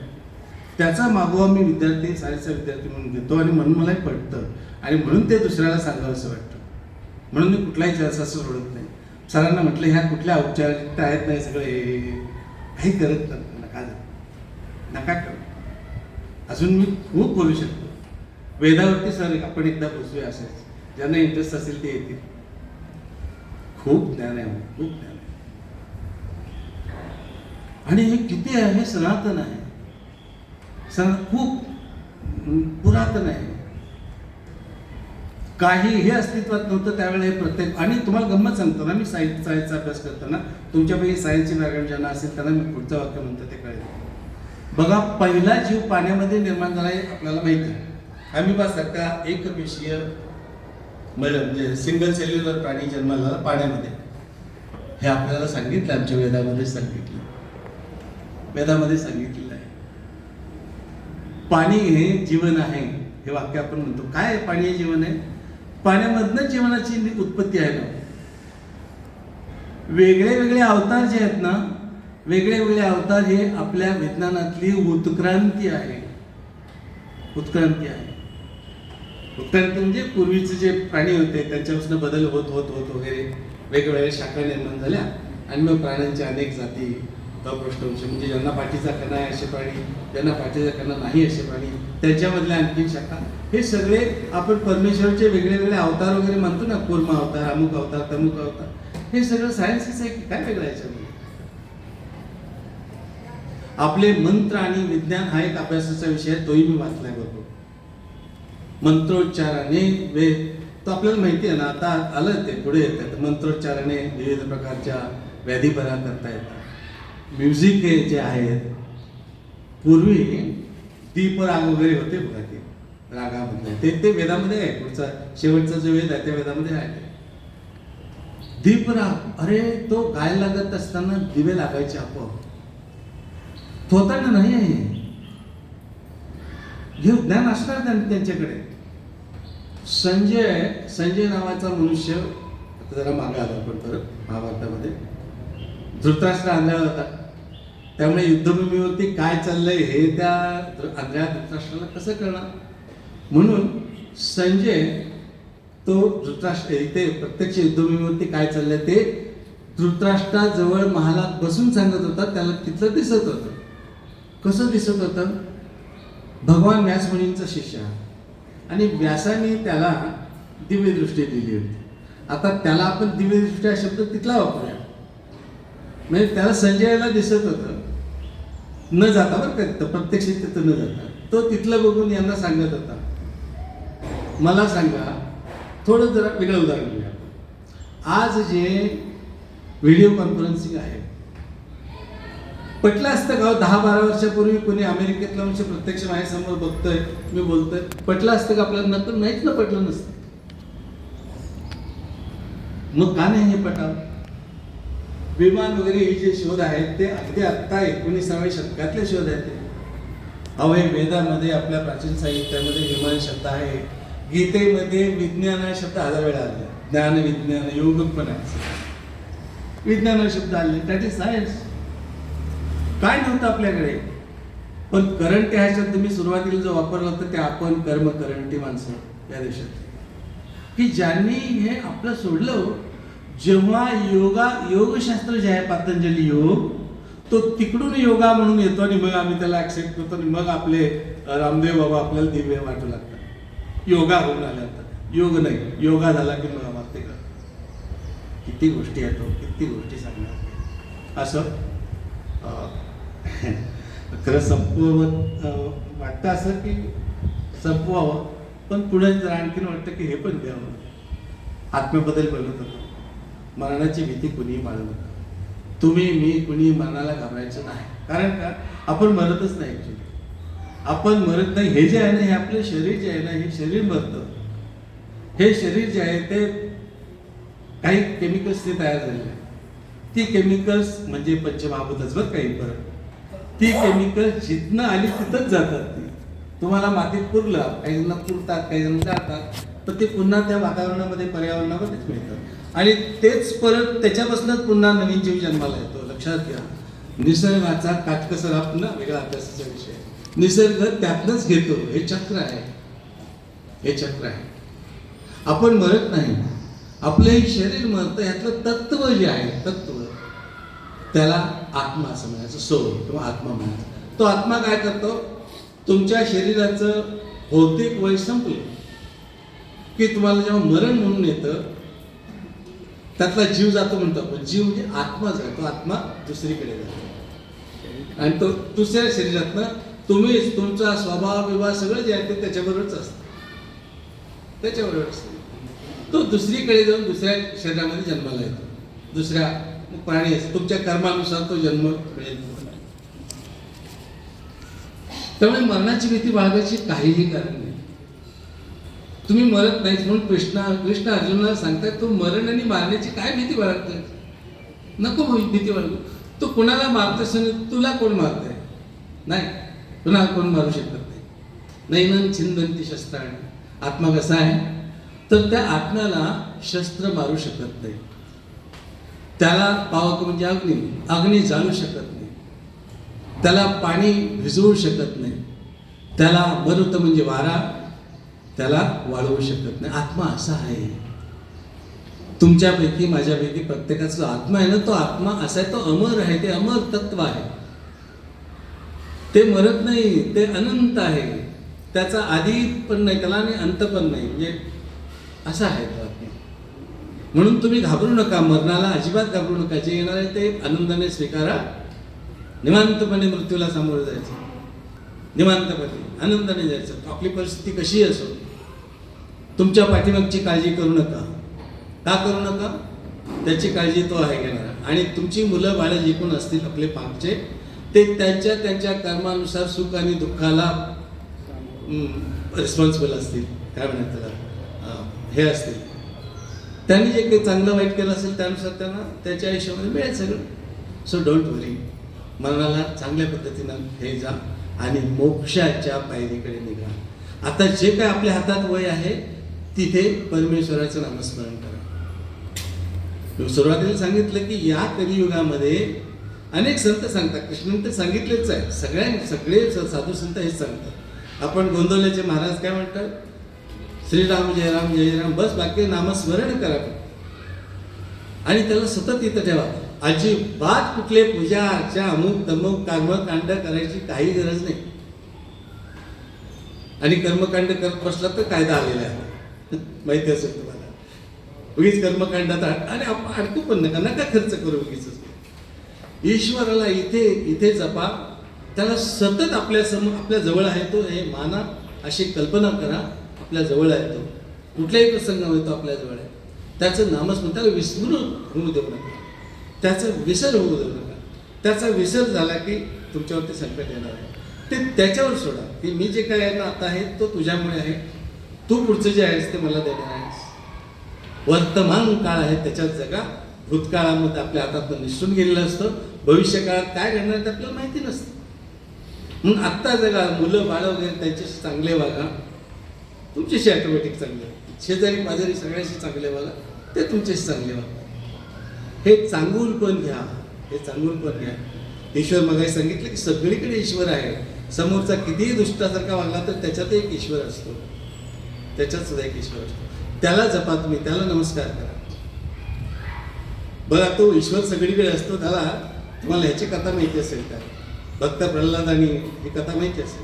त्याचा मागोवा मी विद्यार्थी सायन्सचा विद्यार्थी म्हणून घेतो आणि म्हणून मलाही पटतं. आणि म्हणून ते दुसऱ्याला सांगावं असं वाटतं. म्हणून मी कुठलाही चर्चा असं सोडत नाही. सरांना म्हटलं ह्या कुठल्या औपचारिकता आहेत नाही सगळे काही करत नका करू. अजून मी खूप बोलू शकतो. वेदावरती सर आपण एकदा बसूया असायचं. ज्यांना इंटरेस्ट असेल ते येतील. खूप ज्ञान आहे, खूप ज्ञान आहे. आणि हे किती आहे, हे सनातन आहे, खूप पुरातन आहे. काही हे अस्तित्वात नव्हतं त्यावेळेला हे प्रत्येक. आणि तुम्हाला गंमत सांगतो ना, मी सायन्सचा अभ्यास करताना तुमच्यापैकी सायन्सची बॅकग्राऊंड ज्यांना असेल त्यांना मी पुढचं वाक्य म्हणतो ते कळेल. बघा, पहिला जीव पाण्यामध्ये निर्माण झाला हे आपल्याला माहिती आहे. अमिबासारखा एकपेशीय म्हणजे सिंगल सेल्युलर प्राणी जन्माला आला पाण्यामध्ये. हे आपल्याला सांगितलं, आमच्या वेदामध्ये सांगितलं, वेदामध्ये सांगितलेलं आहे. पाणी हे जीवन आहे हे वाक्य आपण म्हणतो. काय पाणी हे जीवन आहे? पाण्यामधनच जीवनाची उत्पत्ती आहे ना. वेगळे वेगळे अवतार जे आहेत ना, वेगळे वेगळे अवतार हे आपल्या विज्ञानातली उत्क्रांती आहे. उत्क्रांती आहे. उत्क्रांती म्हणजे पूर्वीचे जे प्राणी होते त्यांच्यापासून बदल होत होत होत वगैरे वेगवेगळ्या शाखा निर्माण झाल्या आणि मग प्राण्यांच्या अनेक जाती, अपृष्ठवंश म्हणजे ज्यांना पाठीचा कणा आहे असे प्राणी, ज्यांना पाठीचा कणा नाही असे प्राणी, त्यांच्यामधल्या आणखी शाखा. हे सगळे आपण परमेश्वरचे वेगळे वेगळे अवतार वगैरे म्हणतो ना, कूर्म अवतार, अमुक अवतार, तमुक अवतार. हे सगळं सायन्सच आहे की काय वेगळं याच्यामध्ये? आपले मंत्र आणि विज्ञान हा एक अभ्यासाचा विषय आहे, तोही मी वाचलाय बरोबर. मंत्रोच्चाराने वेद, तो आपल्याला माहिती आहे ना, आता आलं ते पुढे येतात. मंत्रोच्चाराने विविध प्रकारच्या व्याधी बरा करता येतात. म्युझिक हे जे आहेत, पूर्वी दीप राग वगैरे होते बघा, ते रागामध्ये ते वेदामध्ये आहे. पुढचा शेवटचा जो वेद आहे त्या वेदामध्ये आहे दीपराग. अरे तो गायला लागत असताना दिवे लागायचे आपोआप. थोतांड नाही आहे हे ज्ञान असणार त्यांच्याकडे. संजय नावाचा मनुष्य, जरा मागे आला पण परत महाभारतामध्ये, धृतराष्ट्र आंधळा होता. त्यामुळे युद्धभूमीवरती काय चाललंय हे त्या आंधळ्या धृतराष्ट्राला कसं कळणार? म्हणून संजय तो धृतराष्ट्र इथे प्रत्यक्ष युद्धभूमीवरती काय चाललंय ते धृतराष्ट्राजवळ महालात बसून सांगत होता. त्याला तिथलं दिसत होतं. कसं दिसत होतं? भगवान व्यास मुनींचा शिष्य आणि व्यासाने त्याला दिव्यदृष्टी दिली होती. आता त्याला आपण दिव्यदृष्टी हा शब्द तिथला वापरूया. म्हणजे त्याला संजयाला दिसत होतं न जाता, बरं का, प्रत्यक्ष तिथं न जाता तो तिथलं बघून यांना सांगत होता. मला सांगा, थोडं जरा वेगळं उदाहरण घेऊया. आज जे व्हिडिओ कॉन्फरन्सिंग आहे, पटलं असतं का 10-12 वर्षापूर्वी कोणी अमेरिकेतला म्हणजे प्रत्यक्ष माझ्यासमोर बघतोय, मी बोलतोय, पटलं असतं का आपल्याला? नंतर नाहीच ना, पटलं नसतं. मग का नाही हे पटावं? विमान वगैरे हे जे शोध आहेत ते अगदी आत्ता 19व्या शतकातले शोध आहेत. अवय वेदामध्ये आपल्या प्राचीन साहित्यामध्ये विमान शब्द आहे. गीतेमध्ये विज्ञान हा शब्द 1000 वेळा आला. ज्ञान, विज्ञान, योग पण आहे. विज्ञान हा शब्द आले, दॅट इज सायन्स. काय नव्हतं आपल्याकडे. पण करंटी हा शब्द मी सुरुवातीला जो वापरला होता ते आपण कर्म करंटी माणसं या देशात की ज्यांनी हे आपलं सोडलं. जेव्हा योगशास्त्र जे आहे पतंजली योग, तो तिकडून योगा म्हणून येतो आणि मग आम्ही त्याला ऍक्सेप्ट करतो आणि मग आपले रामदेव बाबा आपल्याला दिव्य वाटू लागतात. योगा होऊन आल्यानंतर योग नाही, योगा झाला की मग आम्हाला ते कर. किती गोष्टी आहेत, किती गोष्टी सांगणार. असं खरं संपवत वाटतं असं की संपवावं, पण पुढे जर आणखीन वाटतं की हे पण द्यावं. आत्म्याबद्दल बोलत होतो. मरणाची भीती कुणीही बाळगू नका. तुम्ही, मी, कुणी मरणाला घाबरायचं नाही. कारण का? आपण मरतच नाही. ऍक्च्युली आपण मरत नाही. हे जे आहे ना, हे आपलं शरीर जे आहे ना, हे शरीर मरतं. हे शरीर जे आहे ते काही केमिकल्सने तयार झालेलं आहे. ती केमिकल्स म्हणजे पंचमहाभूतच बरं काही परत. ती केमिकल्स जिथनं आली तिथंच जातात. ती तुम्हाला मातीत पुरलं, काही जण पुरतात, काही जण जातात, तर ते पुन्हा त्या वातावरणामध्ये, पर्यावरणामध्येच मिळतात आणि तेच परत त्याच्यापासूनच पुन्हा नवीन जीव जन्माला येतो. लक्षात घ्या, निसर्गाचा काटकसर हा पुन्हा वेगळा अभ्यासाचा विषय. निसर्ग त्यातनंच घेतो. हे चक्र आहे, हे चक्र आहे. आपण मरत नाही, आपलं हे शरीर मरतं, ह्यातलं तत्व जे आहे तत्व, त्याला आत्मा असं म्हणायचं, सोल किंवा आत्मा म्हणायचं. तो आत्मा काय करतो, तुमच्या शरीराचं भौतिक वय संपलं की तुम्हाला जेव्हा मरण म्हणून येतं, त्यातला जीव जातो म्हणतो आपण, जीव म्हणजे आत्मा जातो, आत्मा दुसरीकडे जातो आणि तो दुसऱ्या शरीरातनं तुम्हीच, तुमचा स्वभाव विवाह सगळं जे आहे ते त्याच्याबरोबरच असतं, त्याच्याबरोबर असतं. तो दुसरीकडे जाऊन दुसऱ्या शरीरामध्ये जन्माला येतो, दुसऱ्या प्राणी असतो, तुमच्या कर्मानुसार तो जन्म मिळेल. त्यामुळे मरणाची भीती बाळगायची काहीही कारण नाही. तुम्ही मरत नाहीत म्हणून कृष्ण अर्जुनाला सांगतात, तू मरण आणि मारण्याची काय भीती बाळगतोय? नको भीती बाळगू. तू कुणाला मारतोस, तुला कोण मारतंय? नाही, कुणाला कोण मारू शकत नाही. नैनं छिंदंती शस्त्राणी. आत्मा कसा आहे, तर त्या आत्म्याला शस्त्र मारू शकत नाही. त्याला पावक म्हणजे अग्नी जाळू शकत नाही, त्याला पाणी भिजवू शकत नाही, त्याला मरुत म्हणजे वारा त्याला वाढवू शकत नाही. आत्मा असा आहे. तुमच्यापैकी माझ्यापैकी प्रत्येकाचा जो आत्मा आहे ना, तो आत्मा असा आहे, तो अमर आहे, ते अमर तत्व आहे, ते मरत नाही, ते अनंत आहे, त्याचा आधी पण नाही त्याला आणि अंत पण नाही, म्हणजे असा आहे तो आत्मा. म्हणून तुम्ही घाबरू नका, मरणाला अजिबात घाबरू नका. जे येणार आहे ते आनंदाने स्वीकारा, निवांतपणे मृत्यूला सामोरं जायचं, निवांतपणे आनंदाने जायचं. आपली परिस्थिती कशीही असो, तुमच्या पाठीमागची काळजी करू नका. का करू नका? त्याची काळजी तो आहे घेणार. आणि तुमची मुलं बाळं जे कोण असतील आपले पाठचे, ते त्यांच्या त्यांच्या कर्मानुसार सुख आणि दुःखाला रिस्पॉन्सिबल असतील, काय म्हणतात त्याला, हे असतील. त्यांनी जे काही चांगलं वाईट केलं असेल त्यानुसार त्यांना त्याच्या आयुष्यामध्ये मिळेल सगळं. सो डोंट वरी, मरणाला चांगल्या पद्धतीनं हे जा आणि मोक्षाच्या पायरीकडे निघा. आता जे काय आपल्या हातात वय आहे तिथे परमेश्वराचं नामस्मरण करा. सुरुवातीला सांगितलं की या कलियुगामध्ये अनेक संत सांगतात, कृष्णाने तर सांगितलेच आहे, सगळे साधू संत हेच सांगतात. आपण गोंदवल्याचे महाराज काय म्हणतात, श्रीराम जय राम जय राम, बस बाकी नामस्मरण करा आणि त्याला सतत इथं ठेवा. अजिबात कुठले पूजा अर्चा अमुक तमुक कर्मकांड करायची काही गरज नाही. आणि कर्मकांड करत बसला तर कायदा आलेला आहे, माहिती असेल तुम्हाला. उगीच कर्मकांडात आणि अडकू पण नका खर्च करू उगीच. ईश्वराला इथे इथे जपा, त्याला सतत आपल्या जवळ आहे तो, हे माना, अशी कल्पना करा. आपल्या जवळ आहे तो, कुठल्याही प्रसंगामध्ये तो आपल्या जवळ आहे. त्याचं नामस्मरण, त्याला विस्मरण होऊ देऊ नका, त्याचा विसर होऊ देऊ नका. त्याचा विसर झाला की तुमच्यावरती संकट येणार आहे. ते त्याच्यावर सोडा की मी जे काय आहे ना आता आहे तो तुझ्यामुळे आहे, तू पुढचं जे आहेस ते मला देणार आहेस. वर्तमान काळ आहे त्याच्यात जगा. भूतकाळामध्ये आपल्या हातात निसटून गेलेलं असतं, भविष्य काळात काय घडणार ते आपल्याला माहिती नसतं. म्हणून आत्ता जगा, मुलं बाळ वगैरे त्यांच्याशी चांगले वागा, तुमच्याशी ऑटोमॅटिक चांगले, शेजारी पाजारी सगळ्यांशी चांगले वागा, ते तुमच्याशी चांगले वागा. हे चांगून पण घ्या, हे चांगून पण घ्या. ईश्वर मगाशी सांगितलं की सगळीकडे ईश्वर आहे. समोरचा कितीही दुष्टासारखा वागला तर त्याच्यात एक ईश्वर असतो, त्याच्यात सुद्धा एक ईश्वर असतो. त्याला जपा तुम्ही, त्याला नमस्कार करा. बघा तो ईश्वर सगळीकडे असतो. त्याला तुम्हाला ह्याची कथा माहिती असेल का, भक्त प्रल्हादानी ही कथा माहिती असेल.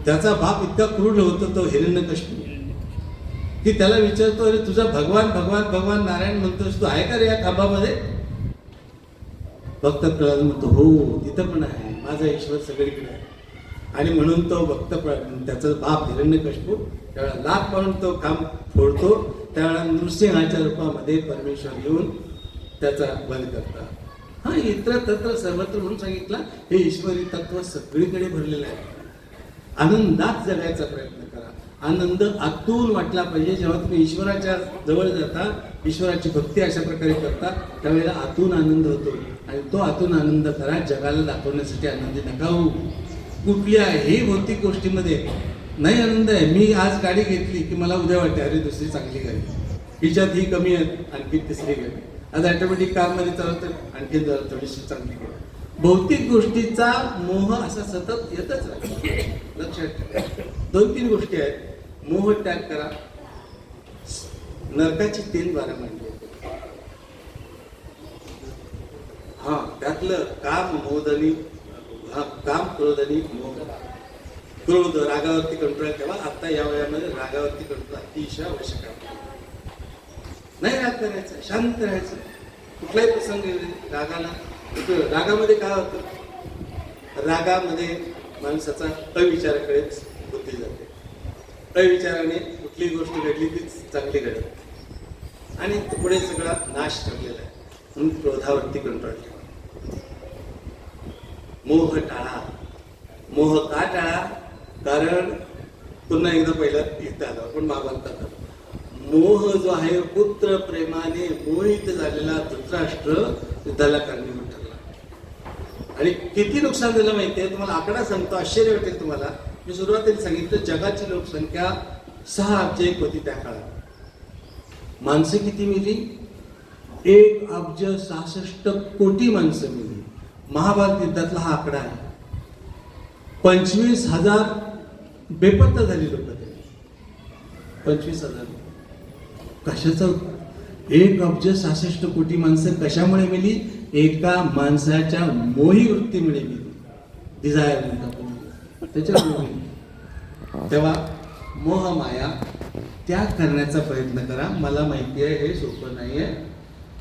त्याचा बाप इतका क्रूर होतो तो हिरण्यकशिपू, की त्याला विचारतो, अरे तुझा भगवान भगवान भगवान नारायण म्हणतोस, तू आहे का रे या खांबामध्ये? भक्त प्रल्हाद म्हणतो, हो तिथं पण आहे, माझा ईश्वर सगळीकडे आहे. आणि म्हणून तो भक्त त्याचा बाप हिरण्यकशिपू त्यावेळेला लाथ पाडून तो खांब फोडतो. त्यावेळेला नृसिंहाच्या रूपामध्ये परमेश्वर येऊन त्याचा वध करतात. हा इतर तत्र सर्वत्र म्हणून सांगितलं, हे ईश्वरी तत्व सगळीकडे भरलेलं आहे. आनंदात जगायचा प्रयत्न करा. आनंद आतून वाटला पाहिजे. जेव्हा तुम्ही ईश्वराच्या जवळ जाता, ईश्वराची भक्ती अशा प्रकारे करता, त्यावेळेला आतून आनंद होतो. आणि तो आतून आनंद करा, जगाला दाखवण्यासाठी आनंदी नका होऊ. कुठल्याही भौतिक गोष्टीमध्ये नाही आनंद आहे. मी आज गाडी घेतली की मला उद्या वाटते, अरे दुसरी चांगली गाडी, हिच्यात ही कमी आहे, आणखी तिसरी गाडी. आज ऑटोमॅटिक कारमध्ये चालवतं, आणखी जरा थोडीशी चांगली गाडी. भौतिक गोष्टीचा मोह असा सतत येतच राहतो. लक्षात ठेवा, 2-3 गोष्टी आहेत. मोह त्याग करा, नरकाची 3 द्वारं मांडली आहेत. हा त्यातलं काम मोदनी काम क्रोधनी मोह. क्रोध रागावरती कंट्रोल ठेवा. आता या वयामध्ये रागावरती कंट्रोल अतिशय आवश्यक आहे. नाही राग करायचं, शांत राहायचं. कुठलाही प्रसंग येऊ दे, रागामध्ये काय होतं? रागामध्ये माणसाचा अविचाराकडेच बुद्धी जाते. अविचाराने कुठली गोष्ट घडली ती चांगली घडत आणि पुढे सगळा नाश ठरलेला आहे. म्हणून क्रोधावरती कंट्रोल ठेवा. मोह टाळा. मोह का टाळा? कारण पुन्हा एकदा पहिलं इथं आलं पण महाभारतात मोह जो आहे पुत्र प्रेमाने मोहित झालेला धृतराष्ट्र युद्धाला कारणीभूत ठरला आणि किती नुकसान झालं माहितीये तुम्हाला. आकडा सांगतो, आश्चर्य वाटेल तुम्हाला. मी सुरुवातीला सांगितलं जगाची लोकसंख्या 6 अब्ज 1 होती त्या काळात. माणसं किती मिली? 1 अब्ज 66 कोटी माणसं मिली. महाभारत युद्धातला हा आकडा आहे. 25,000 बेपत्ता झाली लोक. 25,000 कशाचं? 1 अब्ज 66 कोटी माणसं कशामुळे मिली? एका माणसाच्या मोही वृत्तीमुळे मिली. डिझायर म्हणतात त्याच्यामुळे मिली. तेव्हा मोह माया त्याग करण्याचा प्रयत्न करा. मला माहिती आहे हे सोपं नाही आहे,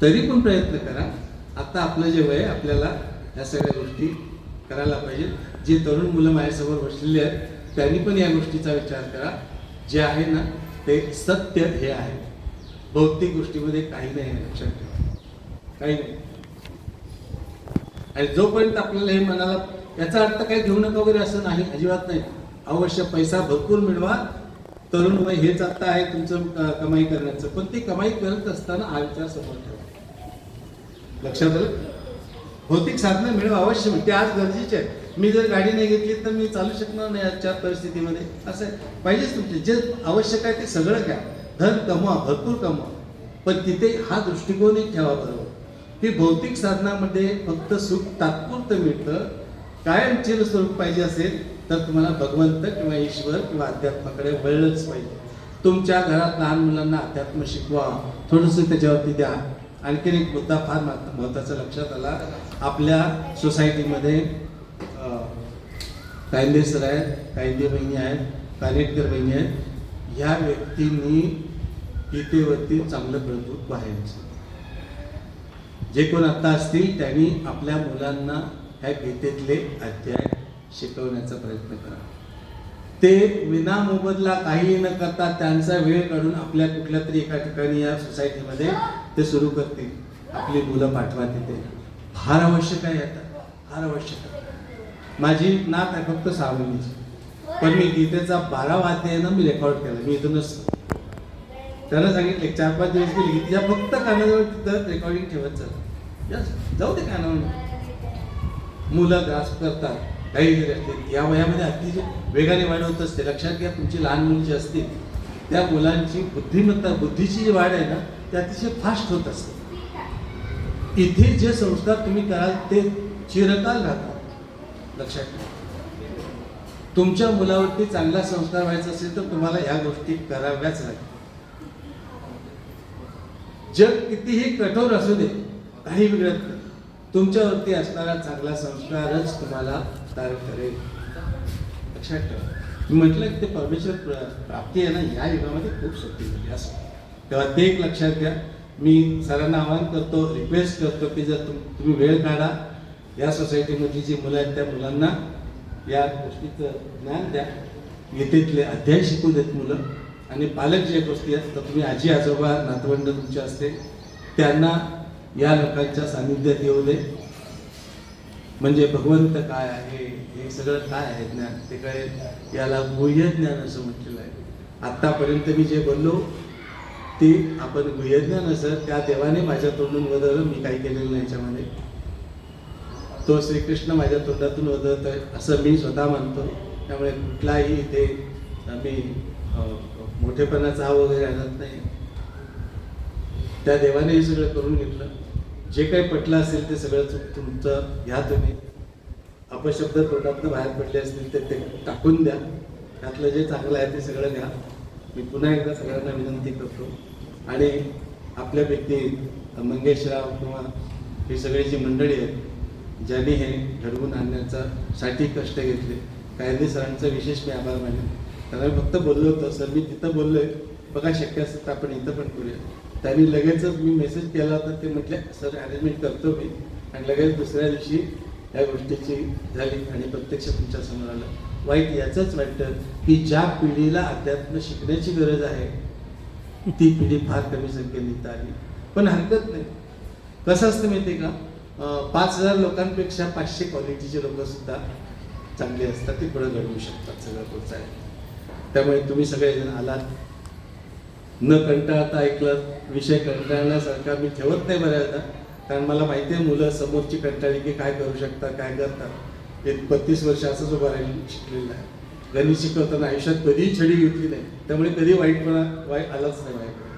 तरी पण प्रयत्न करा. आता आपलं जे वय आपल्याला या सगळ्या गोष्टी करायला पाहिजे. जे तरुण मुलं माझ्यासमोर बसलेली आहेत त्यांनी पण या गोष्टीचा विचार करा. जे आहे ना ते सत्य हे आहे. भौतिक गोष्टीमध्ये काही नाही, लक्षात ठेवा, काही नाही. आणि जोपर्यंत आपल्याला हे मनाला याचा अर्थ काही घेऊ नका वगैरे असं नाही, अजिबात नाही. अवश्य पैसा भरपूर मिळवा. तरुण वय हेच आता आहे तुमचं कमाई करण्याचं. पण ते कमाई करत असताना हा विचार समोर ठेवा. लक्षात आलं? भौतिक साधनं मिळवा अवश्य, ते आज गरजेचे आहे. मी जर गाडी नाही घेतली तर मी चालू शकणार नाही आजच्या परिस्थितीमध्ये. असं आहे, पाहिजेच तुमचे जे आवश्यक आहे ते सगळं घ्या. धन कमवा, भरपूर कमवा, पण तिथे हा दृष्टिकोनही ठेवा बरोबर की भौतिक साधनामध्ये फक्त सुख तात्पुरतं मिळतं. कायम चिरस्वरूप पाहिजे असेल तर तुम्हाला भगवंत किंवा ईश्वर किंवा अध्यात्माकडे वळलंच पाहिजे. तुमच्या घरात लहान मुलांना अध्यात्म शिकवा, थोडंसं त्याच्यावरती द्या. आणखीन एक मुद्दा फार महत्त्वाचा लक्षात आला. आपल्या सोसायटीमध्ये कायंदे सर आहेत, कायंदे बहिणी आहेत, कानेटकर बहिणी आहेत. ह्या व्यक्तींनी गीतेवरती चांगलं प्रभुत्व आहे. जे कोण आता असतील त्यांनी आपल्या मुलांना ह्या गीतेतले अध्याय शिकवण्याचा प्रयत्न करा. ते विनामोबदला काही न करता त्यांचा वेळ काढून आपल्या कुठल्या तरी एका ठिकाणी या सोसायटीमध्ये ते सुरू करतील. आपली मुलं पाठवा तिथे. फार आवश्यक आहे आता, फार आवश्यक आहे. माझी नात आहे फक्त 6 महिन्याची, पण मी गीतेचा 12वा अध्याय ना मी रेकॉर्ड केला. मी इथून नसतो, त्याला सांगितले 4-5 दिवस गेली तिच्या फक्त कानाजवळ तिथं रेकॉर्डिंग ठेवत जाऊ दे कानावर. मुलं ग्रास्प करतात. काही जरी असतील या वयामध्ये अतिशय वेगाने वाढ होत असते. लक्षात घ्या, तुमची लहान मुलं जी असतील त्या मुलांची बुद्धिमत्ता, बुद्धीची जी वाढ आहे ना ती अतिशय फास्ट होत असते. इथे जे संस्कार तुम्ही कराल ते चिरकाल राहतात. लक्षात घ्या, तुमच्या मुलावरती चांगला संस्कार व्हायचा असेल तर तुम्हाला ह्या गोष्टी कराव्याच लागतील. जग कितीही कठोर असू दे, काही बिघडत नाही, तुमच्यावरती असणारा चांगला संस्कारच तुम्हाला तारक करेल. लक्षात ठेवा. मी म्हटलं की ते परमेश्वर प्राप्ती आहे ना या युगामध्ये खूप सोपी झाली असं. तेव्हा ते एक लक्षात घ्या. मी सरांना आवाहन करतो, रिक्वेस्ट करतो की जर तुम्ही वेळ काढा, या सोसायटीमधली जी मुलं आहेत त्या मुलांना या गोष्टीचं ज्ञान द्या. गीतेतले अध्याय शिकू देत मुलं. आणि पालक जे गोष्टी आहेत तर तुम्ही आजी आजोबा नातवंड तुमचे असते त्यांना या लोकांच्या सानिध्यात येऊ दे. म्हणजे भगवंत काय आहे, हे सगळं काय आहे ज्ञान ते कळेल. याला गुह्य ज्ञान असं म्हटलेलं आहे. आत्तापर्यंत मी जे बोललो ते आपण गुह्य ज्ञान असं त्या देवाने माझ्या तोंडून वदवलं, मी काही केलेलं नाही याच्यामध्ये. तो श्रीकृष्ण माझ्या तोंडातून वदवत आहे असं मी स्वतः मानतो. त्यामुळे कुठलाही इथे मी मोठेपणाचा हा वगैरे आणत नाही. त्या देवाने हे सगळं करून घेतलं. जे काही पटलं असेल ते सगळं तुमचं घ्या तुम्ही. अपशब्द तोंडातनं बाहेर पडले असतील ते टाकून द्या. त्यातलं जे चांगलं आहे ते सगळं घ्या. मी पुन्हा एकदा सगळ्यांना विनंती करतो आणि आपल्यापैकी मंगेशराव किंवा ही सगळी जी मंडळी आहेत ज्यांनी हे घडवून आणण्यासाठी कष्ट घेतले, कायदे सरांचा विशेष मी आभार मानेन. त्यांना मी फक्त बोललो होतो, सर मी तिथं बोललोय, बघा शक्य असेल तर आपण इथं पण करूया. त्यांनी लगेचच मी मेसेज केला होता, ते म्हटले सर अरेंजमेंट करतो मी, आणि लगेच दुसऱ्या दिवशी या गोष्टीची झाली आणि प्रत्यक्ष तुमच्या समोर आलं. वाईट याचंच वाटतं की ज्या पिढीला अध्यात्म शिकण्याची गरज आहे ती पिढी फार कमी संख्येने इथं आली. पण हरकत नाही. कसं असतं माहिती आहे का, 5,000 लोकांपेक्षा 500 क्वालिटीचे लोक सुद्धा चांगले असतात, ते पुढे घडवू शकतात सगळं पुढचं आहे. त्यामुळे तुम्ही सगळेजण आलात, न कंटाळता ऐकलं. विषय कंटाळण्यासारखा मी ठेवत नाही बऱ्याचदा, कारण मला माहिती आहे मुलं समोरची कंटाळी की काय करू शकतात, काय करतात. एक 32 वर्ष असंच उभा राहील शिकलेलं आहे. गणित शिकवताना आयुष्यात कधीही छडी घेतली नाही, त्यामुळे कधी वाईट आलाच नाही माझ्याकडे.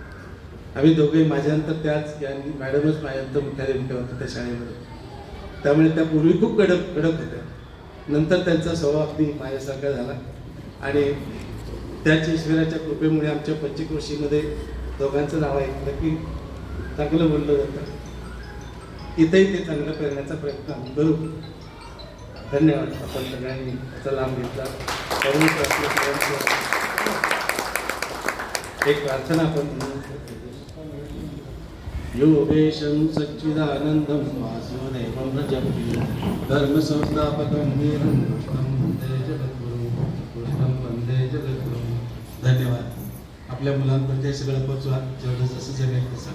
आम्ही दोघे माझ्यानंतर त्याच मॅडमच माझ्यानंतर मुख्याध्यापिका होत्या त्या शाळेमध्ये, त्यामुळे त्या पूर्वी खूप कडक होत्या. नंतर त्यांचा स्वभाव अगदी माझ्यासारखा झाला आणि त्याच ईश्वराच्या कृपेमुळे आमच्या पंचक्रोशीमध्ये दोघांचं नाव ऐकलं की चांगलं बोललं जातं. इथंही ते चांगलं करण्याचा प्रयत्न आम्ही करू. धन्यवाद. आपण सगळ्यांनी त्याचा लाभ घेतला. एक प्रार्थना आपण योगेशं सच्चिदानंदं वासुदेवं व्रजप्रियं धर्मसंस्थापकं वीरं कृष्णं वन्दे जगद्गुरुं. धन्यवाद. आपल्या मुलांपर्यंत हे सगळं पोचवा जेवढं जसं जमेल तसं.